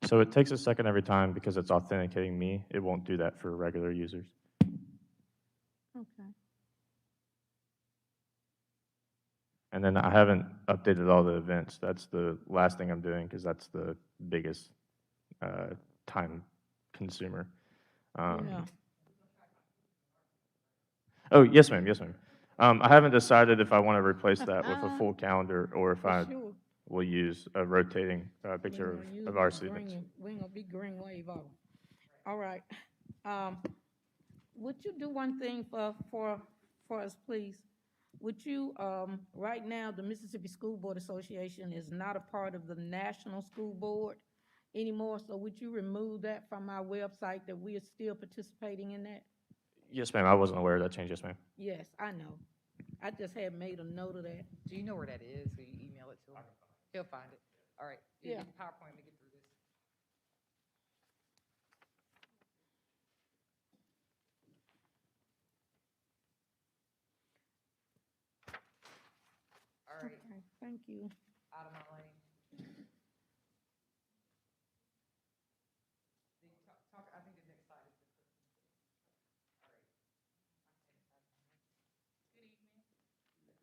So it takes a second every time because it's authenticating me. It won't do that for regular users. Okay. And then I haven't updated all the events. That's the last thing I'm doing because that's the biggest time consumer. Yeah. Oh, yes, ma'am. Yes, ma'am. I haven't decided if I want to replace that with a full calendar or if For I sure. will use a rotating picture of our students. We ain't gonna be green wave off. All right. Um, would you do one thing for us, please? Would you, right now, the Mississippi School Board Association is not a part of the National School Board anymore, so would you remove that from our website that we are still participating in that? Yes, ma'am. I wasn't aware of that change. Yes, ma'am. Yes, I know. I just had made a note of that. Do you know where that is? So you email it to him? He'll find it. All right. You Yeah. get the PowerPoint, we get through this. All right, Okay, thank you. out of my lane. I think the next slide is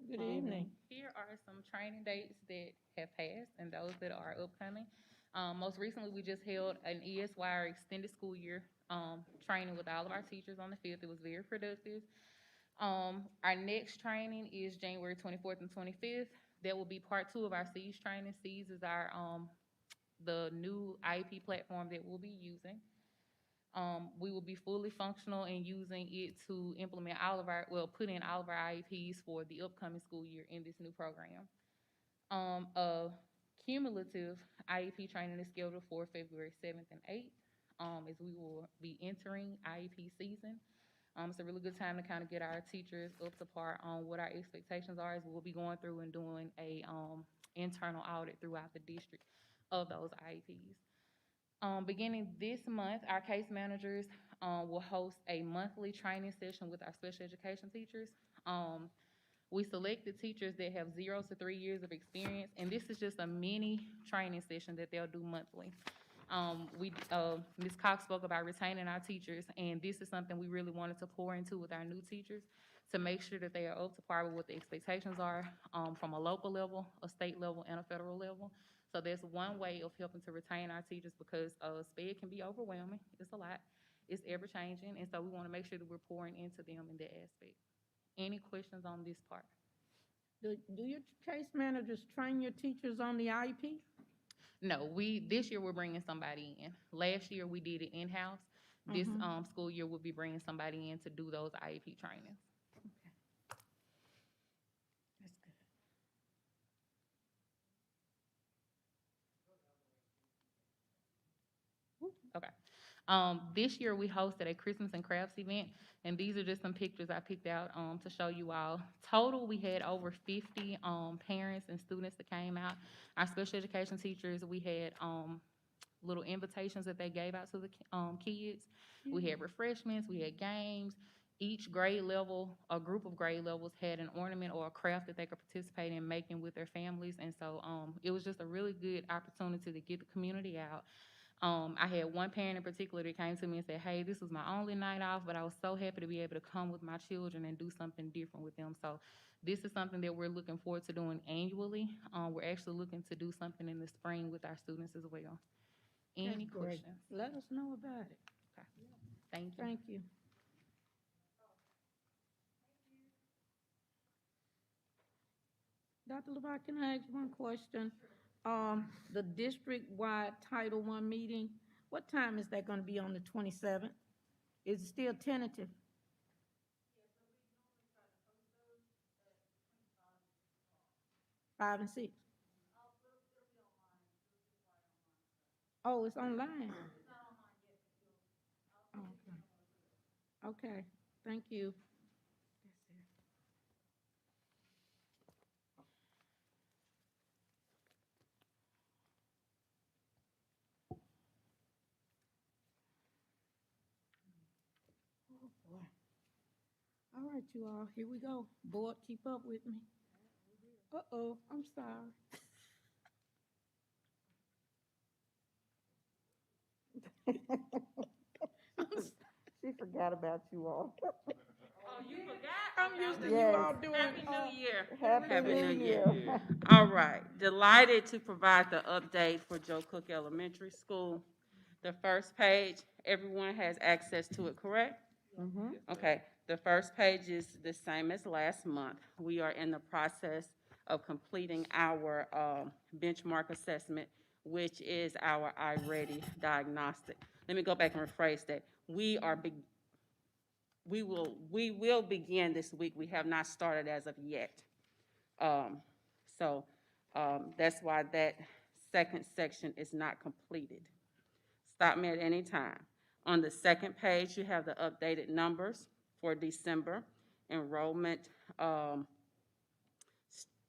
the Good evening. Here are some training dates that have passed and those that are upcoming. Most recently, we just held an ESY, or extended school year, training with all of our teachers on the 5th. It was very productive. Our next training is January 24th and 25th. That will be part 2 of our SEES training. SEES is our, the new IEP platform that we'll be using. We will be fully functional and using it to implement put in all of our IEPs for the upcoming school year in this new program. A cumulative IEP training is scheduled for February 7th and 8th, as we will be entering IEP season. It's a really good time to kind of get our teachers up to par on what our expectations are, as we'll be going through and doing a internal audit throughout the district of those IEPs. Beginning this month, our case managers will host a monthly training session with our special education teachers. We selected teachers that have 0 to 3 years of experience, and this is just a mini training session that they'll do monthly. Ms. Cox spoke about retaining our teachers, and this is something we really wanted to pour into with our new teachers to make sure that they are up to par with what the expectations are from a local level, a state level, and a federal level. So that's one way of helping to retain our teachers, because SPED can be overwhelming. It's a lot. It's ever-changing, and so we want to make sure that we're pouring into them in that aspect. Any questions on this part? Do your case managers train your teachers on the IEP? No, this year we're bringing somebody in. Last year we did it in-house. This school year we'll be bringing somebody in to do those IEP trainings. That's good. Okay. This year we hosted a Christmas and crafts event, and these are just some pictures I picked out to show you all. Total, we had over 50 parents and students that came out. Our special education teachers, we had little invitations that they gave out to the kids. We had refreshments, we had games. Each grade level, a group of grade levels, had an ornament or a craft that they could participate in making with their families, and so it was just a really good opportunity to get the community out. I had one parent in particular that came to me and said, hey, this was my only night off, but I was so happy to be able to come with my children and do something different with them. So this is something that we're looking forward to doing annually. We're actually looking to do something in the spring with our students as well. Any That's great. questions? Let us know about it. Okay. Thank you. Thank you. Dr. Levi, can I ask one question? The district-wide Title I meeting, what time is that gonna be on the 27th? Is it still tentative? Five and six? Oh, it's online? Oh, okay. Okay, thank you. Oh, boy. All right, you all, here we go. Board, keep up with me. Uh-oh, I'm sorry. She forgot about you all. Oh, you forgot? I'm used to you Yes. all doing. Happy New Year. Happy New Year. All right, delighted to provide the update for Joe Cook Elementary School. The first page, everyone has access to it, correct? Mhm. Okay, the first page is the same as last month. We are in the process of completing our benchmark assessment, which is our iReady diagnostic. Let me go back and rephrase that. We will begin this week. We have not started as of yet. That's why that second section is not completed. Stop me at any time. On the second page, you have the updated numbers for December, enrollment,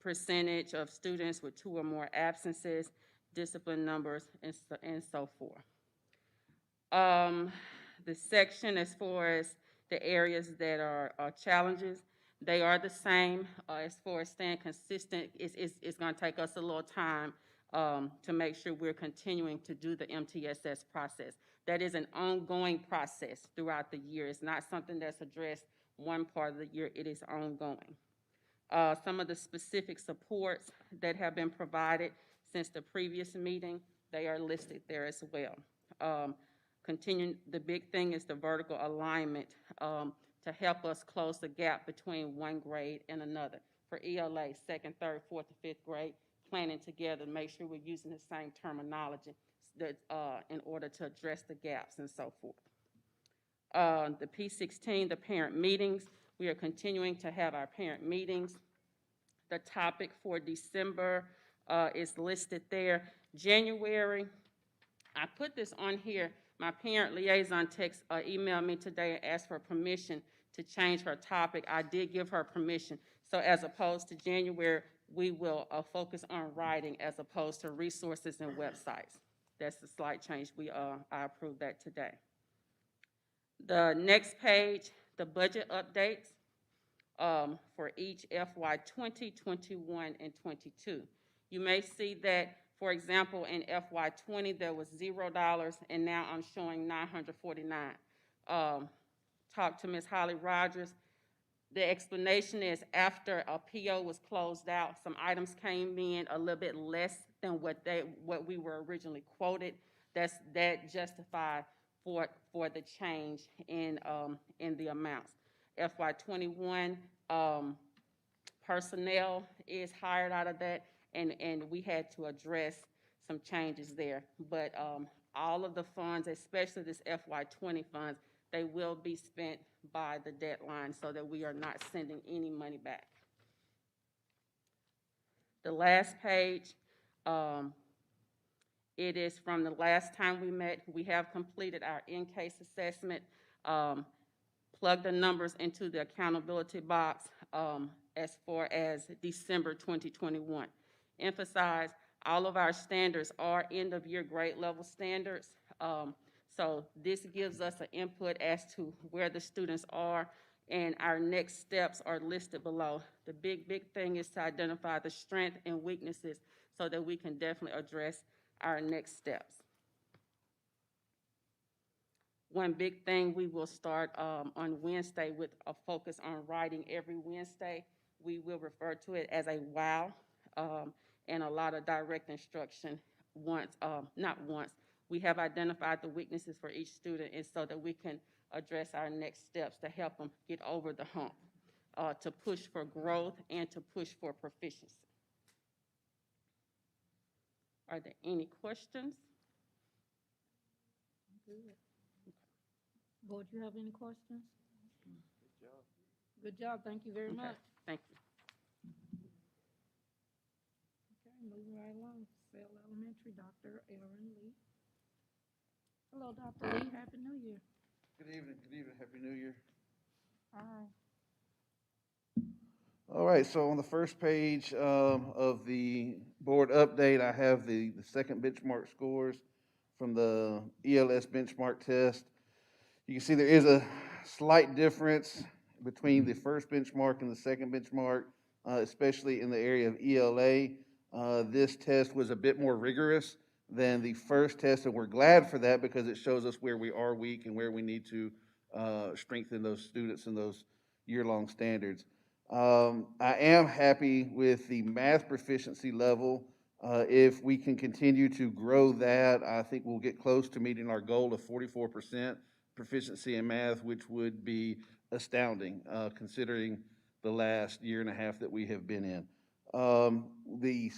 percentage of students with 2 or more absences, discipline numbers, and so forth. The section as far as the areas that are challenges, they are the same. As far as staying consistent, it's going to take us a little time to make sure we're continuing to do the MTSS process. That is an ongoing process throughout the year. It's not something that's addressed one part of the year. It is ongoing. Some of the specific supports that have been provided since the previous meeting, they are listed there as well. Continuing, the big thing is the vertical alignment to help us close the gap between one grade and another. For ELA, second, third, fourth, and fifth grade, planning together to make sure we're using the same terminology that, in order to address the gaps and so forth. The P16, the parent meetings, we are continuing to have our parent meetings. The topic for December is listed there. January, I put this on here. My parent liaison emailed me today and asked for permission to change her topic. I did give her permission. So as opposed to January, we will focus on writing as opposed to resources and websites. That's the slight change. I approved that today. The next page, the budget updates for each FY 20, 21, and 22. You may see that, for example, in FY 20, there was $0, and now I'm showing $949. Talked to Ms. Holly Rogers. The explanation is after a PO was closed out, some items came in a little bit less than what we were originally quoted. That justified for the change in the amounts. FY 21 personnel is hired out of that, and we had to address some changes there. But all of the funds, especially this FY 20 funds, they will be spent by the deadline so that we are not sending any money back. The last page, it is from the last time we met. We have completed our in-case assessment, plugged the numbers into the accountability box as far as December 2021. Emphasize all of our standards are end-of-year grade level standards. So this gives us an input as to where the students are, and our next steps are listed below. The big thing is to identify the strengths and weaknesses so that we can definitely address our next steps. One big thing, we will start on Wednesday with a focus on writing every Wednesday. We will refer to it as a WOW, and a lot of direct instruction not once. We have identified the weaknesses for each student, and so that we can address our next steps to help them get over the hump, to push for growth and to push for proficiency. Are there any questions? Board, you have any questions? Good job. Good job, thank you very Okay, much. thank you. Okay, moving right along, Sale Elementary, Dr. Aaron Lee. Hello, Dr. Lee, Happy New Year. Good evening, Happy New Year. Hi. All right, so on the first page of the board update, I have the second benchmark scores from the ELS benchmark test. You can see there is a slight difference between the first benchmark and the second benchmark, especially in the area of ELA. This test was a bit more rigorous than the first test, and we're glad for that because it shows us where we are weak and where we need to strengthen those students and those year-long standards. I am happy with the math proficiency level. If we can continue to grow that, I think we'll get close to meeting our goal of 44% proficiency in math, which would be astounding considering the last year and a half that we have been in. The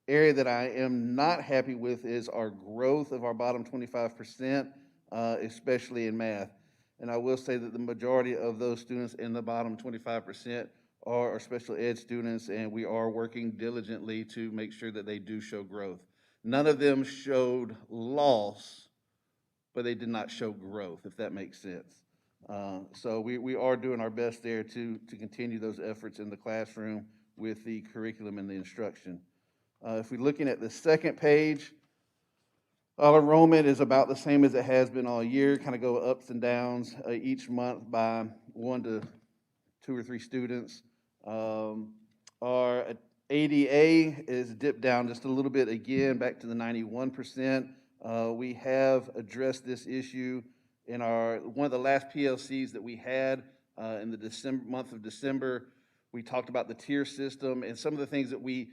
area that I am not happy with is our growth of our bottom 25%, especially in math. And I will say that the majority of those students in the bottom 25% are our special ed students, and we are working diligently to make sure that they do show growth. None of them showed loss, but they did not show growth, if that makes sense. So we are doing our best there to continue those efforts in the classroom with the curriculum and the instruction. If we're looking at the second page, enrollment is about the same as it has been all year, kind of go ups and downs each month by 1 to 2 or 3 students. Our ADA is dipped down just a little bit again, back to the 91%. We have addressed this issue in one of the last PLCs that we had in the month of December. We talked about the tier system, and some of the things that we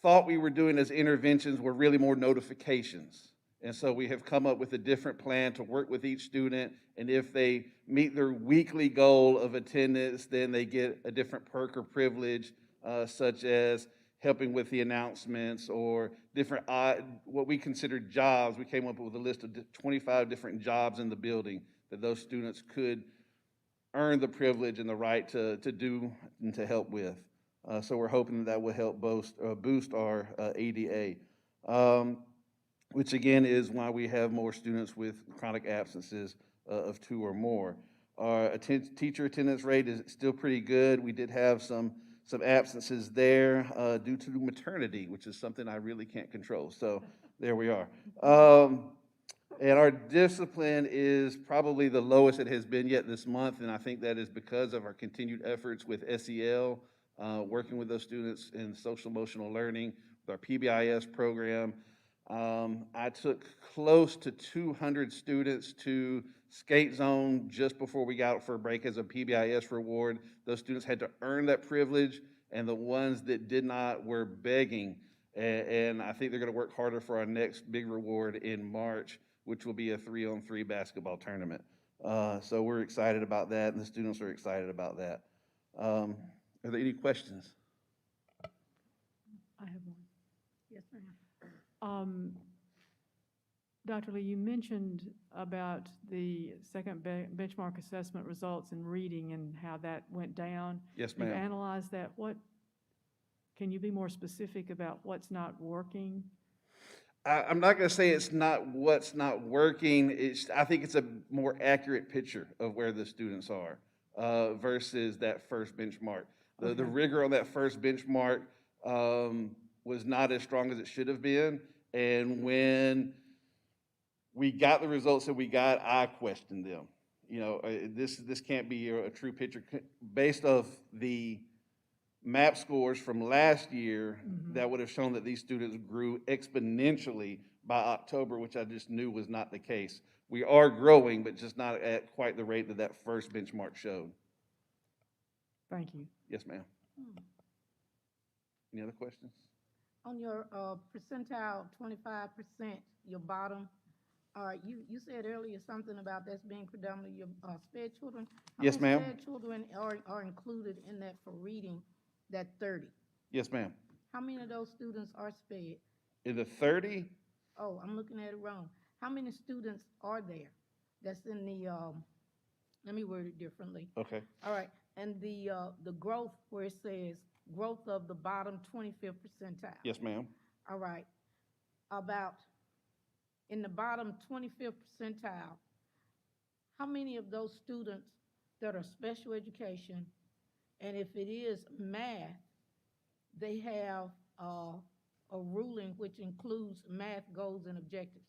thought we were doing as interventions were really more notifications. And so we have come up with a different plan to work with each student, and if they meet their weekly goal of attendance, then they get a different perk or privilege, such as helping with the announcements or different, what we consider jobs. We came up with a list of 25 different jobs in the building that those students could earn the privilege and the right to do and to help with. So we're hoping that will help boost our ADA, which again is why we have more students with chronic absences of 2 or more. Our teacher attendance rate is still pretty good. We did have some absences there due to maternity, which is something I really can't control. So there we are. And our discipline is probably the lowest it has been yet this month, and I think that is because of our continued efforts with SEL, working with those students in social emotional learning, with our PBIS program. I took close to 200 students to Skate Zone just before we got out for a break as a PBIS reward. Those students had to earn that privilege, and the ones that did not were begging. And I think they're going to work harder for our next big reward in March, which will be a 3-on-3 basketball tournament. So we're excited about that, and the students are excited about that. Are there any questions? I have one. Yes, ma'am. Dr. Lee, you mentioned about the second benchmark assessment results in reading and how that went down. Yes, You've ma'am. analyzed that. Can you be more specific about what's not working? I'm not going to say it's not what's not working. I think it's a more accurate picture of where the students are versus that first benchmark. The rigor on that first benchmark was not as strong as it should have been. And when we got the results that we got, I questioned them. This can't be a true picture based off the MAP scores from last year. That would have shown that these students grew exponentially by October, which I just knew was not the case. We are growing, but just not at quite the rate that that first benchmark showed. Thank you. Yes, ma'am. Any other questions? On your percentile 25%, your bottom, all right, you said earlier something about that's being predominantly your sped children. Yes, How many ma'am. sped children are included in that for reading, that 30? Yes, ma'am. How many of those students are sped? In the 30, Oh, I'm looking at it wrong. How many students are there that's in the, let me word it differently. okay. All right, and the growth where it says growth of the bottom 25th percentile. Yes, ma'am. All right, about in the bottom 25th percentile, how many of those students that are special education, and if it is math, they have a ruling which includes math goals and objectives?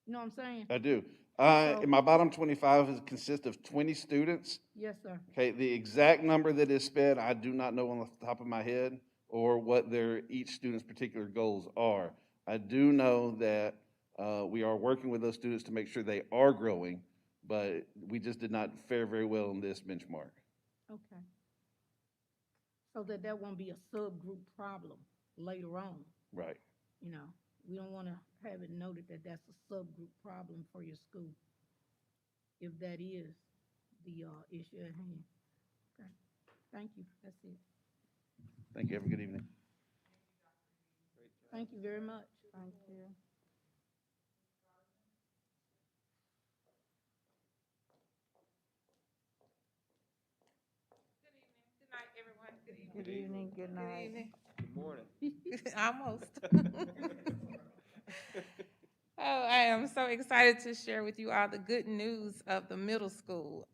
You know what I'm saying? I do. So- In my bottom 25 consists of 20 students. Yes, sir. Okay, the exact number that is sped, I do not know on the top of my head, or what their, each student's particular goals are. I do know that we are working with those students to make sure they are growing, but we just did not fare very well in this benchmark. Okay. So that won't be a subgroup problem later on. Right. You know, we don't want to have it noted that that's a subgroup problem for your school, if that is the issue at hand. Okay, thank you, that's it. Thank you. Have a good evening. Thank you very much. Thank you. Good night, everyone. Good evening. Good evening, good night. evening. Good morning. Almost. Oh, I am so excited to share with you all the good news of the middle school.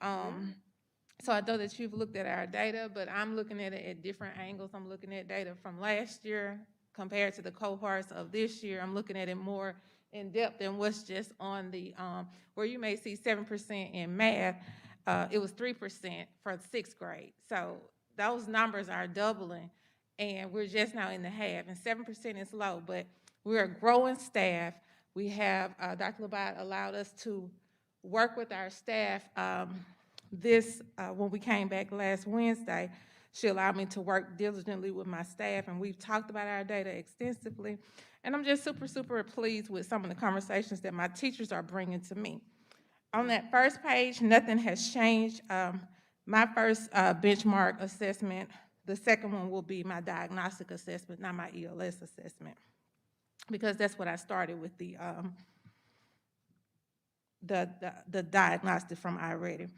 So I know that you've looked at our data, but I'm looking at it at different angles. I'm looking at data from last year compared to the cohorts of this year. I'm looking at it more in depth than what's just on the, where you may see 7% in math, it was 3% for sixth grade. So those numbers are doubling, and we're just now in the half, and 7% is low, but we're a growing staff. We have, Dr. Labat allowed us to work with our staff. When we came back last Wednesday, she allowed me to work diligently with my staff, and we've talked about our data extensively. And I'm just super, super pleased with some of the conversations that my teachers are bringing to me. On that first page, nothing has changed. My first benchmark assessment, the second one will be my diagnostic assessment, not my ELS assessment, because that's what I started with the diagnostic from iReady.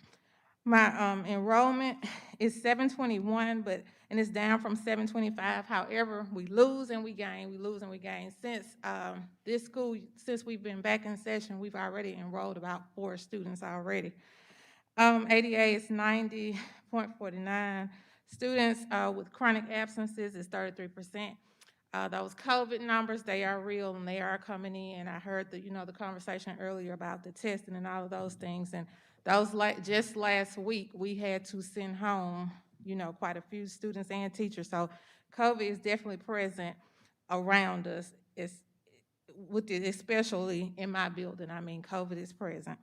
My enrollment is 721, and it's down from 725. However, we lose and we gain, we lose and we gain. Since since we've been back in session, we've already enrolled about 4 students already. ADA is 90.49. Students with chronic absences is 33%. Those COVID numbers, they are real and they are coming in. I heard the conversation earlier about the testing and all of those things. And those, just last week, we had to send home, quite a few students and teachers. So COVID is definitely present around us, especially in my building. I mean, COVID is present.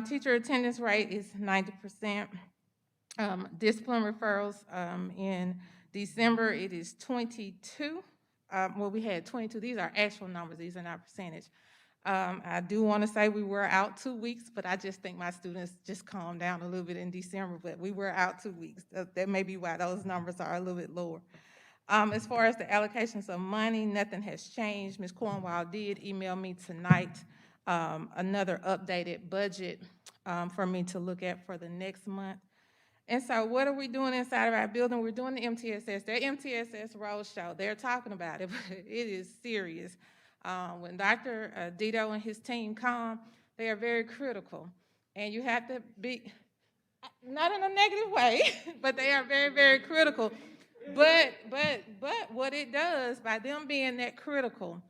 Teacher attendance rate is 90%. Discipline referrals in December, it is 22. We had 22. These are actual numbers. These are not percentage. I do want to say we were out 2 weeks, but I just think my students just calmed down a little bit in December, but we were out 2 weeks. That may be why those numbers are a little bit lower. As far as the allocations of money, nothing has changed. Ms. Cornwall did email me tonight another updated budget for me to look at for the next month. And so what are we doing inside of our building? We're doing the MTSS. Their MTSS roadshow, they're talking about it, but it is serious. When Dr. Dito and his team come, they are very critical. And you have to be, not in a negative way, but they are very, very critical. But what it does, by them being that critical,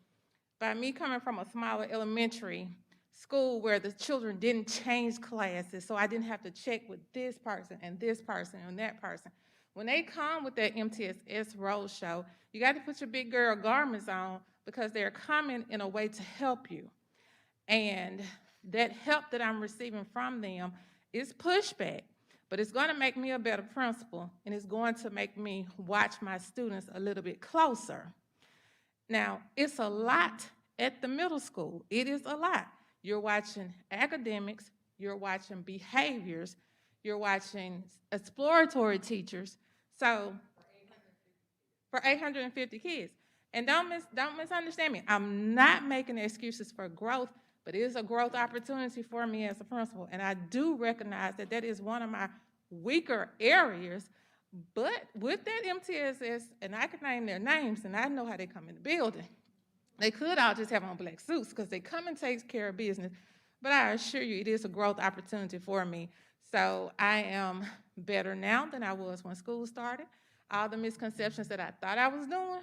by me coming from a smaller elementary school where the children didn't change classes, so I didn't have to check with this person and that person. When they come with that MTSS roadshow, you got to put your big girl garments on because they're coming in a way to help you. And that help that I'm receiving from them is pushback, but it's going to make me a better principal, and it's going to make me watch my students a little bit closer. Now, it's a lot at the middle school. It is a lot. You're watching academics, you're watching behaviors, you're watching exploratory teachers. So, for 850 kids. And don't misunderstand me. I'm not making excuses for growth, but it is a growth opportunity for me as a principal. And I do recognize that that is one of my weaker areas. But with that MTSS, and I can name their names, and I know how they come in the building. They could all just have on black suits because they come and take care of business. But I assure you, it is a growth opportunity for me. So I am better now than I was when school started. All the misconceptions that I thought I was doing,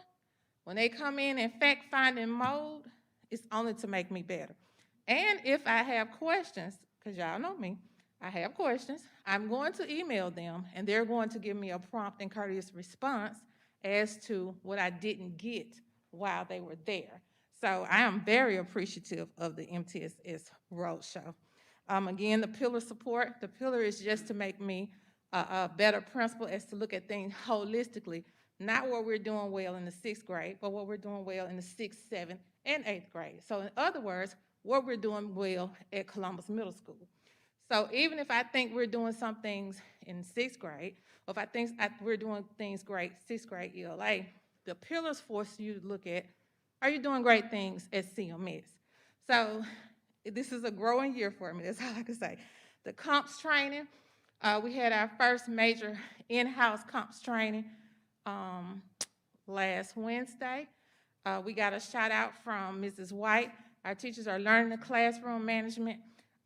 when they come in fact-finding mode, it's only to make me better. And if I have questions, because y'all know me, I have questions, I'm going to email them, and they're going to give me a prompt and courteous response as to what I didn't get while they were there. So I am very appreciative of the MTSS Roadshow. Again, the pillar support, the pillar is just to make me a better principal as to look at things holistically, not what we're doing well in the 6th grade, but what we're doing well in the 6th, 7th, and 8th grade. So in other words, what we're doing well at Columbus Middle School. So even if I think we're doing some things in 6th grade, or if I think we're doing things great 6th grade ELA, the pillars force you to look at, are you doing great things at CMS? So this is a growing year for me, that's all I can say. The comps training, we had our first major in-house comps training last Wednesday. We got a shout out from Mrs. White. Our teachers are learning the classroom management.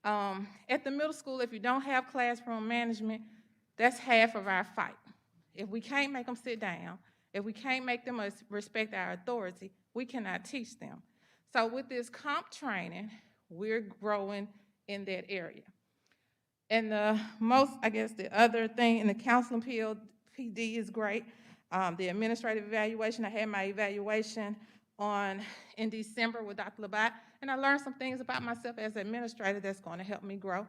At the middle school, if you don't have classroom management, that's half of our fight. If we can't make them sit down, if we can't make them respect our authority, we cannot teach them. So with this comp training, we're growing in that area. And the other thing in the counseling PD is great. The administrative evaluation, I had my evaluation in December with Dr. Labat, and I learned some things about myself as an administrator that's going to help me grow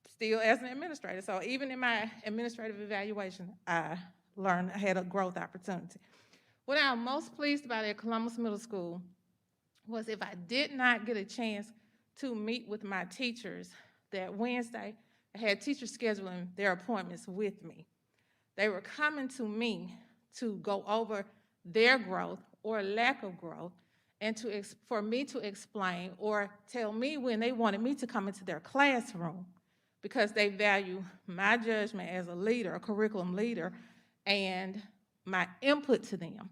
still as an administrator. So even in my administrative evaluation, I had a growth opportunity. What I'm most pleased about at Columbus Middle School was if I did not get a chance to meet with my teachers that Wednesday, I had teachers scheduling their appointments with me. They were coming to me to go over their growth or lack of growth, and for me to explain or tell me when they wanted me to come into their classroom, because they value my judgment as a leader, a curriculum leader, and my input to them.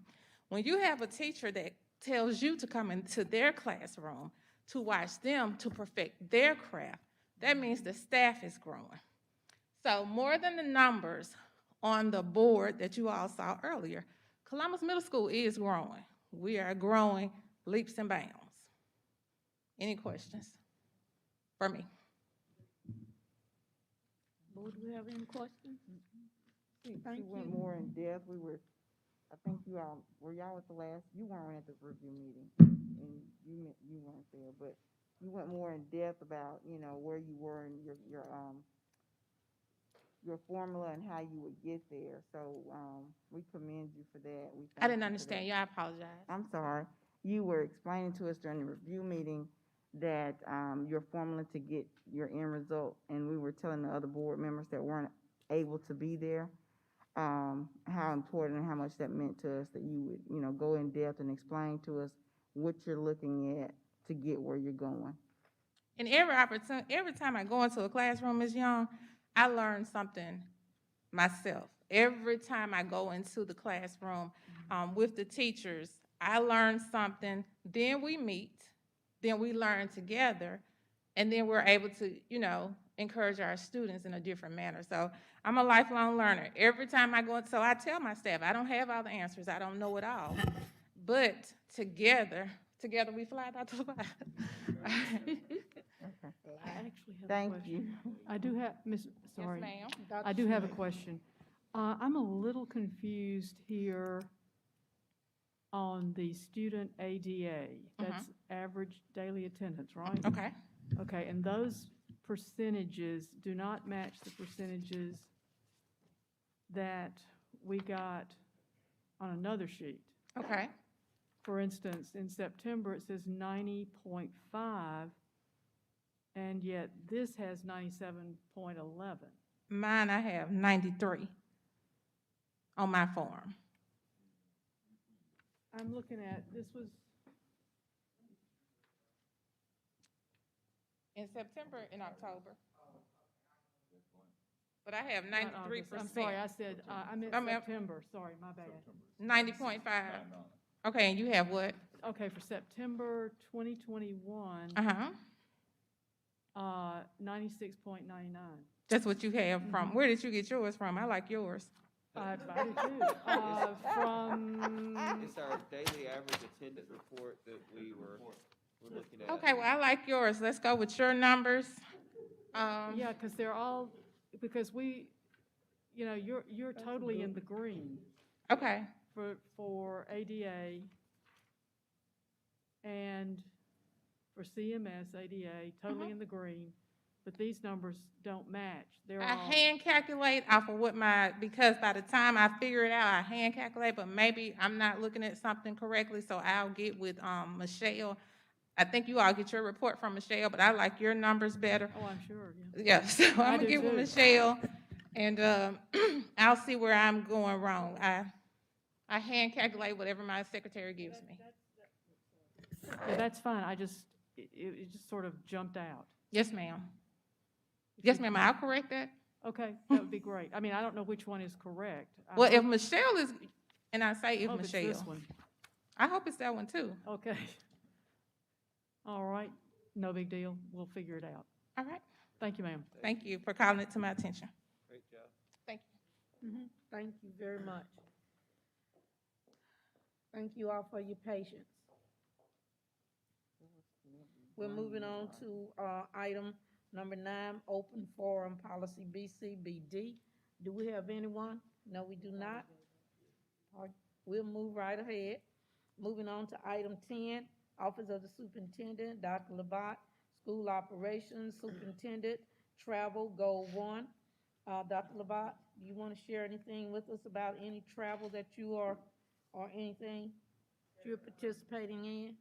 When you have a teacher that tells you to come into their classroom to watch them to perfect their craft, that means the staff is growing. So more than the numbers on the board that you all saw earlier, Columbus Middle School is growing. We are growing leaps and bounds. Any questions for me? Board, do we have any questions? Thank We went you. more in depth. I think were y'all at the last, you weren't at the review meeting, and you weren't there, but you went more in depth about, where you were in your formula and how you would get there. So, we commend you for that. I didn't understand you. I apologize. I'm sorry. You were explaining to us during the review meeting that, your formula to get your end result, and we were telling the other board members that weren't able to be there, how important and how much that meant to us, that you would, go in depth and explain to us what you're looking at to get where you're going. And every time I go into a classroom, Ms. Young, I learn something myself. Every time I go into the classroom with the teachers, I learn something. Then we meet, then we learn together, and then we're able to, encourage our students in a different manner. So I'm a lifelong learner. Every time I go, so I tell my staff, I don't have all the answers. I don't know it all. But together we fly, Dr. Labat. I actually have a Thank question. you. I do have, sorry. Yes, ma'am. I do have a question. I'm a little confused here on the student ADA. That's average daily attendance, right? Okay, Okay, and those percentages do not match the percentages that we got on another sheet. okay. For instance, in September, it says 90.5, and yet this has 97.11. Mine, I have 93 on my form. I'm looking at, this was, In September and October. But I have not 93%. August. I'm sorry, I said, I meant I mean, September, sorry, my bad. 90.5. Okay, and you have what? Okay, for September 2021, Uh-huh. 96.99. That's what you have from, where did you get yours from? I like yours. I do too. From, It's our daily average attendance report that we're looking at. Okay, well, I like yours. Let's go with your numbers. yeah, because they're all, because we, you know, you're totally in the green Okay, for ADA and for CMS, ADA, totally in the green, but these numbers don't match. They're I all, hand calculate off of what because by the time I figure it out, I hand calculate, but maybe I'm not looking at something correctly, so I'll get with, Michelle. I think you all get your report from Michelle, but I like your numbers better. oh, I'm sure, yeah. Yeah, so I'm I gonna do get with too. Michelle, and, I'll see where I'm going wrong. I hand calculate whatever my secretary gives me. Yeah, that's fine. It just sort of jumped out. Yes, ma'am. If Yes, you- ma'am, I'll correct that. Okay, that would be great. I mean, I don't know which one is correct. I Well, if hope- Michelle is, and I say if hope it's this Michelle, one. I hope it's that one too. Okay. All right, no big deal. We'll figure it out. All right, Thank you, ma'am. thank you for calling it to my attention. Great job. Thank you. Thank you very much. Thank you all for your patience. We're moving on to item number 9, open forum policy BCBD. Do we have anyone? No, we do not. All right, we'll move right ahead. Moving on to item 10, Office of the Superintendent, Dr. Labat, School Operations Superintendent, Travel, Goal 1. Dr. Labat, do you want to share anything with us about any travel that you are, or anything you're participating in?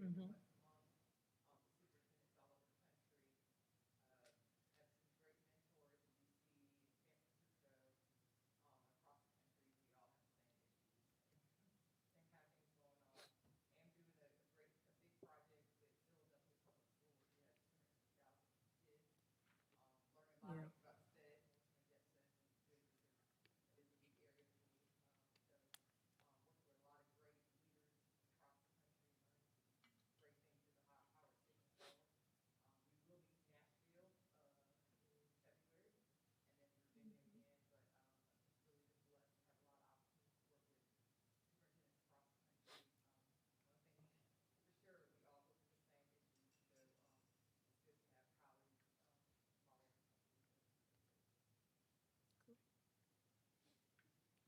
Mhm. Yeah.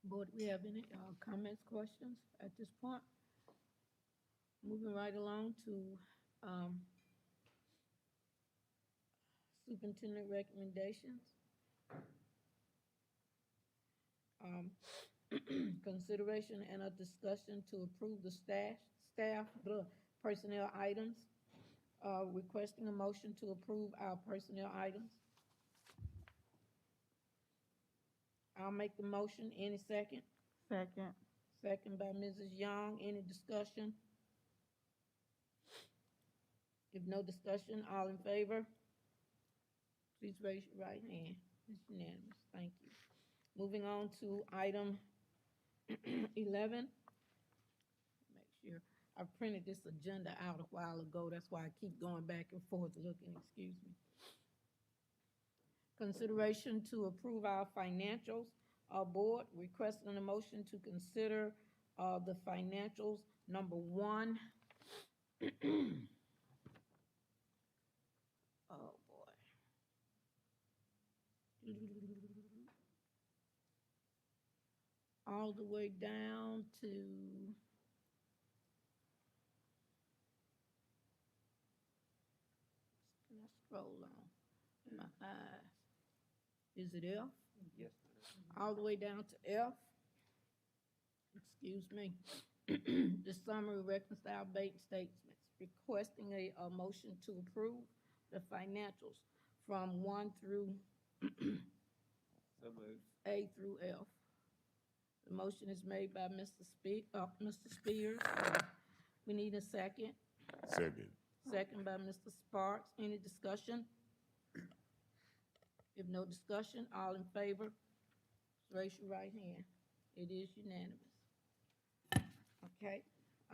Board, we have any comments, questions at this point? Moving right along to superintendent recommendations. Consideration and a discussion to approve the staff personnel items. Requesting a motion to approve our personnel items. I'll make the motion. Any second? Second. Second by Mrs. Young. Any discussion? If no discussion, all in favor? Please raise your right hand. It's unanimous. Thank you. Moving on to item 11. Make sure. I printed this agenda out a while ago. That's why I keep going back and forth looking. Excuse me. Consideration to approve our financials. Board requesting a motion to consider, the financials. Number one. Oh, boy. All the way down to. Can I scroll on? In my eyes. Is it F? Yes, All the way down to F. Excuse me. The summary reconciled bank statements, requesting a motion to approve the financials from 1 through so moved. A through F. The motion is made by Mr. Spears. We need a second. Second. Second by Mr. Sparks. Any discussion? If no discussion, all in favor, raise your right hand. It is unanimous. Okay,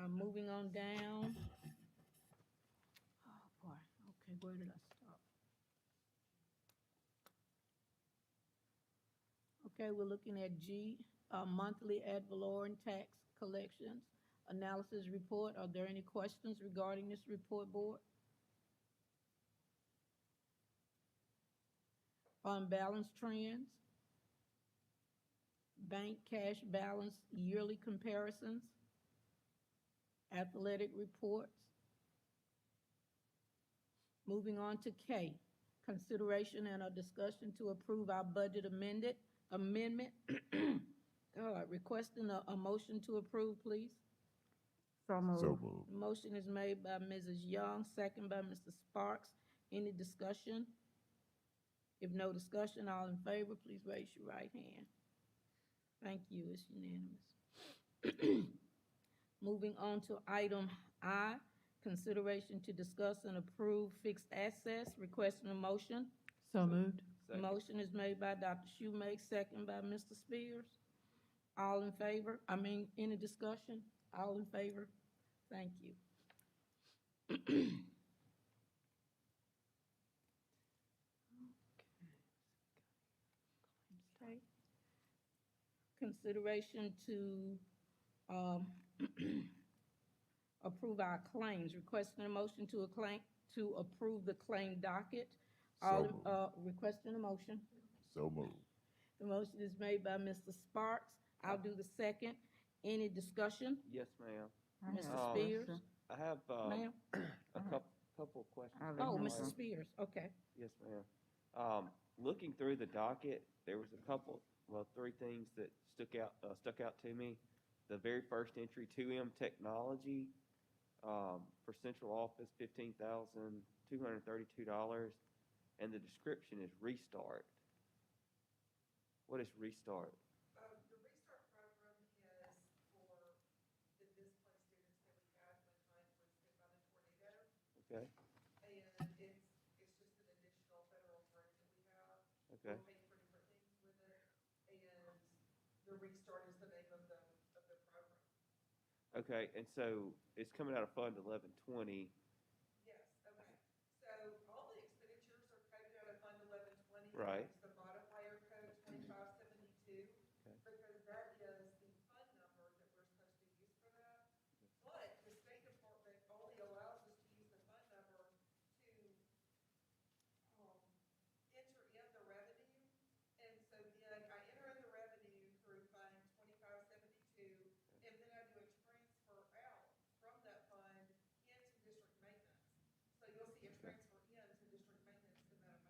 moving on down. Oh, boy, okay, where did I stop? Okay, we're looking at G, monthly ad valorem tax collections analysis report. Are there any questions regarding this report, board? Fund balance trends, bank cash balance yearly comparisons, athletic reports. Moving on to K, consideration and a discussion to approve our budget amendment. Requesting a motion to approve, please. So moved. So moved. Motion is made by Mrs. Young, second by Mr. Sparks. Any discussion? If no discussion, all in favor, please raise your right hand. Thank you, it's unanimous. Moving on to item I, consideration to discuss and approve fixed assets, requesting a motion. So moved. Second. Motion is made by Dr. Shoemake, second by Mr. Spears. All in favor? Any discussion? All in favor? Thank you. Okay. Consideration to, approve our claims, requesting a motion to approve the claim docket. All, requesting a motion. So moved. The motion is made by Mr. Sparks. I'll do the second. Any discussion? Yes, ma'am. I have Mr. a Spears? question. I have, Ma'am? a couple of questions. I'll let Oh, him Mr. go. Spears, okay. Yes, ma'am. Looking through the docket, there was a couple, well, three things that stuck out to me. The very first entry, 2M Technology, for central office, $15,232, and the description is restart. What is restart? The Restart program is for the displaced students that we had when Hunt was hit by the tornado. Okay, And it's just an additional federal grant that we have. okay, We're paying for different things with it. And the Restart is the name of the program. okay, and so it's coming out of Fund 1120. Yes, okay. So all the expenditures are coded out of Fund 1120. Right. It's the modifier code 2572. Okay. Because that is the fund number that we're supposed to use for that. But the State Department only allows us to use the fund number to, enter in the revenue. And so then I enter in the revenue through Fund 2572, and then I do a transfer out from that fund into district maintenance. So you'll see a transfer into district maintenance in that amount.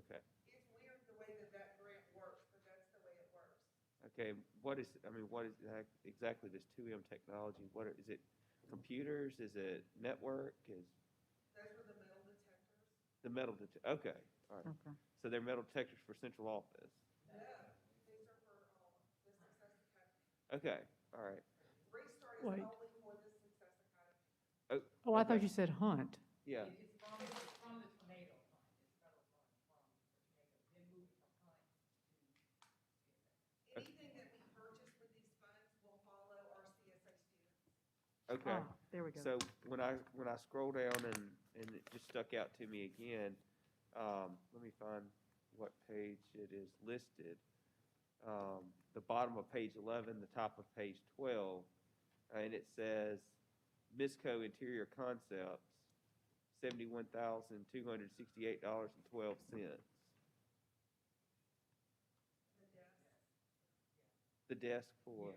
Okay, It's weird the way that grant works, but that's the way it works. okay, what is exactly this 2M Technology? Is it computers? Is it network? Is Those were the metal detectors. the okay, all right. Okay. So they're metal detectors for central office. No, these are for the Success Academy. Okay, all right. Restart is Wait. only for the Success Academy. Oh, I thought okay. you said Hunt. Yeah, It's from the tornado fund, it's federal funds from the tornado, then moving from Hunt to anything that we purchase with these funds will follow our CSA students. okay. Ah, there we go. So when I scroll down and it just stuck out to me again, let me find what page it is listed. The bottom of page 11, the top of page 12, and it says Misco Interior Concepts, $71,268.12. The desk for,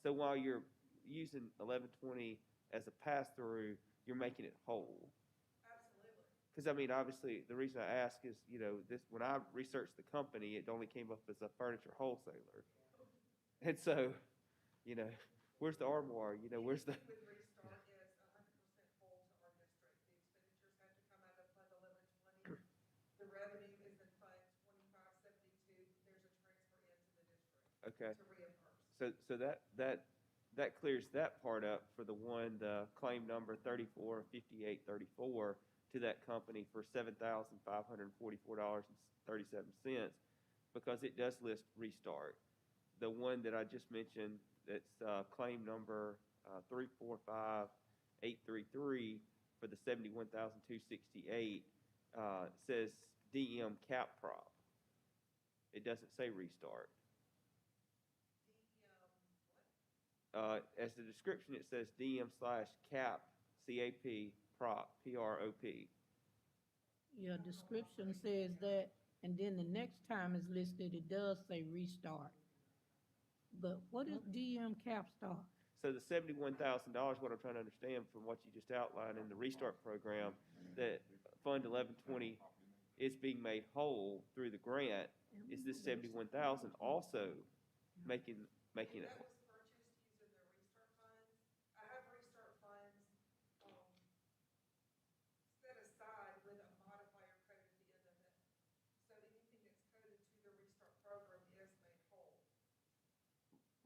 so while you're using 1120 as a pass-through, you're making it whole. Absolutely. Because, I mean, obviously, the reason I ask is, this, when I researched the company, it only came up as a furniture wholesaler. And so, where's the armoire? Where's the, With Restart is 100% full to our district. The expenditures have to come out of Fund 1120. The revenue is in Fund 2572. There's a transfer into the district okay. to reimburse. So that clears that part up for the one, the claim number 345834 to that company for $7,544.37, because it does list Restart. The one that I just mentioned, that's claim number 345833 for the $71,268 says DM Cap Prop. It doesn't say Restart. As the description, it says DM/cap, CAP, prop, PROP. Your description says that, and then the next time it's listed, it does say Restart. But what is DM Capstar? So the $71,000, what I'm trying to understand from what you just outlined in the Restart program, that Fund 1120 is being made whole through the grant, is this $71,000 also making it That whole? was purchased using the Restart funds. I have Restart funds, set aside with a modifier code at the end of it. So anything that's coded to the Restart program is made whole.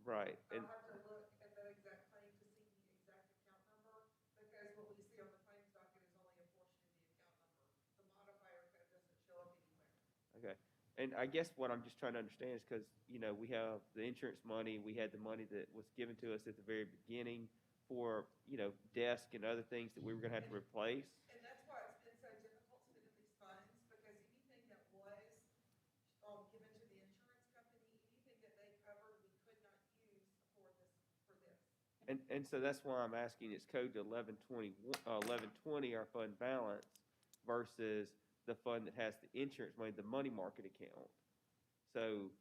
Right. And I'll have to look at that exact claim to see the exact account number, because what we see on the claims docket is only a portion of the account number. The modifier code doesn't show up anywhere. okay. And I guess what I'm just trying to understand is because, we have the insurance money, we had the money that was given to us at the very beginning for, desk and other things that we were going to have to replace. And that's why it's been so difficult spending these funds, because anything that was given to the insurance company, anything that they covered, we could not use for this. And so that's why I'm asking, it's code to 1120, our fund balance versus the fund that has the insurance money, the money market account. So,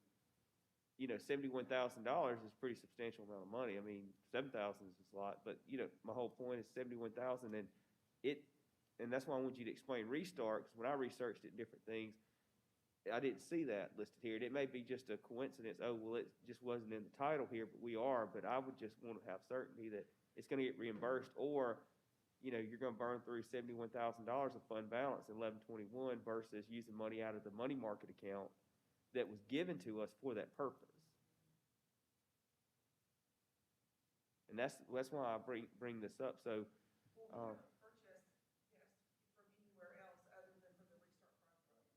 $71,000 is a pretty substantial amount of money. I mean, 7,000 is a lot, but, my whole point is 71,000, and that's why I want you to explain Restart, because when I researched it, different things, I didn't see that listed here. And it may be just a coincidence, oh, well, it just wasn't in the title here, but we are, but I would just want to have certainty that it's going to get reimbursed, or, you're going to burn through $71,000 of fund balance in 1121 versus using money out of the money market account that was given to us for that purpose. And that's why I bring this up. So, Well, we haven't purchased, from anywhere else other than from the Restart program.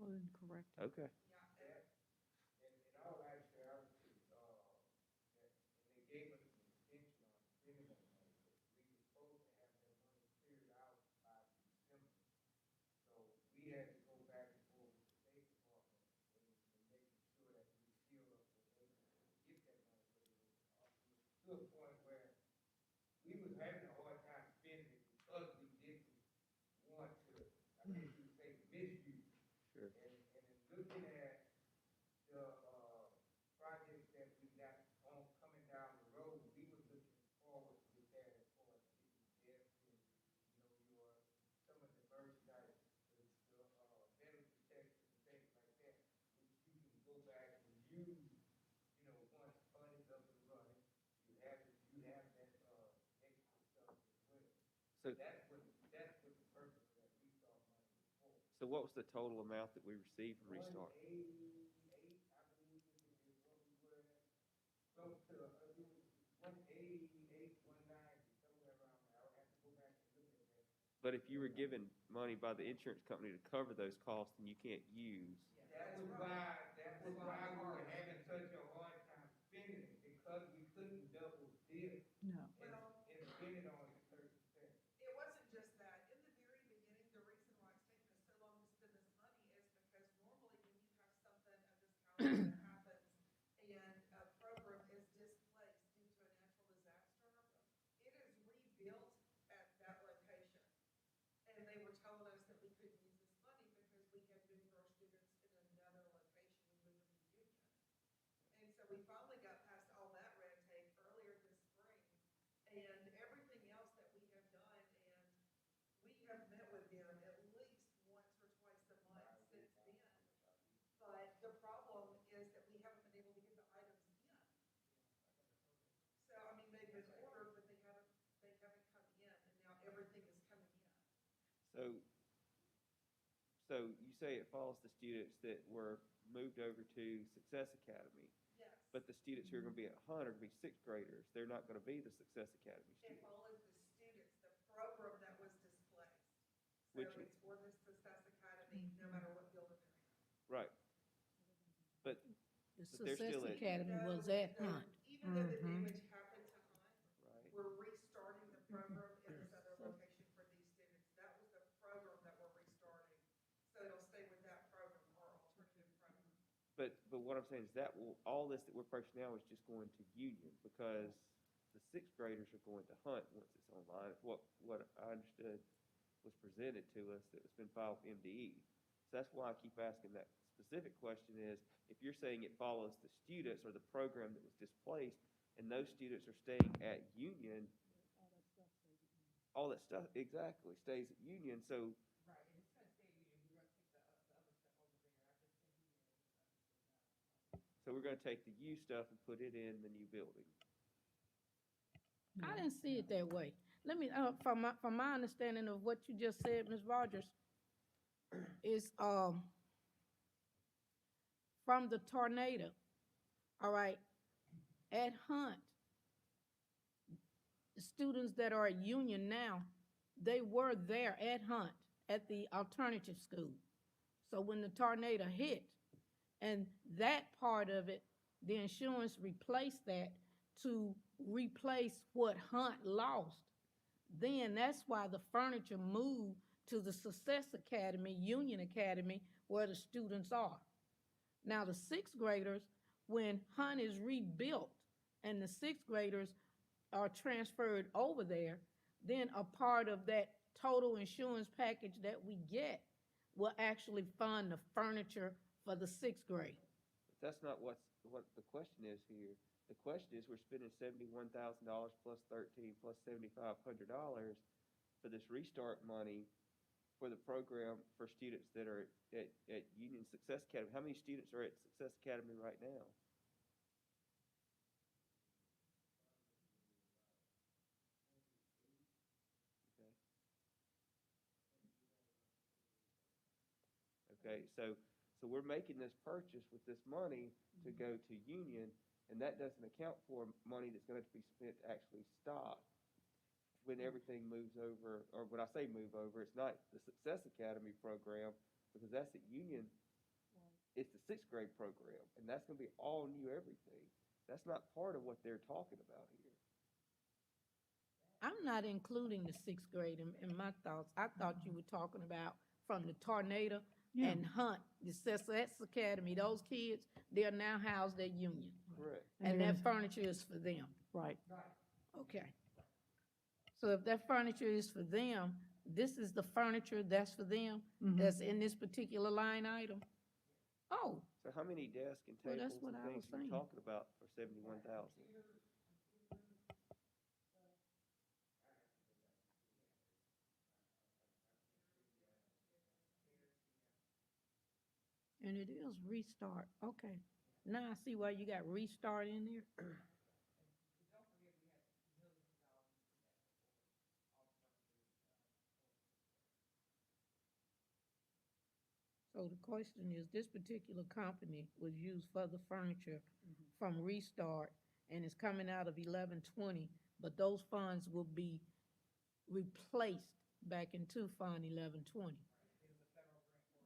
Well, then correct it. okay. Yeah, In all actuality, and they gave us an extension on spending that money, but we were supposed to have that money cleared out by December. So we had to go back and forth with the State Department and making sure that we still were able to get that money, but it was to a point where we was having a hard time spending it because we didn't want to, I guess you would say, misuse. Sure. And in looking at the projects that we got on coming down the road, we were looking forward with that as far as getting desks and, your, some of the merchandise, the metal detectors and things like that, which you can go back and use, once fund is up and running, you have that, extra stuff as well. So, That's what the purpose of that Restart money was for. so what was the total amount that we received from Restart? 188, I believe, is what we were at. Close to, it was 188, 190, somewhere around there. I'll have to go back and look at that. But if you were given money by the insurance company to cover those costs, then you can't use. That was why we were having such a hard spending it because we couldn't double dip No. and spend it on it 30%. It wasn't just that. In the very beginning, the reason why it's taken us so long to spend this money is because normally when you have something of this caliber that happens and a program is displaced due to a natural disaster, it is rebuilt at that location. And they were telling us that we couldn't use this money because we had moved our students in another location. We moved them to Union. And so we finally got past all that red tape earlier this spring. And everything else that we have done, and we have met with them at least once or twice a month since then. But the problem is that we haven't been able to get the items in. So, I mean, they've been ordered, but they haven't come in, and now everything is coming in. So you say it follows the students that were moved over to Success Academy, Yes. but the students who are going to be at Hunt are going to be sixth graders. They're not going to be the Success Academy It students. follows the students, the program that was displaced. So Which- it's for the Success Academy, no matter what building they're in. Right. But The But they're Success still at- Academy was at Hunt. Even though the damage happened to Hunt, right. we're restarting the program in this other location for these students. That was the program that we're restarting. So it'll stay with that program, our alternative program. But what I'm saying is that all this that we're approaching now is just going to Union because the sixth graders are going to Hunt once it's online. What I understood was presented to us that has been filed with MDE. So that's why I keep asking that specific question is, if you're saying it follows the students or the program that was displaced, and those students are staying at Union, all that stuff exactly stays at Union, so. Right, and it's gonna stay Union, we're gonna take the other stuff over there, I just said Union. So we're gonna take the U stuff and put it in the new building. I didn't see it that way. Let me, from my understanding of what you just said, Ms. Rogers, is, from the tornado, all right, at Hunt, the students that are at Union now, they were there at Hunt, at the alternative school. So when the tornado hit, and that part of it, the insurance replaced that to replace what Hunt lost. Then that's why the furniture moved to the Success Academy, Union Academy, where the students are. Now, the sixth graders, when Hunt is rebuilt and the sixth graders are transferred over there, then a part of that total insurance package that we get will actually fund the furniture for the sixth grade. But that's not what the question is here. The question is, we're spending $71,000 plus 13 plus $7,500 for this restart money for the program for students that are at Union Success Academy. How many students are at Success Academy right now? Okay, so we're making this purchase with this money to go to Union, and that doesn't account for money that's going to be spent to actually stop when everything moves over, or when I say move over, it's not the Success Academy program, because that's at Union. It's the sixth grade program, and that's going to be all new everything. That's not part of what they're talking about here. I'm not including the sixth grade in my thoughts. I thought you were talking about from the tornado and Hunt, the Success Academy, those kids, they're now housed at Union. Correct. And that furniture is for them. Right. Okay. So if that furniture is for them, this is the furniture that's for them, that's in this particular line item? Oh, So how many desks and Well, tables that's what and I things was are you saying. talking about for 71,000? and it is restart, okay. Now I see why you got restart in there. So the question is, this particular company was used for the furniture from Restart, and it's coming out of 1120, but those funds will be replaced back into Fund 1120.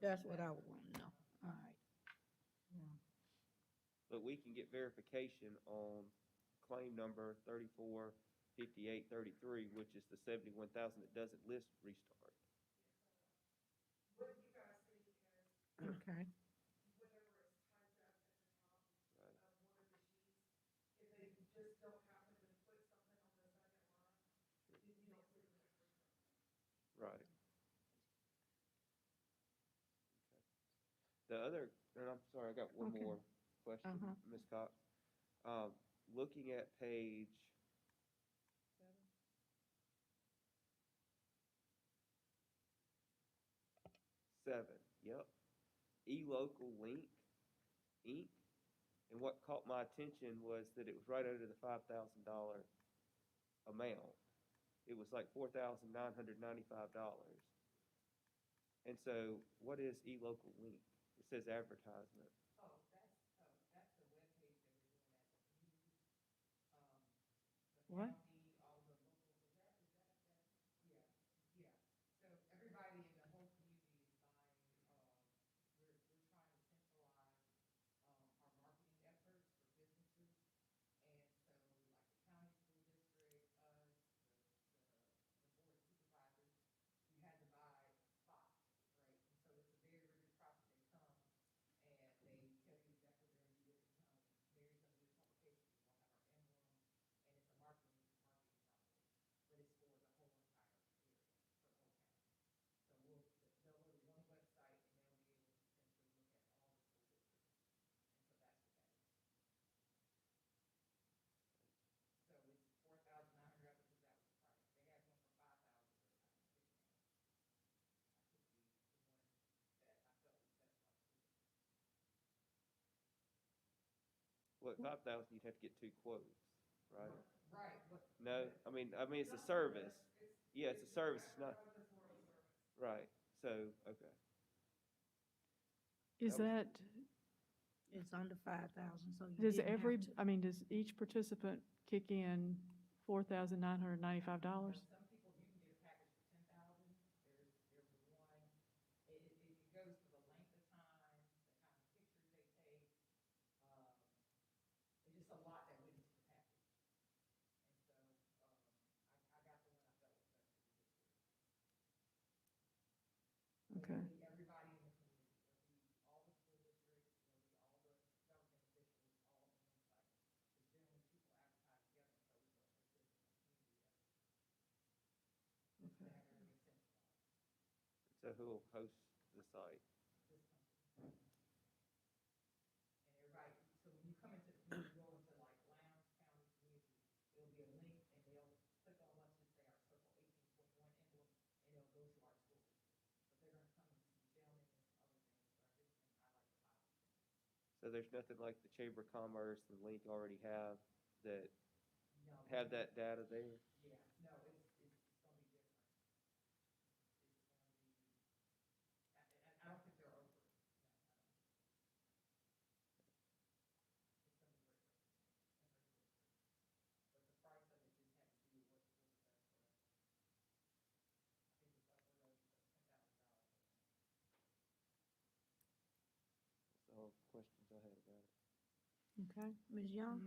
That's what I would want to know. All right. but we can get verification on claim number 345833, which is the 71,000 that doesn't list restart. What you guys see is Okay. whatever is typed up at the top Right. of one of the sheets. If they just don't happen to put something on the second line, you don't see the next restart. Right. The other, and I'm sorry, I got one Okay. more question, Uh-huh. Ms. Cox. Looking at page 7, yep. E-local link, Inc. And what caught my attention was that it was right under the $5,000 amount. It was like $4,995. And so what is e-local link? It says advertisement. What? Well, at 5,000, you'd have to get 2 quotes, right? Right. No, it's a service. Yeah, it's a service, it's not. Right, so, okay. Is That that, It's under 5,000, so you does didn't have every, to. I mean, does each participant kick in $4,995? Okay. So who will host the site? So there's nothing like the Chamber of Commerce and Link already have that have that data there? That's all the questions I had about it. Okay, Ms. Young?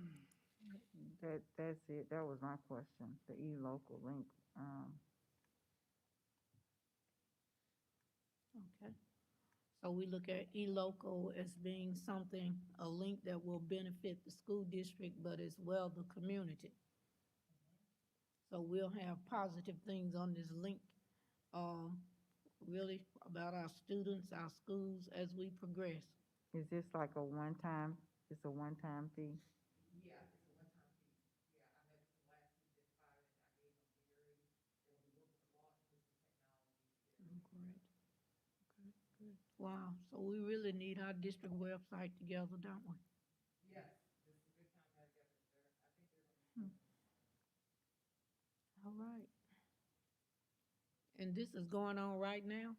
That's it. That was my question, the e-local link. Okay. So we look at e-local as being something, a link that will benefit the school district, but as well the community. So we'll have positive things on this link, really about our students, our schools as we progress. Is this like a one-time, it's a one-time fee? Oh, great. Okay, good. Wow, so we really need our district website together, don't we? Hmm. All right. And this is going on right now?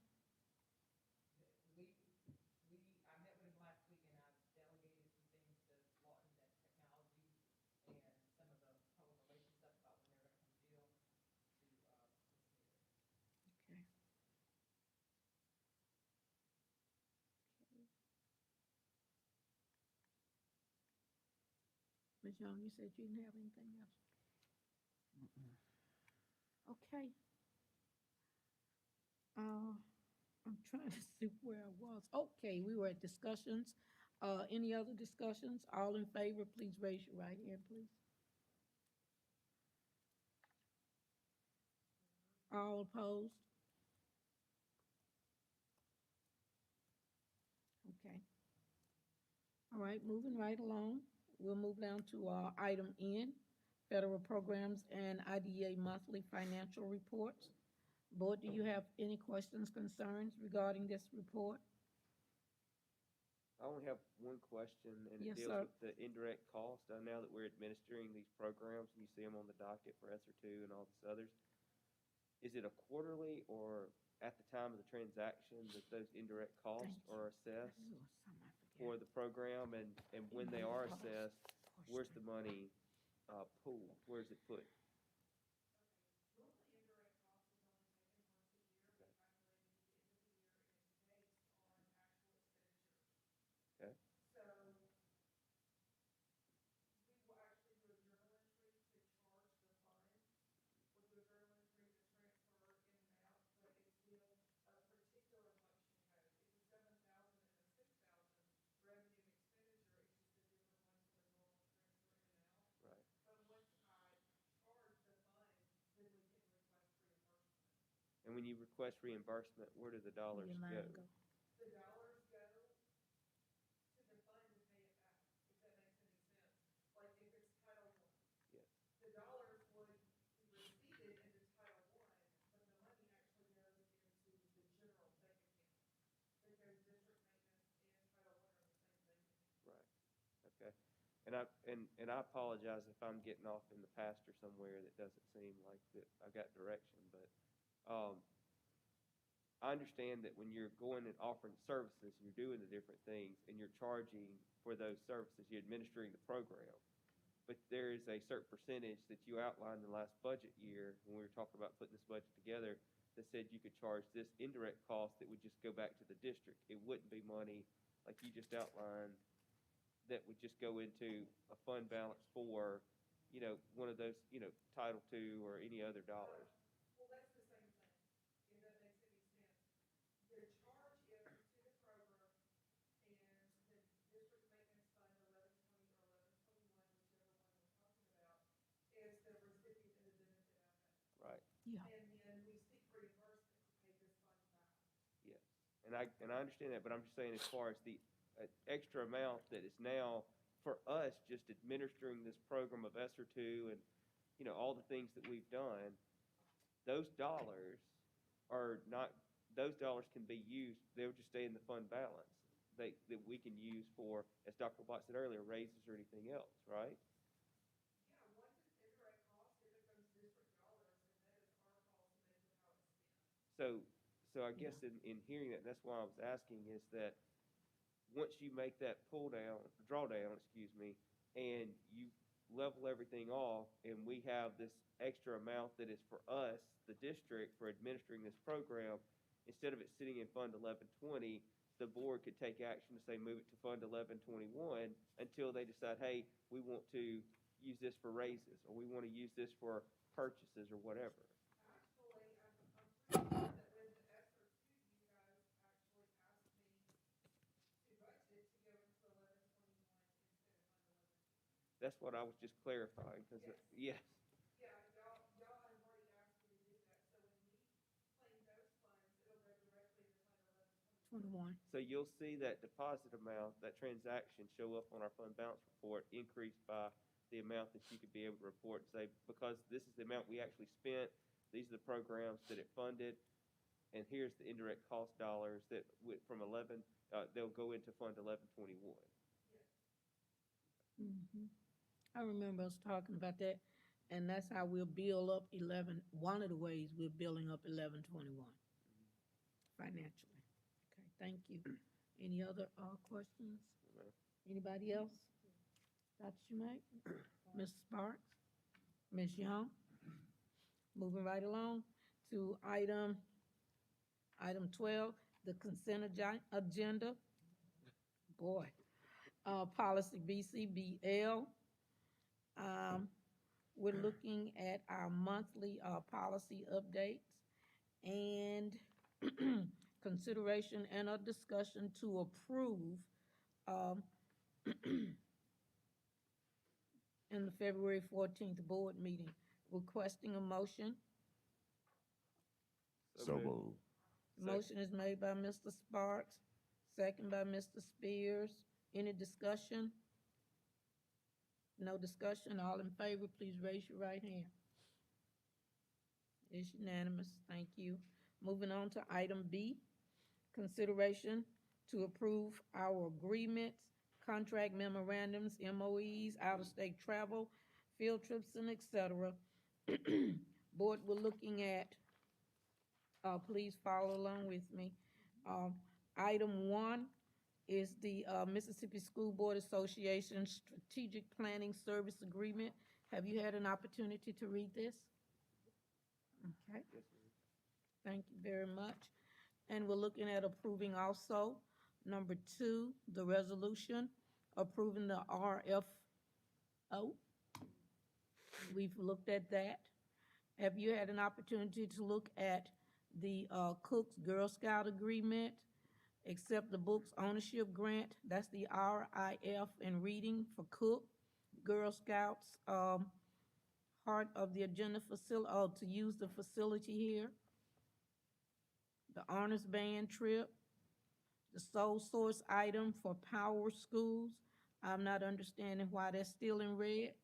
Okay. Ms. Young, you said you didn't have anything else? Okay. I'm trying to see where I was. Okay, we were at discussions. Any other discussions? All in favor, please raise your right hand, please. All opposed? Okay. All right, moving right along. We'll move down to item N, federal programs and IDEA monthly financial reports. Board, do you have any questions, concerns regarding this report? I only have one question, and it Yes, deals sir. with the indirect cost. Now that we're administering these programs, and you see them on the docket for ESER 2 and all this others, is it a quarterly or at the time of the transaction that those indirect costs Thank you. are assessed Ooh, something I for forgot. the program? And when they are assessed, where's the money pooled? Where's it put? Okay. So we will actually do a journal entry to charge the fund. We'll do a journal entry to transfer in and out, but it's with a particular function code. It's a 7,000 and a 6,000 revenue and expenditure. It's just a different one for the normal transfer in and out. Right. But once I charge the fund, then we can request reimbursement. And when you request reimbursement, where do the dollars Your go? line go. The dollars go to the fund to pay it back, if that makes any sense. Like if it's Title I. Yes. The dollars would be received into Title I, but the money actually goes into the general bank account. Because district maintenance and Title I are the same bank account. Right. Okay. And I apologize if I'm getting off in the pasture somewhere that doesn't seem like that I've got direction, but I understand that when you're going and offering services, you're doing the different things, and you're charging for those services, you're administering the program. But there is a certain percentage that you outlined in the last budget year when we were talking about putting this budget together that said you could charge this indirect cost that would just go back to the district. It wouldn't be money like you just outlined that would just go into a fund balance for, one of those, Title II or any other dollars. Well, that's the same thing, if that makes any sense. The charge is to the program and the district maintenance fund, 1120 or 1121, whichever one we're talking about, is the recipient of the benefit out of that. Right. Yeah. And then we seek reimbursement to pay this fund back. Yes. And I understand that, but I'm just saying as far as the extra amount that is now for us just administering this program of ESER 2 and, all the things that we've done, those dollars are not, those dollars can be used, they'll just stay in the fund balance that we can use for, as Dr. Watt said earlier, raises or anything else, right? Yeah, once it's indirect cost, it becomes district dollars, and that is our policy making how it's spent. So I guess in hearing that, that's why I was asking is that once you make that drawdown, and you level everything off, and we have this extra amount that is for us, the district, for administering this program, instead of it sitting in Fund 1120, the board could take action to say move it to Fund 1121 until they decide, hey, we want to use this for raises, or we want to use this for purchases or whatever. Actually, I'm pretty sure that with the ESER 2, you guys actually asked me to budget to go into 1121 instead of Fund 1120. That's what I was just clarifying, because, yes. Yeah, y'all have already asked me to do that, so when we claim those funds, it'll go directly into Fund 1121. 21. So you'll see that deposit amount, that transaction show up on our fund balance report increased by the amount that you could be able to report and say, because this is the amount we actually spent, these are the programs that it funded, and here's the indirect cost dollars that went from they'll go into Fund 1121. Mm-hmm. I remember us talking about that, and that's how we'll build up one of the ways we're building up 1121 financially. Okay, thank you. Any other questions? No. Anybody else? Dr. Schumake? Ms. Sparks? Ms. Young? Moving right along to item 12, the consent agenda. Boy, policy BCBL, We're looking at our monthly, policy updates and consideration and a discussion to approve, um, in the February 14th board meeting, requesting a motion. So moved. Motion is made by Mr. Sparks, second by Mr. Spears. Any discussion? No discussion, all in favor, please raise your right hand. It's unanimous, thank you. Moving on to item B, consideration to approve our agreements, contract memorandums, MOEs, out-of-state travel, field trips, and et cetera. Board, we're looking at, please follow along with me. Item 1 is the Mississippi School Board Association Strategic Planning Service Agreement. Have you had an opportunity to read this? Okay. Thank you very much. And we're looking at approving also, number 2, the resolution approving the RFO. We've looked at that. Have you had an opportunity to look at the Cook's Girl Scout Agreement, accept the books ownership grant? That's the RIF and reading for Cook Girl Scouts, part of the agenda facility, to use the facility here. The honors band trip, the sole source item for Power Schools. I'm not understanding why that's still in red.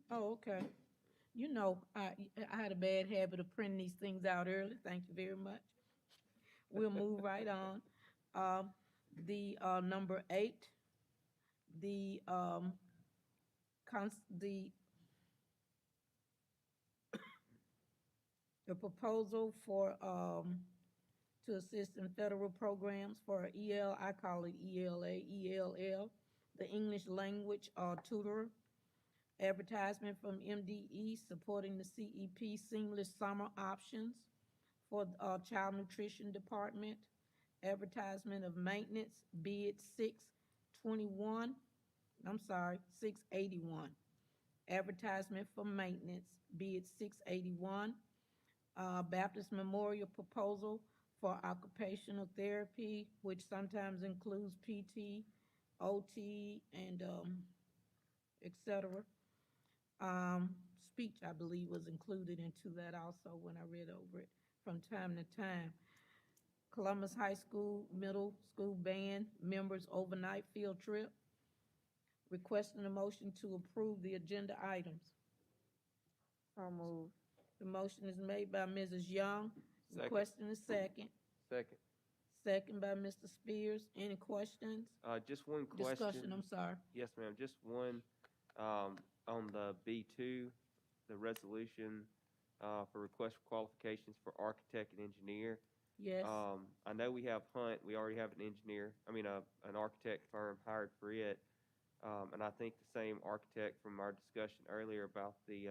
Oh, okay. You know, I had a bad habit of printing these things out early. Thank you very much. We'll move right on. The number 8, the the proposal for to assist in federal programs for I call it ELA, ELL, the English language tutor. Advertisement from MDE supporting the CEP Seamless Summer Options for Child Nutrition Department. Advertisement of maintenance, bid 681, 681. Advertisement for maintenance, bid 681. Baptist Memorial proposal for occupational therapy, which sometimes includes PT, OT, and et cetera. Speech, I believe, was included into that also when I read over it from time to time. Columbus High School Middle School Band members overnight field trip. Requesting a motion to approve the agenda items. So moved. The motion is made by Mrs. Young. Second. Requesting a second. Second. Second by Mr. Spears. Any questions? Just one question. Discussion, I'm sorry. Yes, ma'am, just one, on the B2, the resolution, for request for qualifications for architect and engineer. Yes. I know we have Hunt, we already have an engineer, an architect firm hired for it. And I think the same architect from our discussion earlier about the,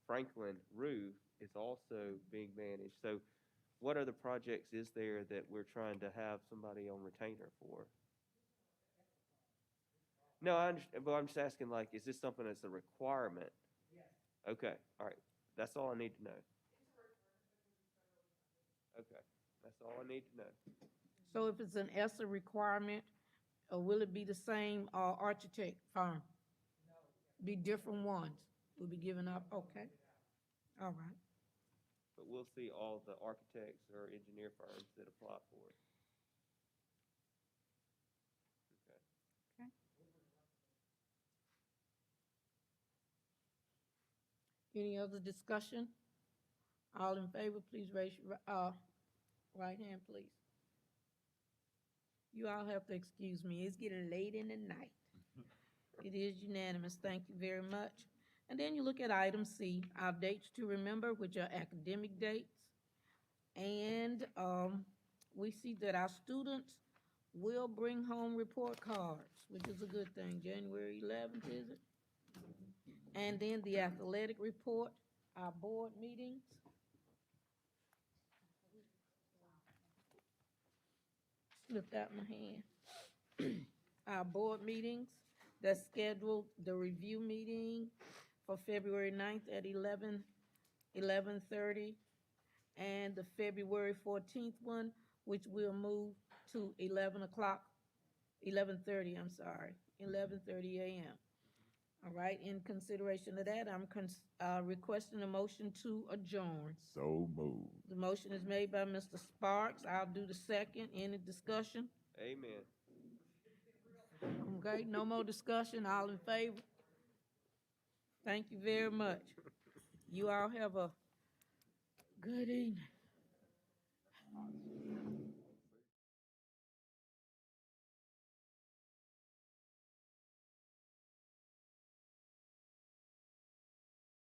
Franklin roof is also being managed. So what other projects is there that we're trying to have somebody on retainer for? No, I understand, but I'm just asking, like, is this something that's a requirement? Yes. Okay, all right, that's all I need to know. Okay, that's all I need to know. So if it's an ESSA requirement, will it be the same architect firm? No. Be different ones? Will be given up, okay. All right. But we'll see all the architects or engineer firms that apply for it. Okay. Any other discussion? All in favor, please raise your right hand, please. You all have to excuse me. It's getting late in the night. It is unanimous. Thank you very much. And then you look at item C, our dates to remember, which are academic dates. And we see that our students will bring home report cards, which is a good thing. January 11th, is it? And then the athletic report, our board meetings. Slipped out my hand. our board meetings that's scheduled, the review meeting for February 9th at 11:30, and the February 14th one, which we'll move to 11 o'clock, 11:30, I'm sorry, 11:30 a.m. All right, in consideration of that, I'm requesting a motion to adjourn. So moved. The motion is made by Mr. Sparks. I'll do the second. Any discussion? Amen. Okay, no more discussion. All in favor? Thank you very much. You all have a good evening.